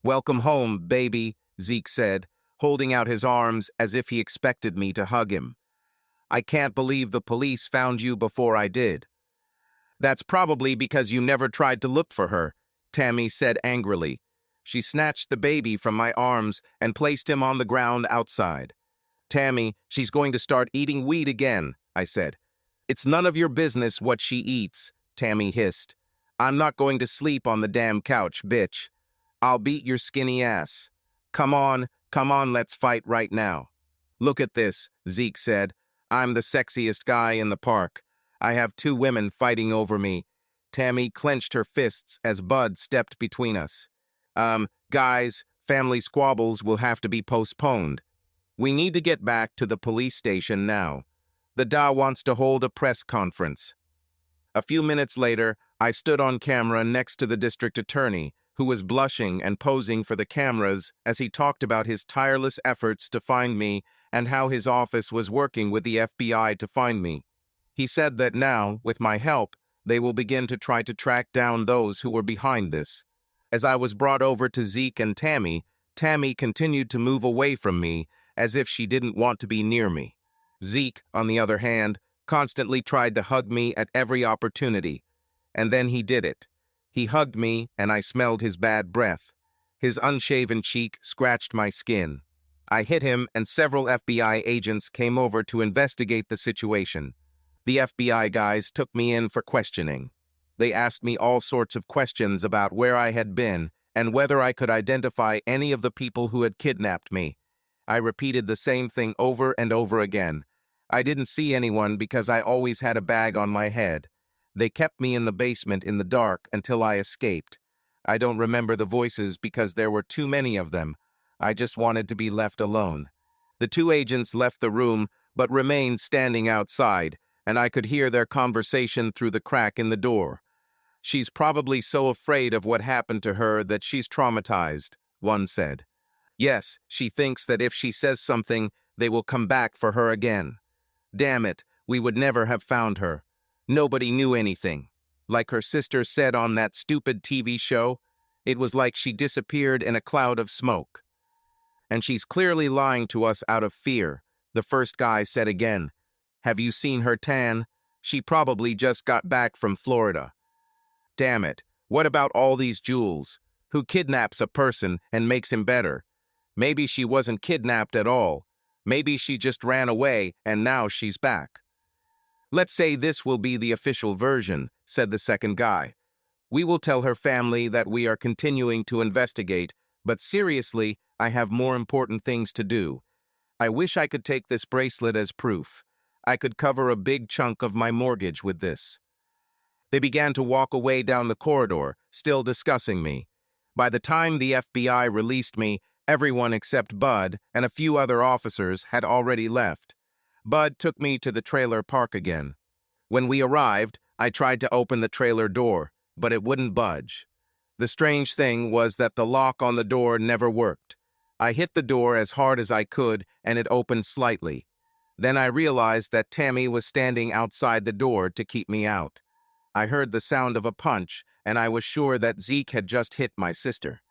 "Welcome home, baby," Zeke said, holding out his arms as if he expected me to hug him. "I can't believe the police found you before I did." "That's probably because you never tried to look for her," Tammy said angrily. She snatched the baby from my arms and placed him on the ground outside. "Tammy, she's going to start eating weed again," I said. "It's none of your business what she eats," Tammy hissed. "I'm not going to sleep on the damn couch, bitch. I'll beat your skinny ass. Come on, let's fight right now." "Look at this," Zeke said. "I'm the sexiest guy in the park. I have 2 women fighting over me." Tammy clenched her fists as Bud stepped between us. Guys, family squabbles will have to be postponed. We need to get back to the police station now. The DA wants to hold a press conference." A few minutes later, I stood on camera next to the district attorney, who was blushing and posing for the cameras as he talked about his tireless efforts to find me and how his office was working with the FBI to find me. He said that now, with my help, they will begin to try to track down those who were behind this. As I was brought over to Zeke and Tammy, Tammy continued to move away from me as if she didn't want to be near me. Zeke, on the other hand, constantly tried to hug me at every opportunity. And then he did it. He hugged me, and I smelled his bad breath. His unshaven cheek scratched my skin. I hit him, and several FBI agents came over to investigate the situation. The FBI guys took me in for questioning. They asked me all sorts of questions about where I had been and whether I could identify any of the people who had kidnapped me. I repeated the same thing over and over again. I didn't see anyone because I always had a bag on my head. They kept me in the basement in the dark until I escaped. I don't remember the voices because there were too many of them. I just wanted to be left alone. The 2 agents left the room but remained standing outside, and I could hear their conversation through the crack in the door. "She's probably so afraid of what happened to her that she's traumatized," one said. "Yes, she thinks that if she says something, they will come back for her again. Damn it, we would never have found her. Nobody knew anything. Like her sister said on that stupid TV show, it was like she disappeared in a cloud of smoke. And she's clearly lying to us out of fear," the first guy said again. "Have you seen her tan? She probably just got back from Florida." "Damn it, what about all these jewels? Who kidnaps a person and makes him better? Maybe she wasn't kidnapped at all. Maybe she just ran away and now she's back." "Let's say this will be the official version," said the second guy. "We will tell her family that we are continuing to investigate, but seriously, I have more important things to do. I wish I could take this bracelet as proof. I could cover a big chunk of my mortgage with this." They began to walk away down the corridor, still discussing me. By the time the FBI released me, everyone except Bud and a few other officers had already left. Bud took me to the trailer park again. When we arrived, I tried to open the trailer door, but it wouldn't budge. The strange thing was that the lock on the door never worked. I hit the door as hard as I could, and it opened slightly. Then I realized that Tammy was standing outside the door to keep me out. I heard the sound of a punch, and I was sure that Zeke had just hit my sister.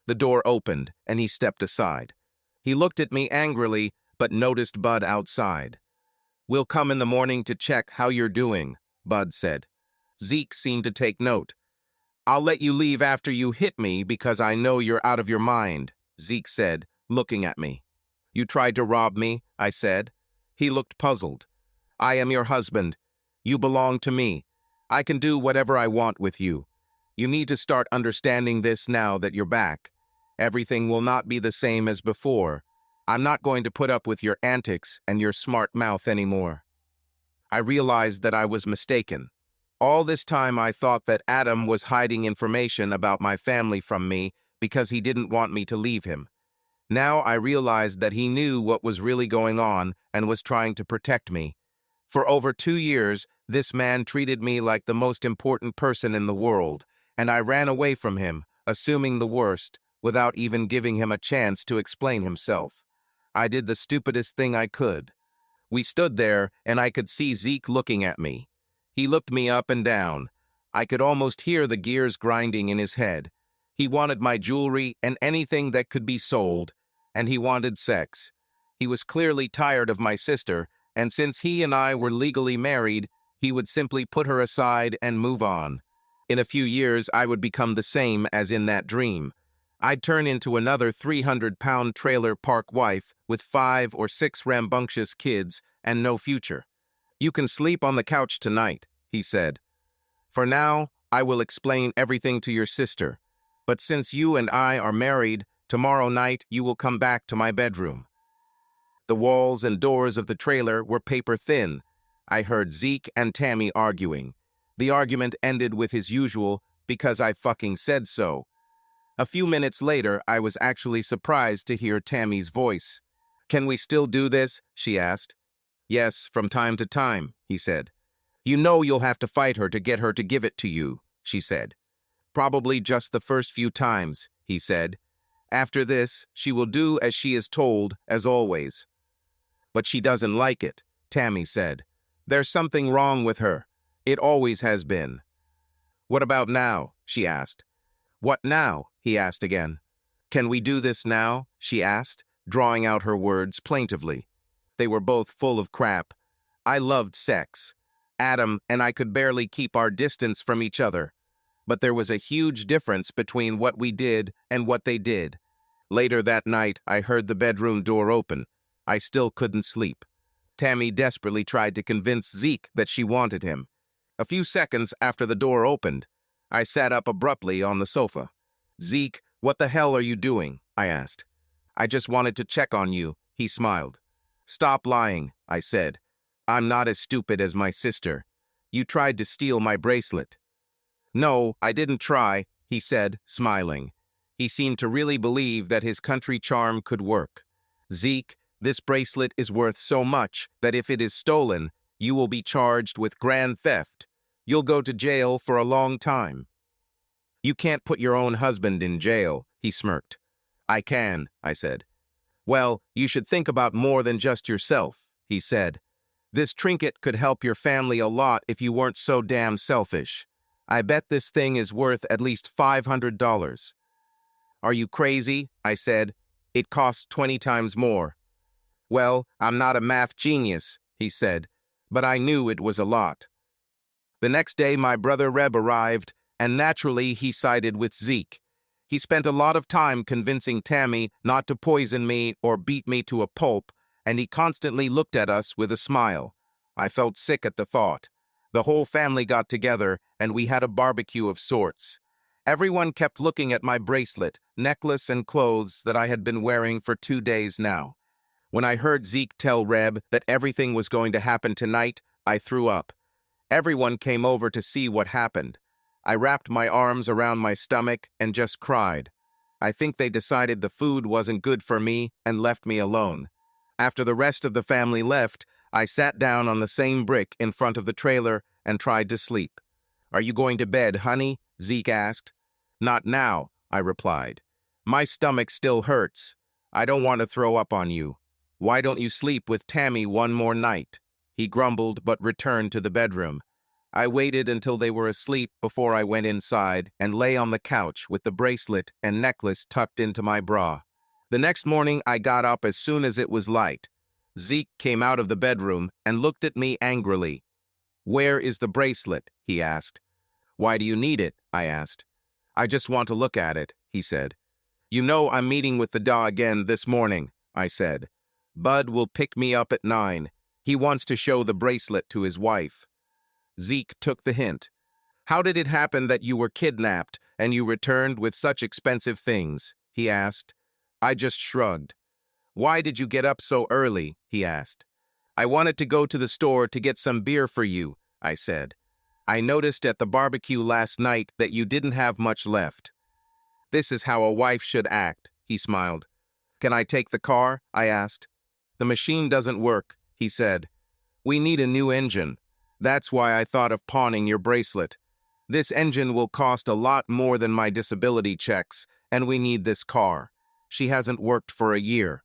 The door opened, and he stepped aside. He looked at me angrily, but noticed Bud outside. "We'll come in the morning to check how you're doing," Bud said. Zeke seemed to take note. "I'll let you leave after you hit me because I know you're out of your mind," Zeke said, looking at me. "You tried to rob me," I said. He looked puzzled. "I am your husband. You belong to me. I can do whatever I want with you. You need to start understanding this now that you're back. Everything will not be the same as before. I'm not going to put up with your antics and your smart mouth anymore." I realized that I was mistaken. All this time I thought that Adam was hiding information about my family from me because he didn't want me to leave him. Now I realized that he knew what was really going on and was trying to protect me. For over 2 years, this man treated me like the most important person in the world, and I ran away from him, assuming the worst, without even giving him a chance to explain himself. I did the stupidest thing I could. We stood there, and I could see Zeke looking at me. He looked me up and down. I could almost hear the gears grinding in his head. He wanted my jewelry and anything that could be sold, and he wanted sex. He was clearly tired of my sister, and since he and I were legally married, he would simply put her aside and move on. In a few years, I would become the same as in that dream. I'd turn into another 300-pound trailer park wife with 5 or 6 rambunctious kids and no future. You can sleep on the couch tonight, he said. For now, I will explain everything to your sister. But since you and I are married, tomorrow night you will come back to my bedroom. The walls and doors of the trailer were paper thin. I heard Zeke and Tammy arguing. The argument ended with his usual, because I fucking said so. A few minutes later, I was actually surprised to hear Tammy's voice. Can we still do this? She asked. Yes, from time to time, he said. You know you'll have to fight her to get her to give it to you, she said. Probably just the first few times, he said. After this, she will do as she is told, as always. But she doesn't like it, Tammy said. There's something wrong with her. It always has been. What about now? She asked. What now? He asked again. Can we do this now? She asked, drawing out her words plaintively. They were both full of crap. I loved sex. Adam and I could barely keep our distance from each other. But there was a huge difference between what we did and what they did. Later that night, I heard the bedroom door open. I still couldn't sleep. Tammy desperately tried to convince Zeke that she wanted him. A few seconds after the door opened, I sat up abruptly on the sofa. Zeke, what the hell are you doing? I asked. I just wanted to check on you, he smiled. Stop lying, I said. I'm not as stupid as my sister. You tried to steal my bracelet. No, I didn't try, he said, smiling. He seemed to really believe that his country charm could work. Zeke, this bracelet is worth so much that if it is stolen, you will be charged with grand theft. You'll go to jail for a long time. You can't put your own husband in jail, he smirked. I can, I said. Well, you should think about more than just yourself, he said. This trinket could help your family a lot if you weren't so damn selfish. I bet this thing is worth at least $500. Are you crazy? I said. It costs 20 times more. Well, I'm not a math genius, he said, but I knew it was a lot. The next day, my brother Reb arrived, and naturally he sided with Zeke. He spent a lot of time convincing Tammy not to poison me or beat me to a pulp, and he constantly looked at us with a smile. I felt sick at the thought. The whole family got together, and we had a barbecue of sorts. Everyone kept looking at my bracelet, necklace, and clothes that I had been wearing for 2 days now. When I heard Zeke tell Reb that everything was going to happen tonight, I threw up. Everyone came over to see what happened. I wrapped my arms around my stomach and just cried. I think they decided the food wasn't good for me and left me alone. After the rest of the family left, I sat down on the same brick in front of the trailer and tried to sleep. Are you going to bed, honey? Zeke asked. Not now, I replied. My stomach still hurts. I don't want to throw up on you. Why don't you sleep with Tammy one more night? He grumbled but returned to the bedroom. I waited until they were asleep before I went inside and lay on the couch with the bracelet and necklace tucked into my bra. The next morning, I got up as soon as it was light. Zeke came out of the bedroom and looked at me angrily. Where is the bracelet? He asked. Why do you need it? I asked. I just want to look at it, he said. You know I'm meeting with the Da again this morning, I said. Bud will pick me up at 9. He wants to show the bracelet to his wife. Zeke took the hint. How did it happen that you were kidnapped and you returned with such expensive things? He asked. I just shrugged. Why did you get up so early? He asked. I wanted to go to the store to get some beer for you, I said. I noticed at the barbecue last night that you didn't have much left. This is how a wife should act, he smiled. Can I take the car? I asked. The machine doesn't work, he said. We need a new engine. That's why I thought of pawning your bracelet. This engine will cost a lot more than my disability checks, and we need this car. She hasn't worked for a year.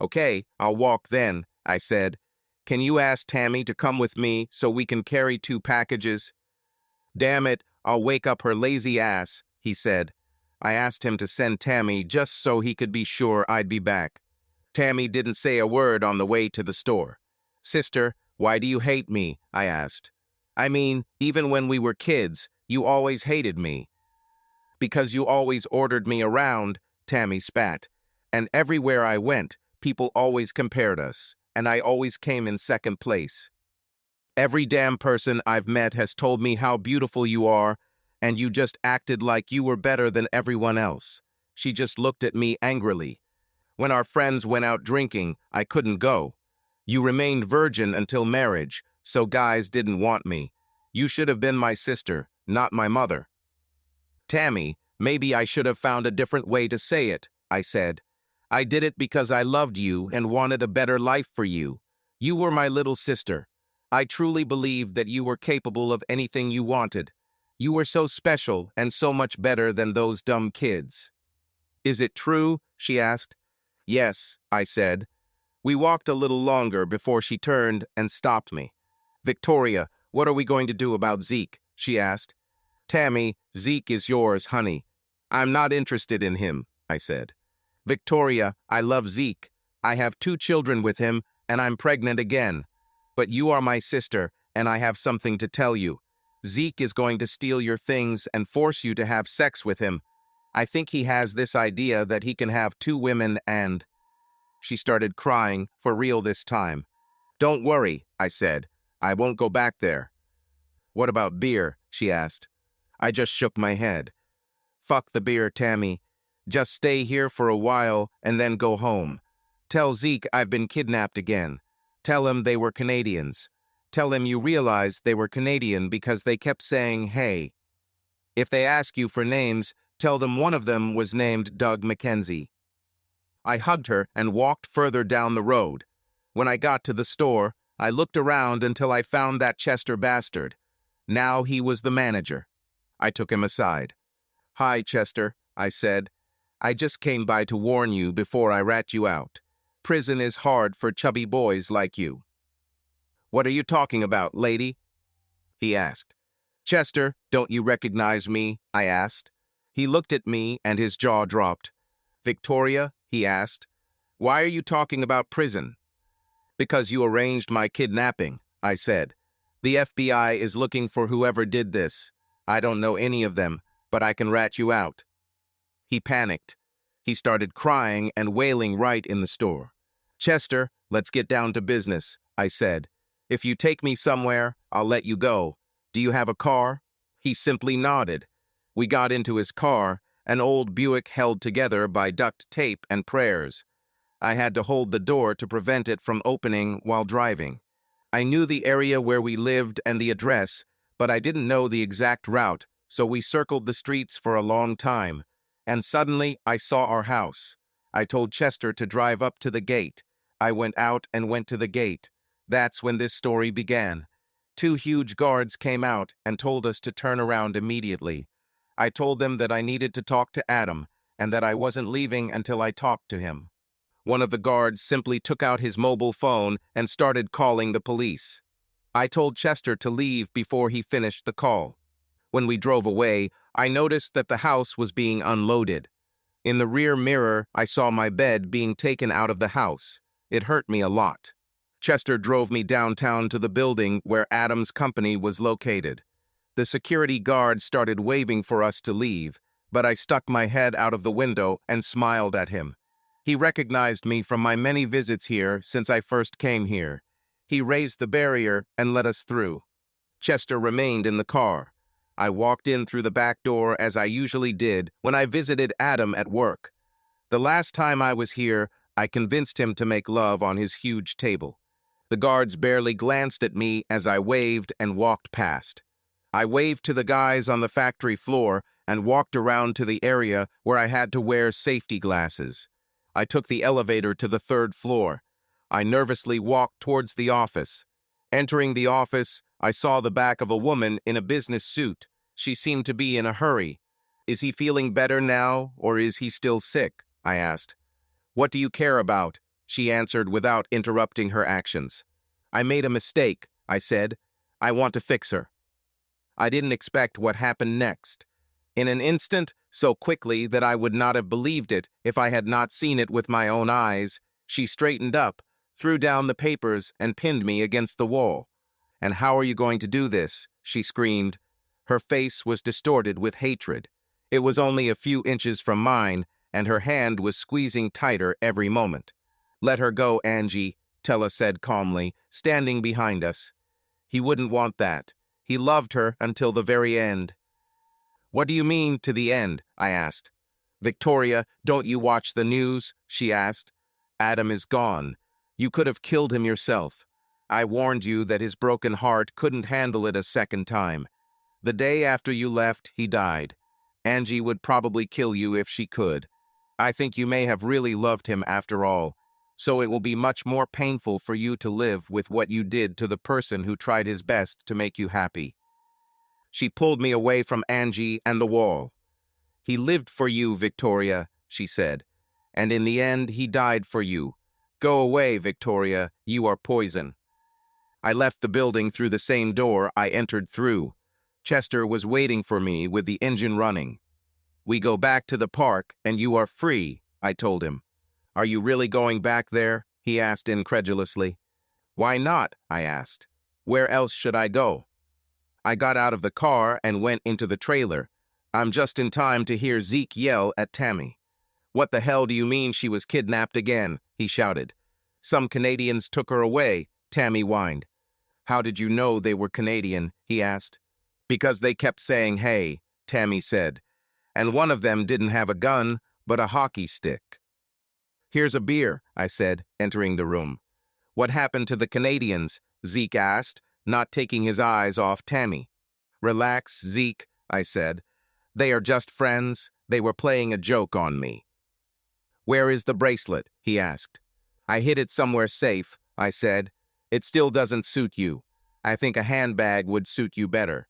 Okay, I'll walk then, I said. Can you ask Tammy to come with me so we can carry 2 packages? Damn it, I'll wake up her lazy ass, he said. I asked him to send Tammy just so he could be sure I'd be back. Tammy didn't say a word on the way to the store. Sister, why do you hate me? I asked. I mean, even when we were kids, you always hated me. Because you always ordered me around, Tammy spat. And everywhere I went, people always compared us, and I always came in second place. Every damn person I've met has told me how beautiful you are, and you just acted like you were better than everyone else. She just looked at me angrily. When our friends went out drinking, I couldn't go. You remained virgin until marriage, so guys didn't want me. You should have been my sister, not my mother. Tammy, maybe I should have found a different way to say it, I said. I did it because I loved you and wanted a better life for you. You were my little sister. I truly believed that you were capable of anything you wanted. You were so special and so much better than those dumb kids. Is it true? She asked. Yes, I said. We walked a little longer before she turned and stopped me. Victoria, what are we going to do about Zeke? She asked. Tammy, Zeke is yours, honey. I'm not interested in him, I said. Victoria, I love Zeke. I have 2 children with him, and I'm pregnant again. But you are my sister, and I have something to tell you. Zeke is going to steal your things and force you to have sex with him. I think he has this idea that he can have 2 women and... She started crying, for real this time. Don't worry, I said. I won't go back there. What about beer? She asked. I just shook my head. Fuck the beer, Tammy. Just stay here for a while and then go home. Tell Zeke I've been kidnapped again. Tell him they were Canadians. Tell him you realized they were Canadian because they kept saying, hey. If they ask you for names, tell them one of them was named Doug Mackenzie. I hugged her and walked further down the road. When I got to the store, I looked around until I found that Chester bastard. Now he was the manager. I took him aside. Hi, Chester, I said. I just came by to warn you before I rat you out. Prison is hard for chubby boys like you. What are you talking about, lady? He asked. Chester, don't you recognize me? I asked. He looked at me and his jaw dropped. Victoria, he asked, why are you talking about prison? Because you arranged my kidnapping, I said. The FBI is looking for whoever did this. I don't know any of them, but I can rat you out. He panicked. He started crying and wailing right in the store. Chester, let's get down to business, I said. If you take me somewhere, I'll let you go. Do you have a car? He simply nodded. We got into his car, an old Buick held together by duct tape and prayers. I had to hold the door to prevent it from opening while driving. I knew the area where we lived and the address, but I didn't know the exact route, so we circled the streets for a long time. And suddenly, I saw our house. I told Chester to drive up to the gate. I went out and went to the gate. That's when this story began. 2 huge guards came out and told us to turn around immediately. I told them that I needed to talk to Adam, and that I wasn't leaving until I talked to him. One of the guards simply took out his mobile phone and started calling the police. I told Chester to leave before he finished the call. When we drove away, I noticed that the house was being unloaded. In the rear mirror, I saw my bed being taken out of the house. It hurt me a lot. Chester drove me downtown to the building where Adam's company was located. The security guard started waving for us to leave, but I stuck my head out of the window and smiled at him. He recognized me from my many visits here since I first came here. He raised the barrier and let us through. Chester remained in the car. I walked in through the back door as I usually did when I visited Adam at work. The last time I was here, I convinced him to make love on his huge table. The guards barely glanced at me as I waved and walked past. I waved to the guys on the factory floor and walked around to the area where I had to wear safety glasses. I took the elevator to the 3rd floor. I nervously walked towards the office. Entering the office, I saw the back of a woman in a business suit. She seemed to be in a hurry. Is he feeling better now, or is he still sick? I asked. What do you care about? She answered without interrupting her actions. I made a mistake, I said. I want to fix her. I didn't expect what happened next. In an instant, so quickly that I would not have believed it if I had not seen it with my own eyes, she straightened up, threw down the papers, and pinned me against the wall. And how are you going to do this? She screamed. Her face was distorted with hatred. It was only a few inches from mine, and her hand was squeezing tighter every moment. "Let her go, Angie," Tella said calmly, standing behind us. "He wouldn't want that. He loved her until the very end." "What do you mean, to the end?" I asked. "Victoria, don't you watch the news?" she asked. "Adam is gone. You could have killed him yourself. I warned you that his broken heart couldn't handle it a second time. The day after you left, he died. Angie would probably kill you if she could. I think you may have really loved him after all, so it will be much more painful for you to live with what you did to the person who tried his best to make you happy." She pulled me away from Angie and the wall. "He lived for you, Victoria," she said, "and in the end he died for you. Go away, Victoria, you are poison." I left the building through the same door I entered through. Chester was waiting for me with the engine running. "We go back to the park and you are free," I told him. "Are you really going back there?" he asked incredulously. "Why not?" I asked. "Where else should I go?" I got out of the car and went into the trailer. I'm just in time to hear Zeke yell at Tammy. "What the hell do you mean she was kidnapped again?" he shouted. "Some Canadians took her away," Tammy whined. "How did you know they were Canadian?" he asked. "Because they kept saying hey," Tammy said. "And one of them didn't have a gun, but a hockey stick." "Here's a beer," I said, entering the room. "What happened to the Canadians?" Zeke asked, not taking his eyes off Tammy. "Relax, Zeke," I said. "They are just friends. They were playing a joke on me." "Where is the bracelet?" he asked. "I hid it somewhere safe," I said. "It still doesn't suit you. I think a handbag would suit you better."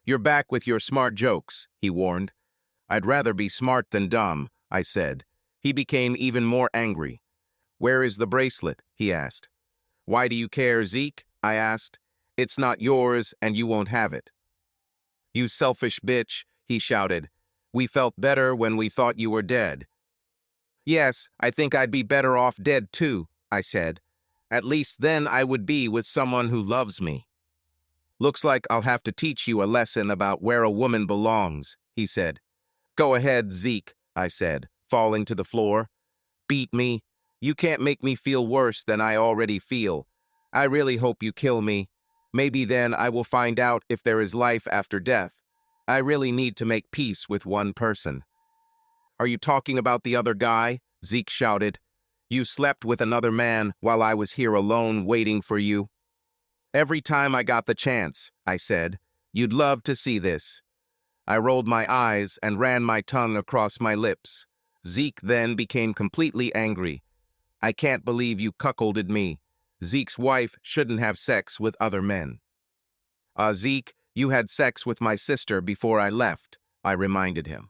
"You're back with your smart jokes," he warned. "I'd rather be smart than dumb," I said. He became even more angry. "Where is the bracelet?" he asked. "Why do you care, Zeke?" I asked. "It's not yours, and you won't have it." "You selfish bitch," he shouted. "We felt better when we thought you were dead." "Yes, I think I'd be better off dead too," I said. "At least then I would be with someone who loves me." "Looks like I'll have to teach you a lesson about where a woman belongs," he said. "Go ahead, Zeke," I said, falling to the floor. "Beat me. You can't make me feel worse than I already feel. I really hope you kill me. Maybe then I will find out if there is life after death. I really need to make peace with one person." "Are you talking about the other guy?" Zeke shouted. "You slept with another man while I was here alone waiting for you." "Every time I got the chance," I said. "You'd love to see this." I rolled my eyes and ran my tongue across my lips. Zeke then became completely angry. "I can't believe you cuckolded me. Zeke's wife shouldn't have sex with other men." Zeke, you had sex with my sister before I left," I reminded him.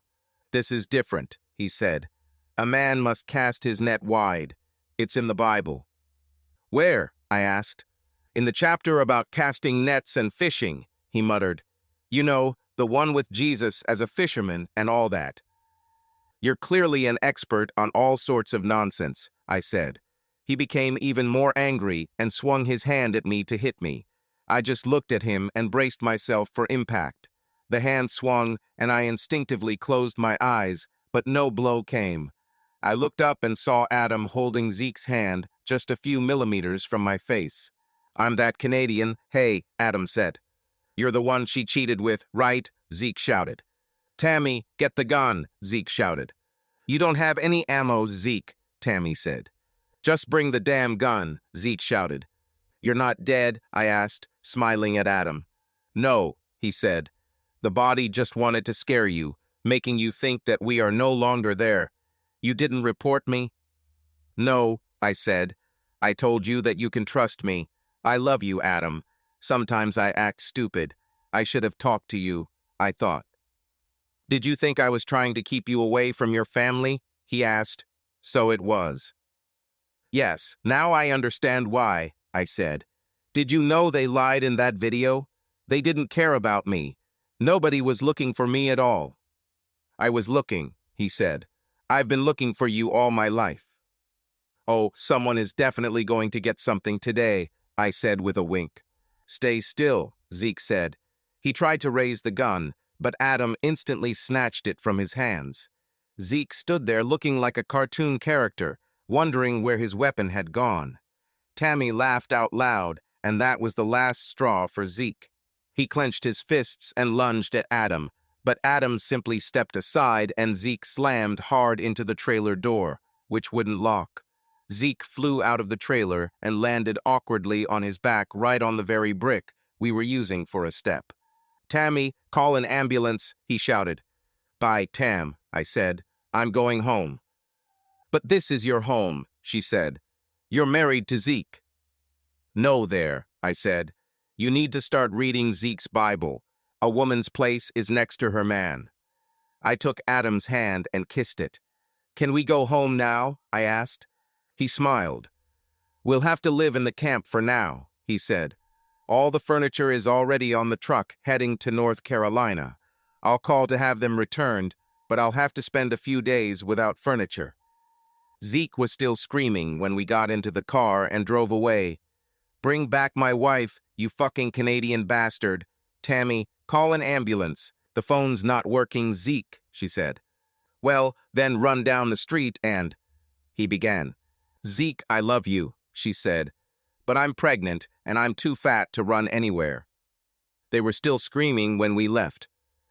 "This is different," he said. "A man must cast his net wide. It's in the Bible." "Where?" I asked. "In the chapter about casting nets and fishing," he muttered. "You know, the one with Jesus as a fisherman and all that." "You're clearly an expert on all sorts of nonsense," I said. He became even more angry and swung his hand at me to hit me. I just looked at him and braced myself for impact. The hand swung, and I instinctively closed my eyes, but no blow came. I looked up and saw Adam holding Zeke's hand just a few millimeters from my face. "I'm that Canadian, hey," Adam said. "You're the one she cheated with, right?" Zeke shouted. "Tammy, get the gun," Zeke shouted. "You don't have any ammo, Zeke," Tammy said. "Just bring the damn gun," Zeke shouted. "You're not dead?" I asked, smiling at Adam. "No," he said. "The body just wanted to scare you, making you think that we are no longer there. You didn't report me?" "No," I said. "I told you that you can trust me. I love you, Adam. Sometimes I act stupid. I should have talked to you, I thought." "Did you think I was trying to keep you away from your family?" he asked. "So it was." "Yes, now I understand why," I said. "Did you know they lied in that video? They didn't care about me. Nobody was looking for me at all." "I was looking," he said. "I've been looking for you all my life." "Oh, someone is definitely going to get something today," I said with a wink. "Stay still," Zeke said. He tried to raise the gun, but Adam instantly snatched it from his hands. Zeke stood there looking like a cartoon character, wondering where his weapon had gone. Tammy laughed out loud, and that was the last straw for Zeke. He clenched his fists and lunged at Adam, but Adam simply stepped aside and Zeke slammed hard into the trailer door, which wouldn't lock. Zeke flew out of the trailer and landed awkwardly on his back right on the very brick we were using for a step. "Tammy, call an ambulance," he shouted. "Bye, Tam," I said. "I'm going home." "But this is your home," she said. "You're married to Zeke." "No there," I said. "You need to start reading Zeke's Bible. A woman's place is next to her man." I took Adam's hand and kissed it. "Can we go home now?" I asked. He smiled. "We'll have to live in the camp for now," he said. "All the furniture is already on the truck heading to North Carolina. I'll call to have them returned, but I'll have to spend a few days without furniture." Zeke was still screaming when we got into the car and drove away. "Bring back my wife, you fucking Canadian bastard. Tammy, call an ambulance. The phone's not working, Zeke," she said. "Well, then run down the street and—" he began. "Zeke, I love you," she said, "but I'm pregnant and I'm too fat to run anywhere." They were still screaming when we left.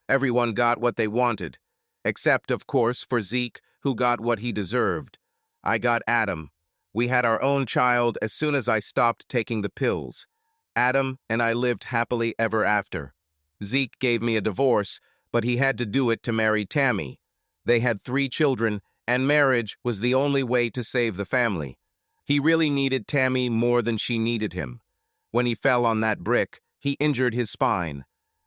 Everyone got what they wanted, except, of course, for Zeke, who got what he deserved. I got Adam. We had our own child as soon as I stopped taking the pills. Adam and I lived happily ever after. Zeke gave me a divorce, but he had to do it to marry Tammy. They had 3 children, and marriage was the only way to save the family. He really needed Tammy more than she needed him. When he fell on that brick, he injured his spine.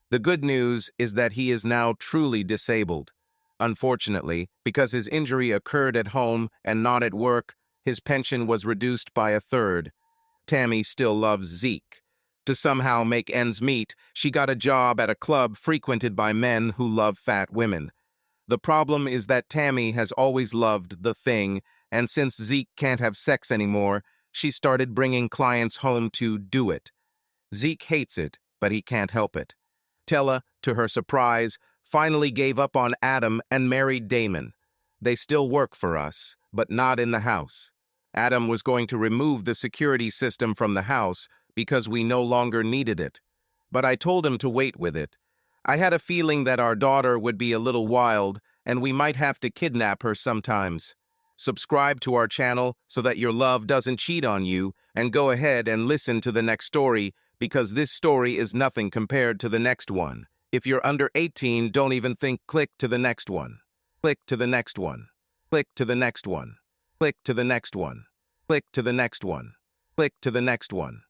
The good news is that he is now truly disabled. Unfortunately, because his injury occurred at home and not at work, his pension was reduced by 1/3. Tammy still loves Zeke. To somehow make ends meet, she got a job at a club frequented by men who love fat women. The problem is that Tammy has always loved the thing, and since Zeke can't have sex anymore, she started bringing clients home to do it. Zeke hates it, but he can't help it. Tella, to her surprise, finally gave up on Adam and married Damon. They still work for us, but not in the house. Adam was going to remove the security system from the house because we no longer needed it. But I told him to wait with it. I had a feeling that our daughter would be a little wild, and we might have to kidnap her sometimes. Subscribe to our channel so that your love doesn't cheat on you, and go ahead and listen to the next story, because this story is nothing compared to the next one. If you're under 18, don't even think. Click to the next one. Click to the next one. Click to the next one. Click to the next one. Click to the next one. Click to the next one.